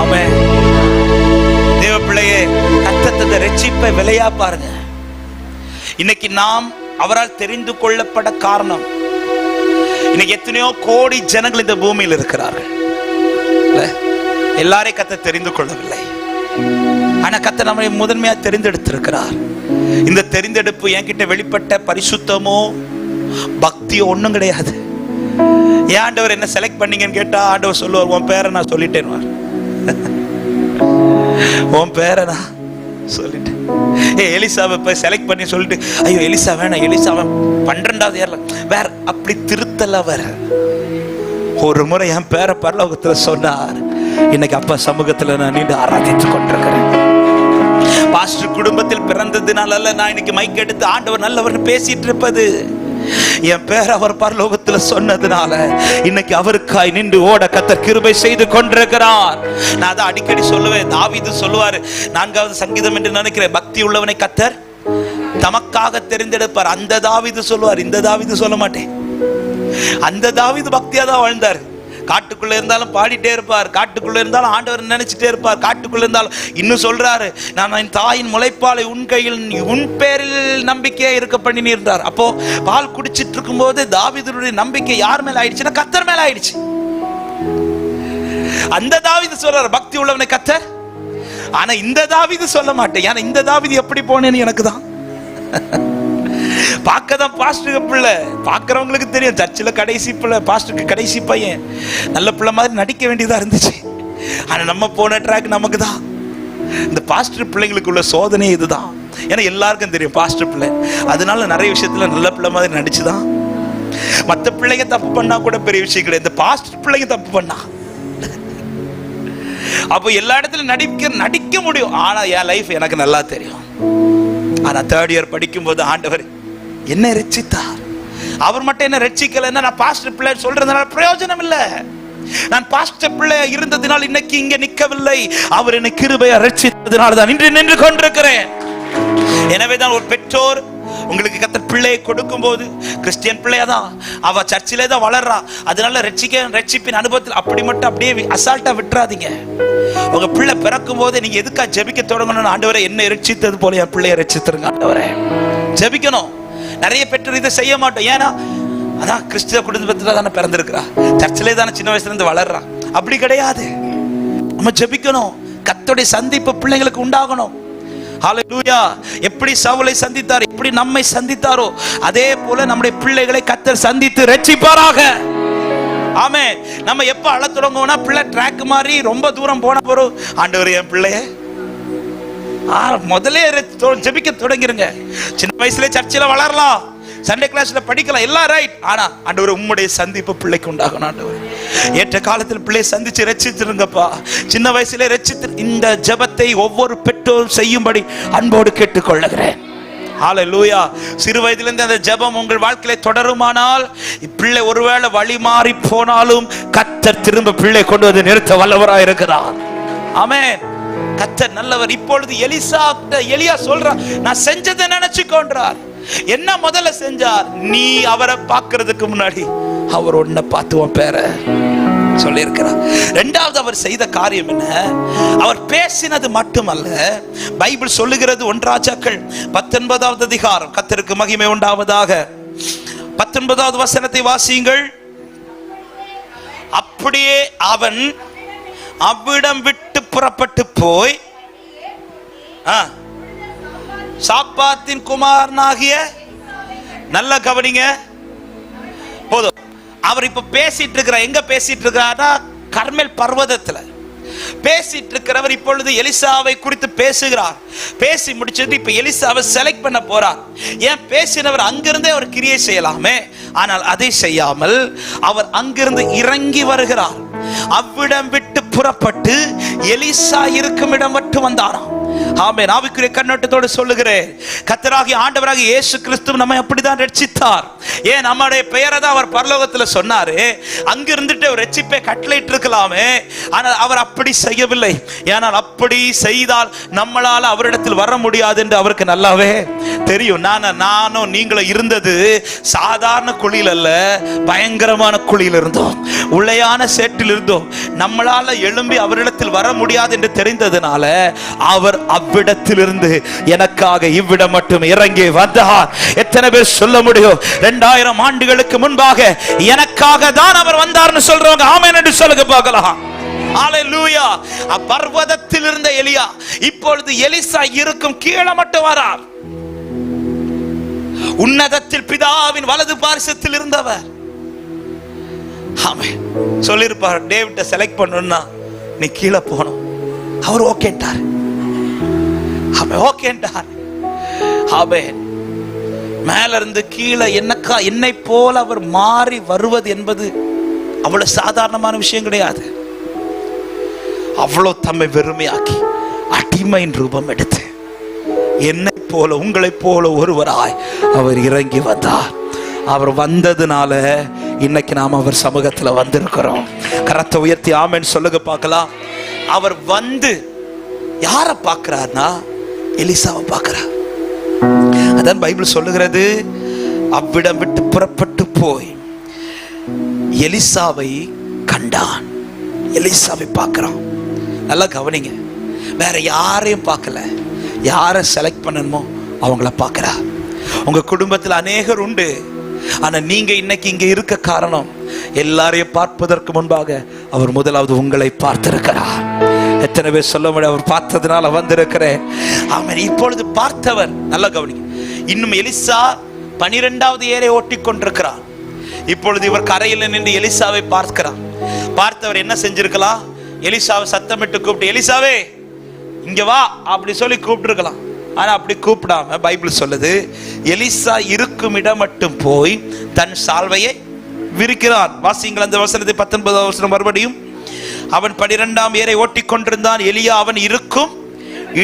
ஆமென். தேவ பிள்ளையே, கர்த்தர் ரட்சிப்பை விலையா பாருங்க. இன்னைக்கு நாம் அவரால் தெரிந்து கொள்ளப்பட காரணம், இன்னைக்கு எத்தனையோ கோடி ஜனங்கள் இந்த பூமியில் இருக்கிறார்கள். எல்லாரையும் கர்த்தர் தெரிந்து கொள்ளவில்லை, ஆனா கர்த்தர் நம்மை முதன்மையா தெரிந்தெடுத்திருக்கிறார். இந்த தெரிந்தெடுப்பு என்கிட்ட வெளிப்பட்ட பரிசுத்தமோ பக்தியோ ஒண்ணும் கிடையாது. ஏன் ஆண்டவர் என்ன செலக்ட் பண்ணீங்கன்னு கேட்டா ஆண்டவர் சொல்லுவார், உன் பேரை நான் சொல்லிட்டேன், உன் பேரை நான் சொல்லிட்டேன். எலிசாவை போய் செலக்ட் பண்ணி சொல்லிட்டு, ஐயோ எலிசா வேணாம், எலிசாவை 12வது ஏர்ல வேற அப்படி திருத்தல வர. ஒரு முறை என் பேரை பரலோகத்துல சொன்னார். இன்னைக்கு அப்பா சமூகத்துல நான் நீண்டு ஆராதித்துக் கொண்டிருக்கிறேன். பாஸ்டர் குடும்பத்தில் பிறந்ததுனால அல்ல நான் இன்னைக்கு மைக் எடுத்து ஆண்டவர் நல்லவர் பேசிட்டு இருப்பது. என் பேர் அவர் பரலோகத்துல சொன்னதுனால இன்னைக்கு அவருக்காய் நின்று ஓட கர்த்தர் கிருபை செய்து கொண்டிருக்கிறார். நான் அதை அடிக்கடி சொல்லுவேன். தாவீது சொல்லுவாரு, 4வது சங்கீதம் என்று நினைக்கிறேன், பக்தி உள்ளவனை கர்த்தர் தமக்காக தெரிந்தெடுப்பார். அந்த தாவீது சொல்லுவார், இந்த தாவீது சொல்ல மாட்டேன். அந்த தாவீது பக்தியா தான் வாழ்ந்தார். காட்டுக்குள்ள இருந்தாலும் பாடிட்டே இருப்பார், காட்டுக்குள்ள இருந்தாலும் ஆண்டவர் நினைச்சிட்டே இருப்பார், காட்டுக்குள்ள இருந்தாலும் இன்னும் சொல்றாரு, நான் என் தாயின் முளைப்பாலை உன் கையில் உன் பேரில் நம்பிக்கையா இருக்க பண்ணி இருந்தார். அப்போ பால் குடிச்சிட்டு இருக்கும் போது தாவீதுடைய நம்பிக்கை யார் மேல ஆயிடுச்சுன்னா கர்த்தர் மேல ஆயிடுச்சு. அந்த தாவீது சொல்றாரு, பக்தி உள்ளவனை கர்த்தர். ஆனா இந்த தாவீது சொல்ல மாட்டேன். ஏன்னா இந்த தாவீது எப்படி போனேன்னு எனக்கு தான் பார்க்கதான் பாஸ்டருக்கு பிள்ளை, பார்க்கறவங்களுக்கு தெரியும். சர்ச்சில் கடைசி பிள்ளை, பாஸ்டருக்கு கடைசி பையன், நல்ல பிள்ளை மாதிரி நடிக்க வேண்டியதா இருந்துச்சு. ஆனா நம்ம போன ட்ராக் நமக்கு தான். இந்த பாஸ்டர் பிள்ளைங்களுக்குள்ள சோதனை இதுதான். ஏன்னா எல்லாருக்கும் தெரியும் பாஸ்டர் பிள்ளை, அதனால நிறைய விஷயத்துல நல்ல பிள்ளை மாதிரி நடிச்சுதான். மற்ற பிள்ளைங்க தப்பு பண்ணா கூட பெரிய விஷயம் கிடையாது, இந்த பாஸ்டர் பிள்ளைங்க தப்பு பண்ணா அப்போ எல்லா இடத்துலயும் நடிக்க முடியும். ஆனா என் லைஃப் எனக்கு நல்லா தெரியும். ஆனா 3rd இயர் படிக்கும் போது ஆண்டவர் என்ன ரட்சித்தார். அவர் மட்டும் என்ன ரட்சிக்கலன்னா நான் பாஸ்டர் பிள்ளை சொல்றதுனால பிரயோஜனம் இல்லை. நான் பாஸ்டர் பிள்ளையா இருந்ததினால் இன்னைக்கு இங்க நிக்கவில்லை. அவர் என்னை கிருபையா ரட்சித்ததினால தான் இன்று நின்று கொண்டிருக்கிறேன். எனவேதான் ஒரு பெற்றோர் உங்களுக்கு கர்த்தர் பிள்ளையை கொடுக்கும் போது கிறிஸ்டியன் பிள்ளையா தான், அவ சர்ச்சிலே தான் வளர்றா, அதனால ரட்சிப்பின் அனுபவத்தில் அப்படி மட்டும் அப்படியே அசால்ட்டா விட்டுறாதீங்க. உங்க பிள்ளை பிறக்கும் போது நீங்க எதுக்கா ஜெபிக்க தொடங்கணும்னு, ஆண்டவரே என்ன ரட்சித்தது போல என் பிள்ளைய ரட்சித்துருங்க ஆண்டவரே, ஜெபிக்கணும். நிறைய பெற்றோர் இதை செய்ய மாட்டோம். ஏன்னா அதான் கிறிஸ்துவ குடும்பத்துல தானே பிறந்திருக்கிறா, சர்ச்சிலே தானே சின்ன வயசுல இருந்து வளர்றா. அப்படி கிடையாது. நம்ம ஜெபிக்கணும். கர்த்தருடைய சந்திப்பு பிள்ளைங்களுக்கு உண்டாகணும். ஹல்லேலூயா. எப்படி சவுலை சந்தித்தார், எப்படி நம்மை சந்தித்தாரோ அதே போல நம்முடைய பிள்ளைகளை கர்த்தர் சந்தித்து ரட்சிப்பாராக. ஆமென். நம்ம எப்ப அழ தொடங்குவோம்னா பிள்ளை ட்ராக் மாதிரி ரொம்ப தூரம் போன போறோம், ஆண்டவரே என் பிள்ளைய முதலே ஜெபிக்க தொடங்கிருங்க. சின்ன வயசுல சர்ச்சில் வளரலாம், சண்டே கிளாஸ்ல படிக்கலாம், எல்லாம் ரைட். ஆனா ஆண்டவரே உம்முடைய சந்திப்பு பிள்ளைக்கு உண்டாகணும். ஆண்டவரே ஏற்ற காலத்தில் பிள்ளை சந்திச்சு ரட்சிச்சிருங்கப்பா. சின்ன வயசுல ரட்சித்து இந்த ஜெபத்தை ஒவ்வொரு பெற்றோரும் செய்யும்படி அன்போடு கேட்டுக்கொள்ளுகிறேன். ஹல்லேலூயா. சிறு வயதிலிருந்து அந்த ஜெபம் உங்கள் வாழ்க்கையில தொடருமானால், பிள்ளை ஒருவேளை வழி மாறி போனாலும் கர்த்தர் திரும்ப பிள்ளை கொண்டு வந்து நிறுத்த வல்லவராய் இருக்கிறார். ஆமென். கர்த்தர் நல்லவர். இப்பொழுது எலியா சொல்றார், நான் செஞ்சதை நினைச்சுக்கொண்டார். என்ன முதல்ல செஞ்சார்? நீ அவரை பார்க்கிறதுக்கு முன்னாடி அவர் உன்னை பார்த்துவோம் பேர சொல்லி இருக்கிறார். இரண்டாவது அவர் செய்த காரியம் என்ன? அவர் பேசினது மட்டுமல்ல, பைபிள் சொல்லுகிறது 1 ராஜாக்கள் 19வது அதிகாரம், கர்த்தருக்கு மகிமை உண்டாவதாக, 19வது வசனத்தை வாசியுங்கள். அப்படியே அவன் அவ்விடம் விட்டு புறப்பட்டு போய் சாப்பாத்தின் குமாரனாகிய, நல்ல கவனிங்க போதும். அவர் இப்ப பேசிட்டு இருக்கிறார். எங்க பேசிட்டு இருக்கிறாரா? கர்மேல் பர்வதத்துல பேசிட்டு இருக்கிறவர் இப்பொழுது எலிசாவை குறித்து பேசுகிறார். பேசி முடிச்சது இப்ப எலிசாவை செலக்ட் பண்ண போறார். ஏன் பேசினவர் அங்கிருந்தே அவர் கிரியை செய்யலாமே, ஆனால் அதை செய்யாமல் அவர் அங்கிருந்து இறங்கி வருகிறார். அவ்விடம் விட்டு புறப்பட்டு எலிசா இருக்கும் இடம் மட்டும் வந்தாராம். ஆமென். ஆவிக்குரிய கண்ணோட்டத்தோடு சொல்லுகிறேன், கர்த்தராகிய ஆண்டவராகிய இயேசு கிறிஸ்து நம்மை அப்படிதான் ரட்சித்தார். ஏன் நம்முடைய பெயரை தான் அவர் பரலோகத்துல சொன்னாரு. அங்க இருந்துட்டு அவர் ரட்சிப்பை கட்டளையிட்டு இருக்கலாமே, ஆனால் அவர் அப்படி செய்யவில்லை. ஏனால் அப்படி செய்தால் நம்மளால அவரிடத்தில் வர முடியாது என்று அவருக்கு நல்லாவே தெரியும். நானும் நீங்களும் இருந்தது சாதாரண குழியில் அல்ல, பயங்கரமான குழியில் இருந்தோம், உளையான சேற்றில் இருந்தோம். நம்மளால எழும்பி அவரிடத்தில் வர முடியாது என்று தெரிந்ததுனால அவர் அவ்விடத்திலிருந்து எனக்காக இவ்விடம் மட்டும் இறங்கி வந்தார். எத்தனை பேர் சொல்ல முடியும் 2000 ஆண்டுகளுக்கு முன்பாக எனக்காக தான் அவர் வந்தார்னு சொல்றவங்க ஆமென் என்று சொல்லுங்க பார்க்கலாம். ஹல்லேலூயா. பர்வதத்தில் இருந்த எலியா இப்பொழுது எலிசா இருக்கும் கீழே மட்டும் வரார். உன்னதத்தில் பிதாவின் வலது பார்சத்தில் இருந்தவர். ஆமென். சொல்லிருப்பார், டேவிட்டை செலக்ட் பண்ணணும்னா நீ கீழே போகணும். அவர் ஓகேன்ட்டார். ஓகேன்ட்டார். ஆமென். மேல இருந்து கீழே என்னை போல அவர் மாறி வருவது என்பது அவ்வளவு சாதாரணமான விஷயம் கிடையாது. அவ்வளவு தம்மை வெறுமையாக்கி அடிமையின் ரூபம் எடுத்து என்னை போல உங்களை போல ஒருவராய் அவர் இறங்கி வந்தார். அவர் வந்ததுனால இன்னைக்கு நாம் அவர் சமூகத்துல வந்திருக்கிறோம். கரத்தை உயர்த்தி ஆமென் சொல்லுங்க பார்க்கலாம். அவர் வந்து யார பார்க்கிறார்னா எலிசாவை பார்க்கிறார். அதான் பைபிள் சொல்லுகிறது, அவ்விடம் விட்டு புறப்பட்டு போய் எலிசாவை கண்டான். எலிசாவை பார்க்கிறான். நல்லா கவனிங்க, வேற யாரையும் பார்க்கல, யாரை செலக்ட் பண்ணணுமோ அவங்கள பார்க்கிறா. உங்க குடும்பத்தில் அநேகர் உண்டு, ஆனா நீங்க இன்னைக்கு இங்க இருக்க காரணம் எல்லாரையும் பார்ப்பதற்கு முன்பாக அவர் முதலாவது உங்களை பார்த்திருக்கிறார். எத்தனை பேர் சொல்ல முடியும் அவர் பார்த்ததுனால வந்திருக்கிறேன். அவன் இப்பொழுது பார்த்தவர், நல்லா கவனிங்க, இன்னும் எலிசா 12வது ஏரை ஓட்டி கொண்டிருக்கிறார். இப்பொழுது இவர் கரையில் நின்று எலிசாவை பார்க்கிறார். பார்த்தவர் என்ன செஞ்சிருக்கலாம்? எலிசாவை சத்தமிட்டு கூப்பிட்டு, எலிசாவே இங்க வா அப்படி சொல்லி கூப்பிட்டுருக்கலாம். ஆனா அப்படி கூப்பிடாம பைபிள் சொல்லுது, எலிசா இருக்கும் இடம் மட்டும் போய் தன் சால்வையை விரிக்கிறான். வாசிங்கள் அந்த வசனத்தை 19வது வசனம் மறுபடியும். அவன் 12ஆம் ஏரை ஓட்டிக் கொண்டிருந்தான். எலியா அவன் இருக்கும்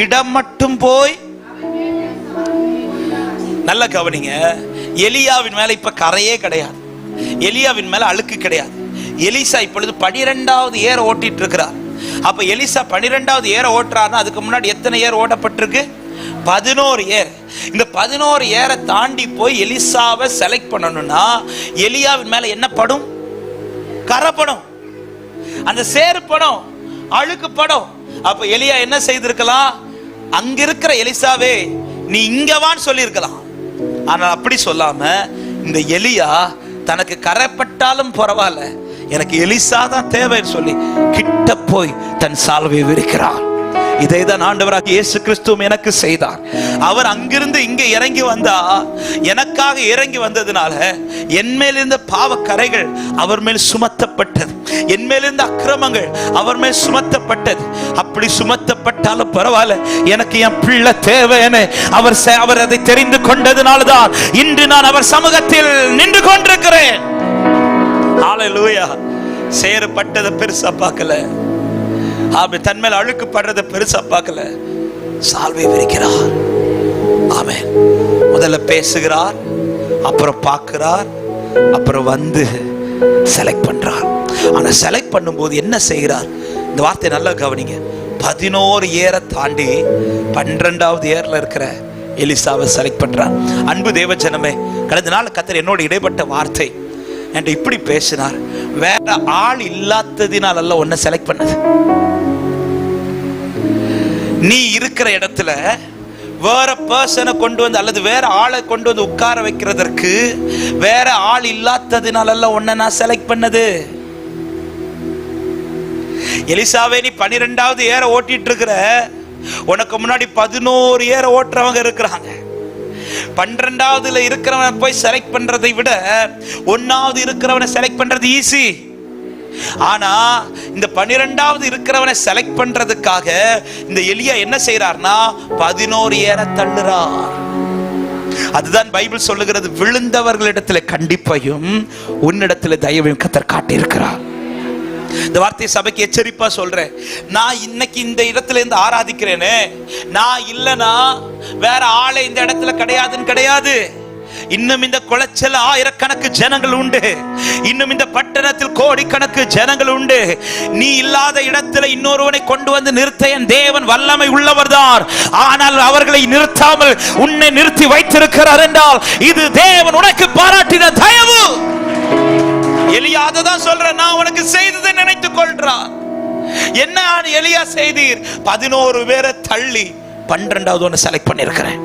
இடம் மட்டும் போய், நல்ல கவனிங்க, எலியாவின் மேல இப்ப கரையே கிடையாது, எலியாவின் மேல அழுக்கு கிடையாது. எலிசா இப்பொழுது 12ஆவது ஏரை ஓட்டிட்டு இருக்கிறார். அப்ப எலிசா 12ஆவது ஏரை ஓட்டுறாருன்னா அதுக்கு முன்னாடி எத்தனை ஏர் ஓட்டப்பட்டிருக்கு? 11 ஏர். இந்த 11 ஏரை தாண்டி போய் எலிசாவை செலக்ட் பண்ணணும்னா எலியாவின் மேல என்ன படும்? கரை படும், அந்த சேறு படும், அழுக்கு படும். அப்ப எலியா என்ன செய்திருக்கலாம்? அங்க இருக்கிற எலிசாவே நீ இங்கவான்னு சொல்லி இருக்கலாம். ஆனால் அப்படி சொல்லாம இந்த எலியா தனக்கு கரைப்பட்டாலும் பரவாயில்ல, எனக்கு எலிசா தான் தேவைன்னு சொல்லி கிட்ட போய் தன் சால்வையை விரிக்கிறார். இதைதான் ஆண்டவராகிய இயேசு கிறிஸ்துவும் எனக்கு செய்தார். அவர் அங்கிருந்து இங்கே இறங்கி வந்தா, எனக்காக இறங்கி வந்ததுனால என் மேலிருந்த பாவ கரைகள் அவர் மேல் சுமத்தப்பட்டது, என் மேலிருந்த அக்கிரமங்கள் அவர் மேல் சுமத்தப்பட்டது. அப்படி சுமத்தப்பட்டாலும் பரவாயில்ல, எனக்கு என் பிள்ளை தேவைன்னு அவர் அதை தெரிந்து கொண்டதுனால்தான் இன்று நான் அவர் சமூகத்தில் நின்று கொண்டிருக்கிறேன். ஹல்லேலூயா. சேரப்பட்டதை பெருசா பார்க்கல, தன் மேல் அழுக்கு படுறதை பெருசா பார்க்கல, சால்வை விரிக்கிறார். ஆமென். முதல்ல பேசுகிறார், அப்புறம் பார்க்கிறார், அப்புறம் வந்து செலக்ட் பண்றார். ஆனா செலக்ட் பண்ணும்போது என்ன செய்கிறார்? இந்த வார்த்தை நல்லா கவனிங்க. 11 ஏரை தாண்டி 12ஆவது ஏர்ல இருக்கிற எலிசாவை செலக்ட் பண்றார். அன்பு தேவ ஜனமே, கடந்த நாள் கர்த்தர் என்னோட இடைப்பட்ட வார்த்தை என்கிட்ட இப்படி பேசினார். வேற ஆள் இல்லாததினால் அல்ல உன்னை செலக்ட் பண்ணது. நீ இருக்கிற இடத்துல வேற பர்சனை கொண்டு வந்து அல்லது வேற ஆளை கொண்டு வந்து உட்கார வைக்கிறதற்கு வேற ஆள் இல்லாததினால் அல்ல உன்னை நான் செலக்ட் பண்ணது. எலிசாவே, நீ 12ஆவது ஏரை ஓட்டிட்டு இருக்கிற, உனக்கு முன்னாடி 11 ஏரை ஓட்டுறவங்க இருக்கிறாங்க. 12ஆவதுல இருக்கிறவனை போய் செலக்ட் பண்றதை விட 1ஆவது இருக்கிறவனை செலக்ட் பண்றது ஈஸி. ஆனா இந்த 12ஆவது இருக்கிறவனை செலக்ட் பண்றதுக்காக இந்த எலியா என்ன செய்யறார்னா 11 ஏரை தள்ளுறார். அதுதான் பைபிள் சொல்லுகிறது, விழுந்தவர்களிடத்துல கண்டிப்பையும் உன்னிடத்துல தயவையும் கர்த்தர் காட்டி இருக்கிறார். இந்த வார்த்தையை சபைக்கு எச்சரிப்பா சொல்றேன். நான் இன்னைக்கு இந்த இடத்துல இருந்து ஆராதிக்கிறேனே, நான் இல்லனா வேற ஆளே இந்த இடத்துல கிடையாதுன்னு கிடையாது. இன்னும் இந்த குளச்சல் ஆயிரக்கணக்கு ஜனங்கள் உண்டு, இன்னும் இந்த பட்டணத்தில் கோடிக்கணக்கு ஜனங்கள் உண்டு. நீ இல்லாத இடத்துல இன்னொருவனை கொண்டு வந்து நிறுத்த என் தேவன் வல்லமை உள்ளவர் தான். ஆனால் அவர்களை நிறுத்தாமல் உன்னை நிறுத்தி வைத்திருக்கிறார் என்றால் இது தேவன் உனக்கு பாராட்டின தயவு. எலியா தான் சொல்ற, நான் உனக்கு செய்ததை நினைத்துக் கொள்றான். என்ன எலியா செய்தீர்? 11 பேரை தள்ளி 12ஆவது ஒன்னு செலக்ட் பண்ணிருக்கிறேன்.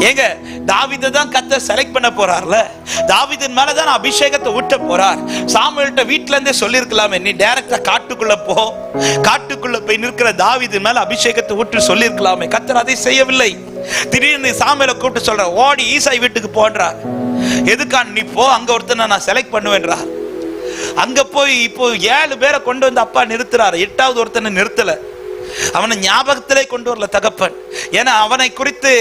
ஏங்க, தாவீதை தான் கர்த்தர் செலக்ட் பண்ண போறார்ல, தாவீதின் மேலதான் அபிஷேகத்தை ஊட்ட போறார். சாமுவேல்ட்ட வீட்ல இருந்தே சொல்லிருக்கலாமே, நீ டைரக்டா காட்டுக்குள்ள போ, காட்டுக்குள்ள போய் நிற்கிற தாவீதின் மேல அபிஷேகத்தை ஊற்றி சொல்லிருக்கலாமே. கர்த்தர் அதை செய்யவில்லை. திடீர்னு சாமுவேலை கூப்பிட்டு சொல்ற, ஓடி ஈசாய் வீட்டுக்கு போன்றார். எதுக்கான்? நீ போ, அங்க ஒருத்தனை நான் செலக்ட் பண்ணுவேன்றார். அங்க போய் இப்போ 7 பேரை கொண்டு வந்து அப்பா நிறுத்துறாரு. 8ஆவது ஒருத்தனை நிறுத்தல, அவனை ஞாபகத்திலே கொண்டு வரல தகப்பன். ஏன்னா அவனை குறித்து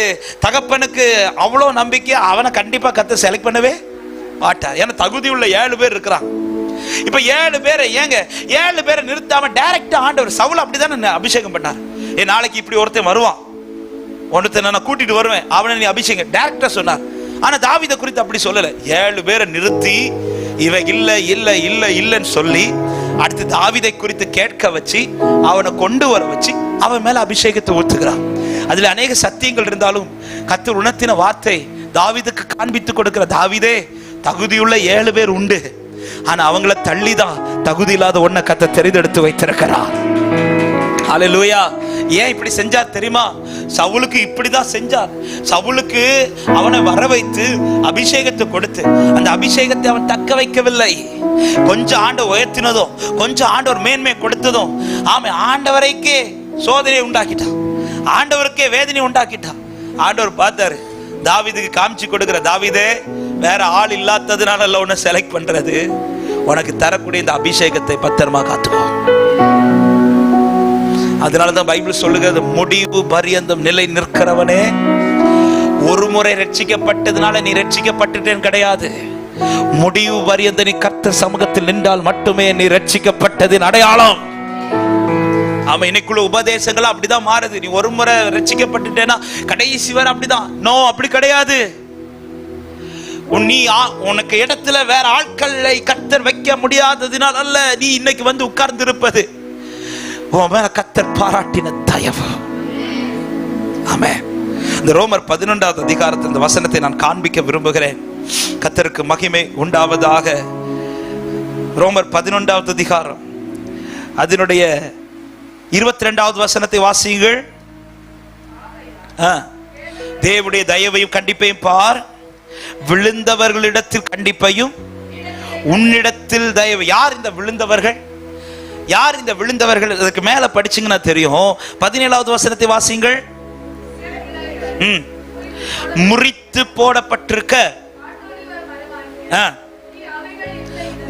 தகப்பனுக்கு அவ்வளோ நம்பிக்கை, அவனை கண்டிப்பா கர்த்தர் செலக்ட் பண்ணவே மாட்டார். ஏன்னா தகுதி உள்ள 7 பேர் இருக்கிறான். இப்ப 7 பேரை ஏங்க 7 பேரை நிறுத்தாம டைரக்டா ஆண்டவர் சவுல் அப்படிதான் அபிஷேகம் பண்ணார். நாளைக்கு இப்படி ஒருத்தன் வருவான், ஒருத்தனை நான் கூட்டிட்டு வருவேன், அவனை நீ அபிஷேகம் டைரக்டா சொன்னார். ஆனா தாவீதை குறித்து அப்படி சொல்லல. 7 பேரை நிறுத்தி இவ இல்ல இல்ல இல்ல இல்லன்னு சொல்லி அடுத்து தாவீதை குறித்து கேட்க வச்சு அவனை கொண்டு வர வச்சு அவன் மேல அபிஷேகத்தை ஊத்துகிறான். அதுல அநேக சத்தியங்கள் இருந்தாலும் கர்த்தர் உணர்த்தின வார்த்தை தாவீதுக்கு காண்பித்து கொடுக்கிற, தாவீதே, தகுதியுள்ள 7 பேர் உண்டு, ஆனா அவங்கள தள்ளிதான் தகுதி இல்லாத ஒன்ன கர்த்தர் தெரிந்தெடுத்து வைத்திருக்கிறார். ஹல்லேலூயா. ஏன் இப்படி செஞ்சார் தெரியுமா? சவுலுக்கு இப்படிதான் செஞ்சார். சவுலுக்கு அவனை வர வைத்து அபிஷேகத்தை கொடுத்து அந்த அபிஷேகத்தை அவன் தக்க வைக்கவில்லை. கொஞ்சம் ஆண்டவர் உயர்த்தினதும் கொஞ்சம் ஆண்டவர் மேன்மை கொடுத்ததும் ஆமா ஆண்டவரைக்கே சோதனையை உண்டாக்கிட்டான், ஆண்டவருக்கே வேதனை உண்டாக்கிட்டான். ஆண்டவர் பார்த்தாரு, தாவீதுக்கு காமிச்சு கொடுக்கிற, தாவீதே, வேற ஆள் இல்லாததுனால அல்ல உன்னை செலக்ட் பண்றது, உனக்கு தரக்கூடிய இந்த அபிஷேகத்தை பத்திரமா காத்துக்கோ. அதனாலதான் பைபிள் சொல்லுகிறது, முடிவு பரியந்தம் நிலை நிற்கிறவனே. ஒரு முறை ரட்சிக்கப்பட்டதுனால நீ ரட்சிக்கப்பட்டுட்டேன்னு கிடையாது. முடிவு பரியந்தம் நீ கர்த்தர் சமூகத்தில் நின்றால் மட்டுமே நீ ரட்சிக்கப்பட்டதின் அடையாளம். ஆமா, இன்னைக்குள்ள உபதேசங்கள் அப்படிதான் மாறுது. நீ ஒரு முறை ரட்சிக்கப்பட்டுட்டேன்னா கடைசி வரை அப்படிதான். நோ, அப்படி கிடையாது. நீ உனக்கு இடத்துல வேற ஆட்களை கர்த்தர் வைக்க முடியாததினால் அல்ல நீ இன்னைக்கு வந்து உட்கார்ந்து இருப்பது. உன் மேல கர்த்தர் பாராட்டின தயவு. ஆமென். இந்த ரோமர் 11வது அதிகாரத்தில் இந்த வசனத்தை நான் காண்பிக்க விரும்புகிறேன். கர்த்தருக்கு மகிமை உண்டாவதாக. ரோமர் 11வது அதிகாரம் அதனுடைய 22வது வசனத்தை வாசியுங்கள். தேவனுடைய தயவையும் கண்டிப்பையும் பார், விழுந்தவர்களிடத்தில் கண்டிப்பையும் உன்னிடத்தில் தயவு. யார் இந்த விழுந்தவர்கள்? யார் இந்த விழுந்தவர்கள்? அதுக்கு மேல படிச்சீங்கன்னா தெரியும். 17வது வசனத்தை வாசியுங்கள். முறித்து போடப்பட்டிருக்க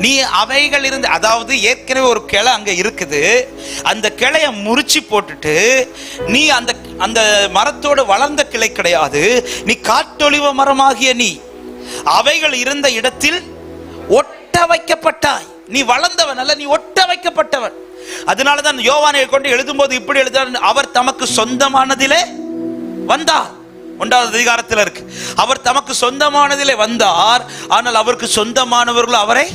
நீ அவைகள் இருந்து, அதாவது ஏற்கனவே ஒரு கிளை அங்க இருக்குது, அந்த கிளைய முறிச்சு போட்டுட்டு நீ அந்த அந்த மரத்தோடு வளர்ந்த கிளை கிடையாது, நீ காட்டொலிவ மரமாகிய நீ அவைகள் இருந்த இடத்தில் ஒட்ட வைக்கப்பட்டாய். நீ வளர்ந்தவன் அல்ல, நீ ஒட்ட வைக்கப்பட்டவன். அதனாலதான் யோவானை கொண்டு எழுதும் போது இப்படி எழுதுறார், அவர் தமக்கு சொந்தமானதிலே வந்தார். 1வது அதிகாரத்தில் இருக்கு, அவர் தமக்கு சொந்தமானதிலே வந்தார், ஆனால் அவருக்கு சொந்தமானவர்கள் அவரை.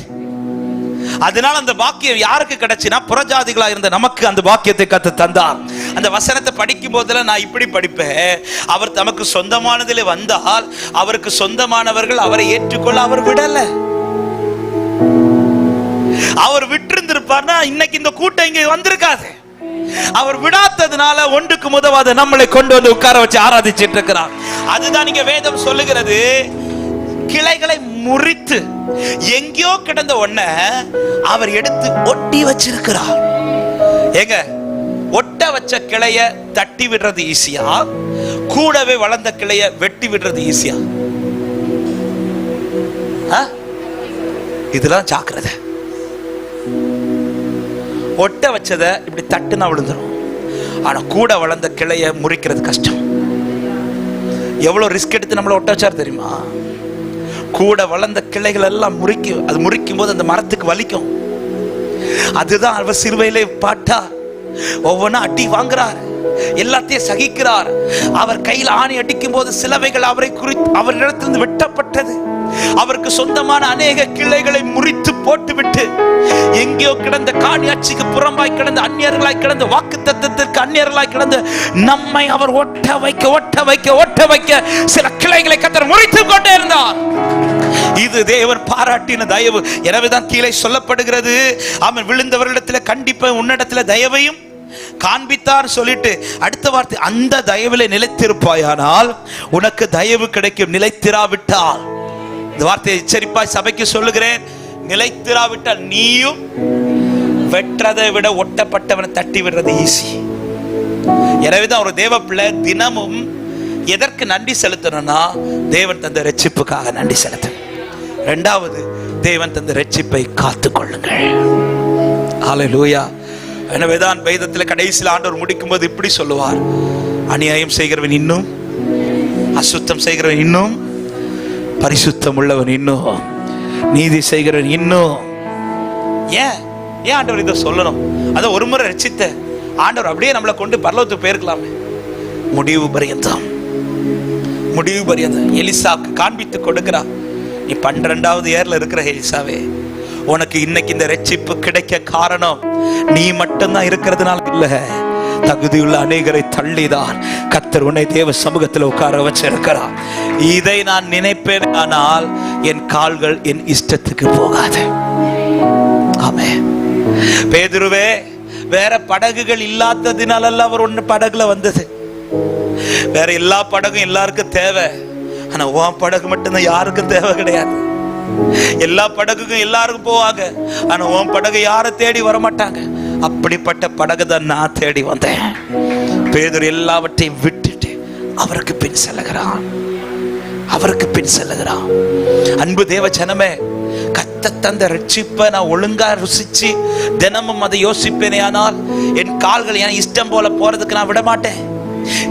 அதனால அந்த பாக்கியம் யாருக்கு கிடைச்சுனா, புறஜாதிகளா இருந்த நமக்கு அந்த பாக்கியத்தை கர்த்தர் தந்தார். அந்த வசனத்தை படிக்கும் போதெல்லாம் நான் இப்படி படிப்பேன், அவர் தமக்கு சொந்தமானதிலே வந்தால் அவருக்கு சொந்தமானவர்கள் அவரை ஏற்றுக்கொள்ள அவர் விடல. அவர் விட்டிருந்திருப்பார்னா இன்னைக்கு இந்த கூட்டம் இங்க வந்திருக்காது. அவர் விடாததுனால ஒன்றுக்கு முதவாத நம்மளை கொண்டு வந்து உட்கார வச்சு ஆராதிச்சிட்டு இருக்கிறார். அதுதான் இங்க வேதம் சொல்லுகிறது. கிளைகளை முறித்து எங்கேயோ கிடந்த ஒன்ன அவர் எடுத்து ஒட்டி வச்சிருக்கிறார். ஏங்க, ஒட்ட வச்ச கிளைய தட்டி விடுறது ஈஸியா, கூடவே வளர்ந்த கிளைய வெட்டி விடுறது ஈஸியா? இதெல்லாம் ஜாக்கிரதை. ஒட்ட வச்சத இப்படி தட்டுனா விழுந்துரும். ஆனா கூட வளர்ந்த கிளைய முறிக்கிறது கஷ்டம். எவ்வளவு ரிஸ்க் எடுத்து நம்மள ஒட்ட வச்சார் தெரியுமா? கூட வளர்ந்த கிளைகள் எல்லாம் முறிக்கும். அது முறிக்கும் போது அந்த மரத்துக்கு வலிக்கும். அதுதான் அவர் சிறுவையிலே பாட்டார். ஒவ்வொன்னா அடி வாங்குறார், எல்லாத்தையும் சகிக்கிறார். அவர் கையில் ஆணி அடிக்கும் போது சிலவைகள் அவரை குறித்து அவரிடத்திலிருந்து வெட்டப்பட்டது. அவருக்கு சொந்தமான அநேக கிளைகளை முறித்து போட்டுவிட்டு எங்கேயோ கிடந்த காணியாட்சிக்கு புறம்பாய் கிடந்த அந்நியர்களாய் கிடந்த வாக்கு தத்தத்திற்கு அந்நியர்களாய் கிடந்த நம்மை அவர் ஒட்ட வைக்க ஒட்ட வைக்க ஒட்ட வைக்க சில கிளைகளை கர்த்தர் முறித்து கொண்டே இருந்தார். இது தேவன் பாராட்டின தயவு. எனவேதான் கீழே சொல்லப்படுகிறது, அவன் விழுந்தவர்களிடத்தில் கண்டிப்பா உன்னிடத்தில் தயவையும் காண்பித்தார் சொல்லிட்டு அடுத்த வார்த்தை, அந்த தயவிலே நிலைத்திருப்பாயானால் உனக்கு தயவு கிடைக்கும். நிலைத்திராவிட்டால், இந்த வார்த்தையை எச்சரிப்பாய் சபைக்கு சொல்லுகிறேன், நிலைத்திராவிட்டால் நீயும் வெற்றதை விட ஒட்டப்பட்டவனை தட்டி விடுறது ஈஸி. எனவேதான் ஒரு தேவ பிள்ளை தினமும் எதற்கு நன்றி செலுத்தணும்னா, தேவன் தந்த ரட்சிப்புக்காக நன்றி செலுத்தணும். 2வது, தேவன் தந்த ரட்சிப்பை காத்து கொள்ளுங்கள். ஹல்லேலூயா. எனவேதான் வேதத்தில் கடைசியில் ஆண்டவர் முடிக்கும் போது இப்படி சொல்லுவார், அநியாயம் செய்கிறவன் இன்னும், அசுத்தம் செய்கிறவன் இன்னும், பரிசுத்தம் உள்ளவன் இன்னும், நீதி செய்கிறவன் இன்னும். ஏன் ஆண்டவர் இதை சொல்லணும்? அதை ஒரு முறை ரட்சித்த ஆண்டவர் அப்படியே நம்மளை கொண்டு பரலோகத்துக்கு போயிருக்கலாமே. முடிவு பரியந்தம், முடிவு பரியந்தம் எலிசாவுக்கு காண்பித்து கொடுக்கிறார். நீ 12வது இயர்ல இருக்கிற எலிசாவே, உனக்கு இன்னைக்கு இந்த ரட்சிப்பு கிடைக்க காரணம் நீ மட்டும்தான் இருக்கிறதுனால இல்ல, தகுதியுள்ள அநேகரை தள்ளிதான் கர்த்தர் உன்னை தேவ சமூகத்தில் உட்கார வச்சிருக்கிறார். இதை நான் நினைப்பேன், ஆனால் என் கால்கள் என் இஷ்டத்துக்கு போகாது. ஆமென். பேதுருவே, வேற படகுகள் இல்லாததினால அவர் ஒன்னு படகுல வந்தது. வேற எல்லா படகும் எல்லாருக்கும் தேவை, ஆனா உன் படகு மட்டும்தான் யாருக்கும் தேவை கிடையாது. எல்லா படகுக்கும் எல்லாருக்கும் போவாங்க, ஆனா உன் படகு யாரும் தேடி வர மாட்டாங்க. அப்படிப்பட்ட படகு தான் நான் தேடி வந்தேன். பேதுரு எல்லாவற்றையும் விட்டுட்டு அவருக்கு பின் செல்லுகிறான், அவருக்கு பின் செல்லுகிறான். அன்பு தேவ ஜனமே, கர்த்தர் தந்த ரட்சிப்பை நான் ஒழுங்கா ருசிச்சு தினமும் அதை யோசிப்பேனே, ஆனால் என் கால்கள் என் இஷ்டம் போல போறதுக்கு நான் விட மாட்டேன்.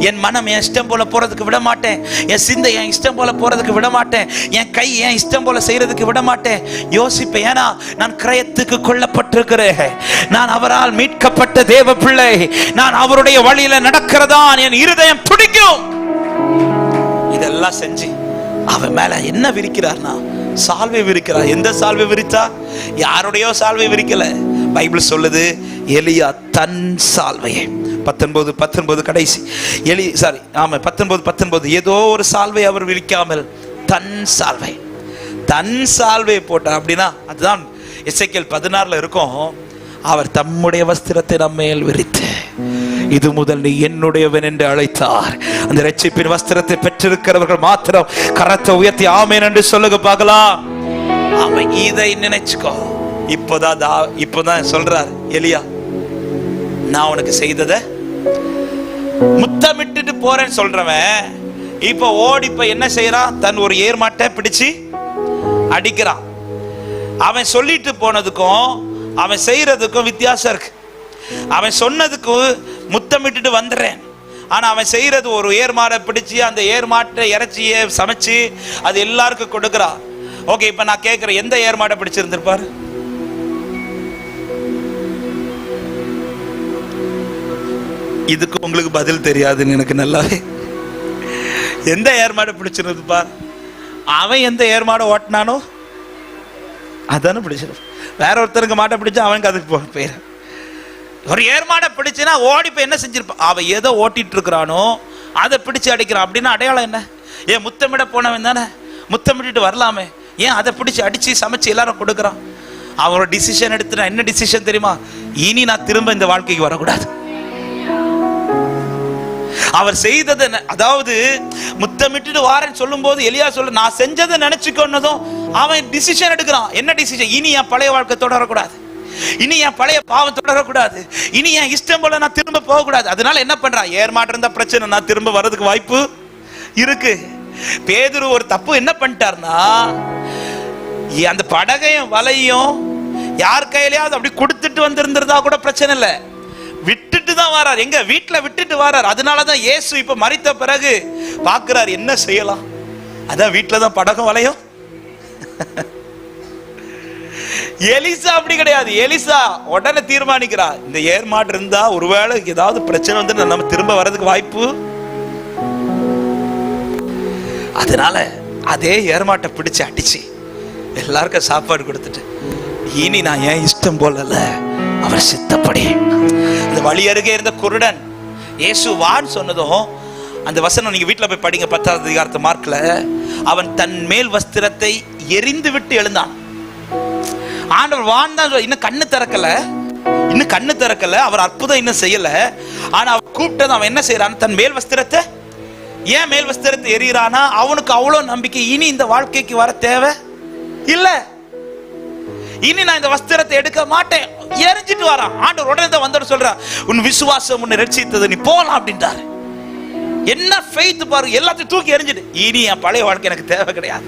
என் மனம் என் இஷ்டம் போல போறதுக்கு விட மாட்டேன். என் சிந்தை என் இஷ்டம் போல போறதுக்கு விட மாட்டேன். என் கை என் இஷ்டம் போல செய்யறதுக்கு விட மாட்டேன். யோசிப்பேன், ஏன்னா நான் கிரயத்துக்கு கொல்லப்பட்டிருக்கிறேன். நான் அவரால் மீட்கப்பட்ட தேவ பிள்ளை. நான் அவருடைய வழியில நடக்கிறதான் என் இருதயம் துடிக்கும். இதெல்லாம் செஞ்சு அவன் மேல என்ன விரிக்கிறார்னா சால்வை விரிக்கிறார். எந்த சால்வை விரித்தா? யாருடையோ சால்வை விரிக்கல. பைபிள் சொல்லுது எலியா தன் சால்வையை 19 கடைசி 19 ஏதோ ஒரு சால்வை அவர் விரிக்காமல் தன் சால்வை போட்டார். அப்படின்னா அதுதான் எசேக்கியேல் 16 இருக்கும். அவர் தம்முடைய வஸ்திரத்தை நம்மேல் விரித்து இது முதல் நீ என்னுடையவன் என்று அழைத்தார். அந்த இரட்சிப்பின் வஸ்திரத்தை பெற்றிருக்கிறவர்கள் மாத்திரம் கரத்தை உயர்த்தி ஆமென் என்று சொல்லுங்க பார்க்கலாம். அவன் இதை நினைச்சுக்கோ. இப்போதான் சொல்றார் எலியா, நான் உனக்கு செய்ததை முத்தமிட்டு போறேன்னு சொல்றவன் இப்ப ஓடி என்ன செய்யறான்? தன் ஒரு ஏர்மாட்டை பிடிச்சு அடிக்கிறான். அவன் சொல்லிட்டு போனதுக்கும் அவன் செய்யறதுக்கும் வித்தியாசம் இருக்கு. அவன் சொன்னதுக்கு முத்தமிட்டு வந்துடுறேன், ஆனா அவன் செய்யறது ஒரு ஏர்மாடை பிடிச்சு அந்த ஏர்மாட்டை இறைச்சியை சமைச்சு அது எல்லாருக்கும் கொடுக்குறான். ஓகே, இப்ப நான் கேட்கிறேன், எந்த ஏர்மாடை பிடிச்சிருந்திருப்பாரு? இதுக்கு உங்களுக்கு பதில் தெரியாதுன்னு எனக்கு நல்லாவே. எந்த ஏர்மாடை பிடிச்சிருந்துப்பா? அவன் எந்த ஏர்மாடை ஓட்டினானோ அதானே பிடிச்சிருப்பான். வேற ஒருத்தருக்கு மாட்டை பிடிச்சா அவனுக்கு அதுக்கு பேர். ஒரு ஏர்மாடை பிடிச்சுன்னா ஓடி போய் என்ன செஞ்சிருப்பான்? அவன் ஏதோ ஓட்டிட்டு இருக்கிறானோ அதை பிடிச்சு அடிக்கிறான். அப்படின்னா அடையாளம் என்ன? ஏன் முத்தமிட போனவன் தானே, முத்தமிட்டு வரலாமே, ஏன் அதை பிடிச்சு அடிச்சு சமைச்சு எல்லாரும் கொடுக்குறான்? அவனோட டிசிஷன் எடுத்துனா என்ன டிசிஷன் தெரியுமா? இனி நான் திரும்ப இந்த வாழ்க்கைக்கு வரக்கூடாது. அவர் செய்ததை, அதாவது முத்தமிட்டு வாரேன்னு சொல்லும் போது எலியா சொல்ல நான் செஞ்சதை நினைச்சுக்கொன்னதும் அவன் டிசிஷன் எடுக்கிறான். என்ன டிசிஷன்? இனி என் பழைய வாழ்க்கை தொடரக்கூடாது, இனி என் பழைய பாவம் தொடரக்கூடாது, இனி என் இஷ்டம் போல நான் திரும்ப போகக்கூடாது. அதனால என்ன பண்றான்? ஏர்மாட்டம் இருந்தா பிரச்சனை, நான் திரும்ப வர்றதுக்கு வாய்ப்பு இருக்கு. பேதுரு ஒரு தப்பு என்ன பண்ணிட்டார்னா, அந்த படகையும் வலையும் யார் கையிலையாவது அப்படி கொடுத்துட்டு வந்திருந்தா கூட பிரச்சனை இல்லை, விட்டுட்டு தான் வரார். எங்க வீட்டுல விட்டுட்டு வரார். அதனாலதான் இயேசு இப்ப மரித்த பிறகு பாக்குறாரு என்ன செய்யலாம். அதான் வீட்டுல தான் படகும் வலையும். எலிசா அப்படி கிடையாது. எலிசா உடனே தீர்மானிக்கிறா, இந்த ஏர்மாடு இருந்தா ஒருவேளை ஏதாவது பிரச்சனை வந்து நம்ம திரும்ப வர்றதுக்கு வாய்ப்பு. அதனால அதே ஏர்மாட்டை பிடிச்சு அடிச்சு எல்லாருக்கும் சாப்பாடு கொடுத்துட்டு, இனி நான் ஏன் இஷ்டம் போல அவர் சித்தப்படி. அந்த வழி அருகே இருந்த குருடன் இயேசு வான்னு சொன்னதும் அந்த வசனம் நீங்க வீட்டுல போய் படிங்க, 10வது அதிகாரத்து மார்க்ல. அவன் தன் மேல் வஸ்திரத்தை எரிந்து விட்டு எழுந்தான். ஆண்டவர் வான் தான், இன்னும் கண்ணு திறக்கல, அவர் அற்புதம் இன்னும் செய்யல. ஆனா அவர் கூப்பிட்டது, அவன் என்ன செய்யறான்? தன் மேல் வஸ்திரத்தை, ஏன் மேல் வஸ்திரத்தை எரியறானா? அவனுக்கு அவ்வளவு நம்பிக்கை, இனி இந்த வாழ்க்கைக்கு வர தேவை இல்ல, இனி நான் இந்த வஸ்திரத்தை எடுக்க மாட்டேன், எரிஞ்சிட்டு வரான். ஆண்டவர் உடனே தான் வந்தோட சொல்றான், உன் விசுவாசம் உன்னை ரட்சித்தது, நீ போலாம் அப்படின்றாரு. என்ன ஃபெய்த் பாருங்க, எல்லாத்தையும் தூக்கி எரிஞ்சிட்டு, இனி என் பழைய வாழ்க்கை எனக்கு தேவை கிடையாது,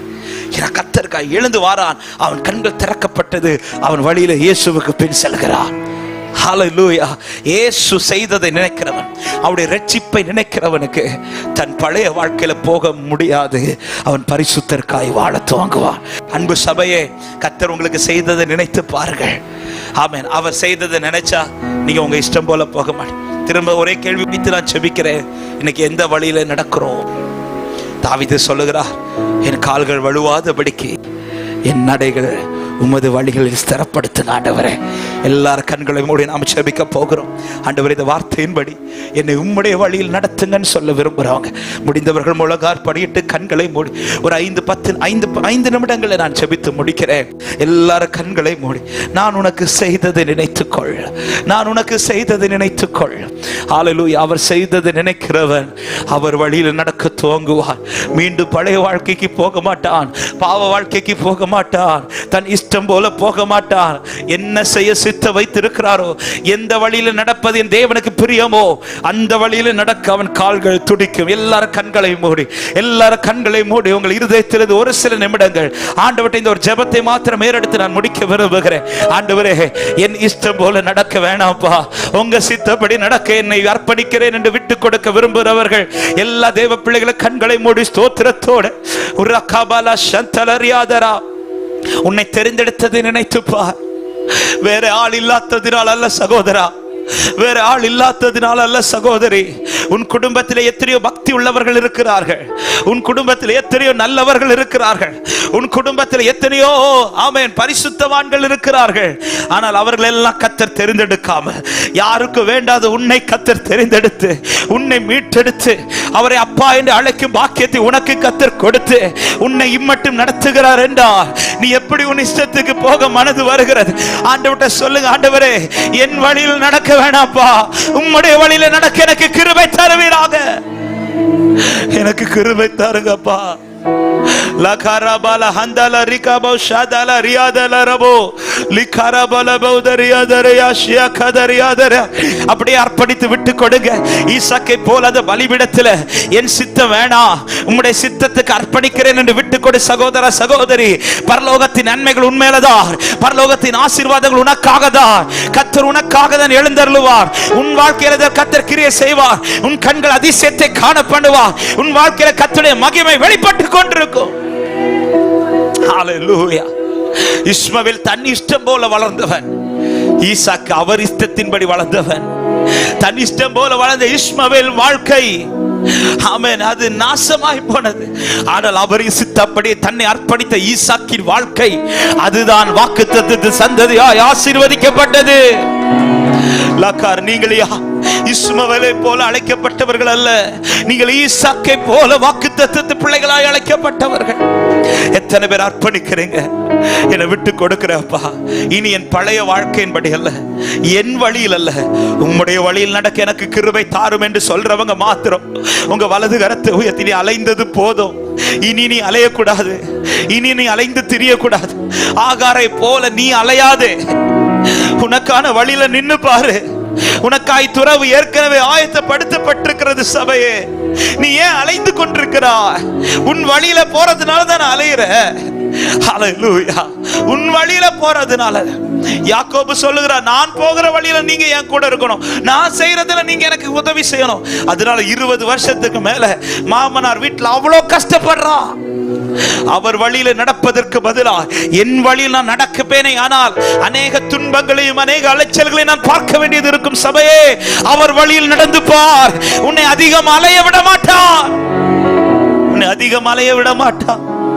என கர்த்தருக்கா எழுந்து வாரான். அவன் கண்கள் திறக்கப்பட்டது, அவன் வழியில இயேசுவுக்கு பின் செல்கிறான். ஹல்லேலூயா. இயேசு செய்ததை நினைக்கிறவன், அவருடைய ரட்சிப்பை நினைக்கிறவனுக்கு தன் பழைய வாழ்க்கையில போக முடியாது. அவன் பரிசுத்தர்க்காய் வாழ துவங்குவான். அன்பு சபையே, கர்த்தர் உங்களுக்கு செய்ததை நினைத்து பாருங்கள். ஆமென். அவர் செய்ததை நினைச்சா நீங்க உங்க இஷ்டம் போல போக மாட்டீங்க. திரும்ப ஒரே கேள்வி வைத்து நான் செபிக்கிறேன், இன்னைக்கு எந்த வழியில நடக்கிறோம்? தாவீது சொல்லுகிறார், என் கால்கள் வழுவாதபடிக்கு என் நடைகள் உமது வழிகளில் ஸ்திரப்படுத்தின ஆண்டவரே. எல்லாரும் கண்களை மூடி நாம் செபிக்க போகிறோம். ஆண்டவரே, இந்த வார்த்தையின்படி என்னை உம்முடைய வழியில் நடத்துங்கன்னு சொல்ல விரும்புகிறவங்க முடிந்தவர்கள் முழங்கால் படியிட்டு கண்களை மூடி ஒரு 5 நிமிடங்களை நான் செபித்து முடிக்கிறேன். எல்லாரும் கண்களை மூடி, நான் உனக்கு செய்ததை நினைத்துக்கொள், நான் உனக்கு செய்ததை நினைத்துக்கொள். ஹல்லேலூயா. அவர் செய்ததை நினைக்கிறவன் அவர் வழியில் நடக்க துவங்குவான். மீண்டும் பழைய வாழ்க்கைக்கு போக மாட்டான், பாவ வாழ்க்கைக்கு போக மாட்டான், தன் இஷ்டம் போல போக மாட்டார். என்ன செய்ய சித்த வைத்திருக்கிறாரோ, எந்த வழியில நடப்பது என் தேவனுக்கு பிரியமோ அந்த வழியில நடக்க அவன் கால்கள் துடிக்கும். எல்லாரும் கண்களை மூடி உங்கள் இருதயத்திலிருந்து ஒரு சில நிமிடங்கள் ஆண்டவர்கிட்ட இந்த ஒரு ஜெபத்தை மாத்திரம் ஏறெடுத்து நான் முடிக்க விரும்புகிறேன். ஆண்டவரே, என் இஷ்டம் போல நடக்க வேணாம்ப்பா, உங்க சித்தப்படி நடக்க என்னை அர்ப்பணிக்கிறேன் என்று விட்டு கொடுக்க விரும்புகிறவர்கள் எல்லா தேவ பிள்ளைகளை கண்களை மூடி ஸ்தோத்திரத்தோடு உன்னை தெரிந்தெடுத்ததை நினைத்துப்பார். வேற ஆள் இல்லாததினால் அல்ல சகோதரா, வேற ஆள் இல்லாததினால் அல்ல சகோதரி. உன் குடும்பத்தில் எத்தனையோ பக்தி உள்ளவர்கள் இருக்கிறார்கள், உன் குடும்பத்தில் எத்தனையோ நல்லவர்கள் இருக்கிறார்கள், உன் குடும்பத்தில் எத்தனையோ ஆமென் பரிசுத்தவான்கள் இருக்கிறார்கள். ஆனால் அவர்கள் எல்லாம் கர்த்தர் தெரிந்தெடுக்காம, யாருக்கு வேண்டாத உன்னை கர்த்தர் தெரிந்தெடுத்து உன்னை மீட்டெடுத்து அவரை அப்பா என்று அழைக்கும் பாக்கியத்தை உனக்கு கர்த்தர் கொடுத்து உன்னை இம்மட்டும் நடத்துகிறார் என்றால் நீ எப்படி உன் இஷ்டத்துக்கு போக மனது வருகிறது? ஆண்டவர்கிட்ட சொல்லுங்க, ஆண்டவரே, என் வழியில் நடக்க வேணாப்பா, உம்முடைய வழியில நடக்க எனக்கு கிருபை தருவீராக, எனக்கு கிருபை தாருங்கப்பா. லகாரபால ஹந்தல ரிகபோ ஷாதல ரியாதல ரபோ லிகாரபால பௌதரியாதரயா ஷியகதரியாதர அப்படியே அர்ப்பணித்து விட்டு கொடுங்க. ஈசாக்கை போல அந்த பலிபீடத்தில் என் சித்தம் வேணாம், உம்முடைய சித்தத்துக்கு அர்ப்பணிக்கிறேன் என்று விட்டு கொடு சகோதர சகோதரி. பரலோகத்தின் நன்மைகள் உண்மையிலதான், பரலோகத்தின் ஆசீர்வாதங்கள் உனக்காகதான். கர்த்தர் உனக்காக தான் எழுந்தருளுவார். உன் வாழ்க்கையில கர்த்தர் கிரியை செய்வார். உன் கண்கள் அதிசயத்தை காண பண்ணுவார். உன் வாழ்க்கையில கர்த்தருடைய மகிமை வெளிப்பட்டு கொண்டிருக்கும். ஹalleluya. இஸ்மவேல் தன் இஷ்டம் போல வளர்ந்தவன், ஈசாக்கு அவர் இஷ்டத்தின்படி வளர்ந்தவன். தன் இஷ்டம் போல வளர்ந்த இஸ்மவேல் வாழ்க்கை ஆமென் அது நாசமாய் போனது. ஆனால் அவர் சித்தப்படி தன்னை அர்ப்பணித்த ஈசாக்கின் வாழ்க்கை அதுதான் வாக்குத்தத்தத்தின் சந்ததியாய் ஆசீர்வதிக்கப்பட்டது. லக்கார், நீங்களே இஸ்மவேலை போல அழைக்கப்பட்டவர்கள் அல்ல, நீங்கள் ஈசாக்கை போல வாக்குத்தத்தத்து பிள்ளைகளாய் அழைக்கப்பட்டவர்கள். எத்தனை பேர் அர்ப்பணிக்கிறீங்க? என்னை விட்டு கொடுக்கிறப்பா, இனி என் பழைய வாழ்க்கையின்படி அல்ல, என் வழியில் அல்ல, உம்முடைய வழியில் நடக்க எனக்கு கிருபை தாரும் என்று சொல்றவங்க மாத்திரம் உங்க வலது கரத்தை உயர்த்தி, நீ அலைந்தது போதும், இனி நீ அலையக்கூடாது, இனி நீ அலைந்து திரியக்கூடாது. ஆகாரை போல நீ அலையாதே, உனக்கான வழியில நின்னு பாரு. உனக்காய் துறவு ஏற்கனவே ஆயத்தப்படுத்தப்பட்டிருக்கிறது. சபையே, நீ ஏன் அலைந்து கொண்டிருக்கிறாய்? உன் வழியில போறதுனால தான் அலையிற. ஹalleluya. உன் வழியில போறதுனால யாக்கோபு சொல்லுகிறார், நான் போகிற வழியில நீங்க என் கூட இருக்கணும், நான் செய்யறதுல நீங்க எனக்கு உதவி செய்யணும். அதனால 20 வருஷத்துக்கு மேல மாமனார் வீட்டுல அவ்வளவு கஷ்டப்படுறான். அவர் வழியில நடப்பதற்கு பதிலாக என் வழியில் நான் நடக்கப்பேனே, ஆனால் அநேக துன்பங்களையும் அநேக அலைச்சல்களையும் நான் பார்க்க வேண்டியது இருக்கும். சபையே, அவர் வழியில் நடந்து பார். உன்னை அதிகம் அலைய விட மாட்டார், உன்னை அதிகம் அலைய விட மாட்டார்.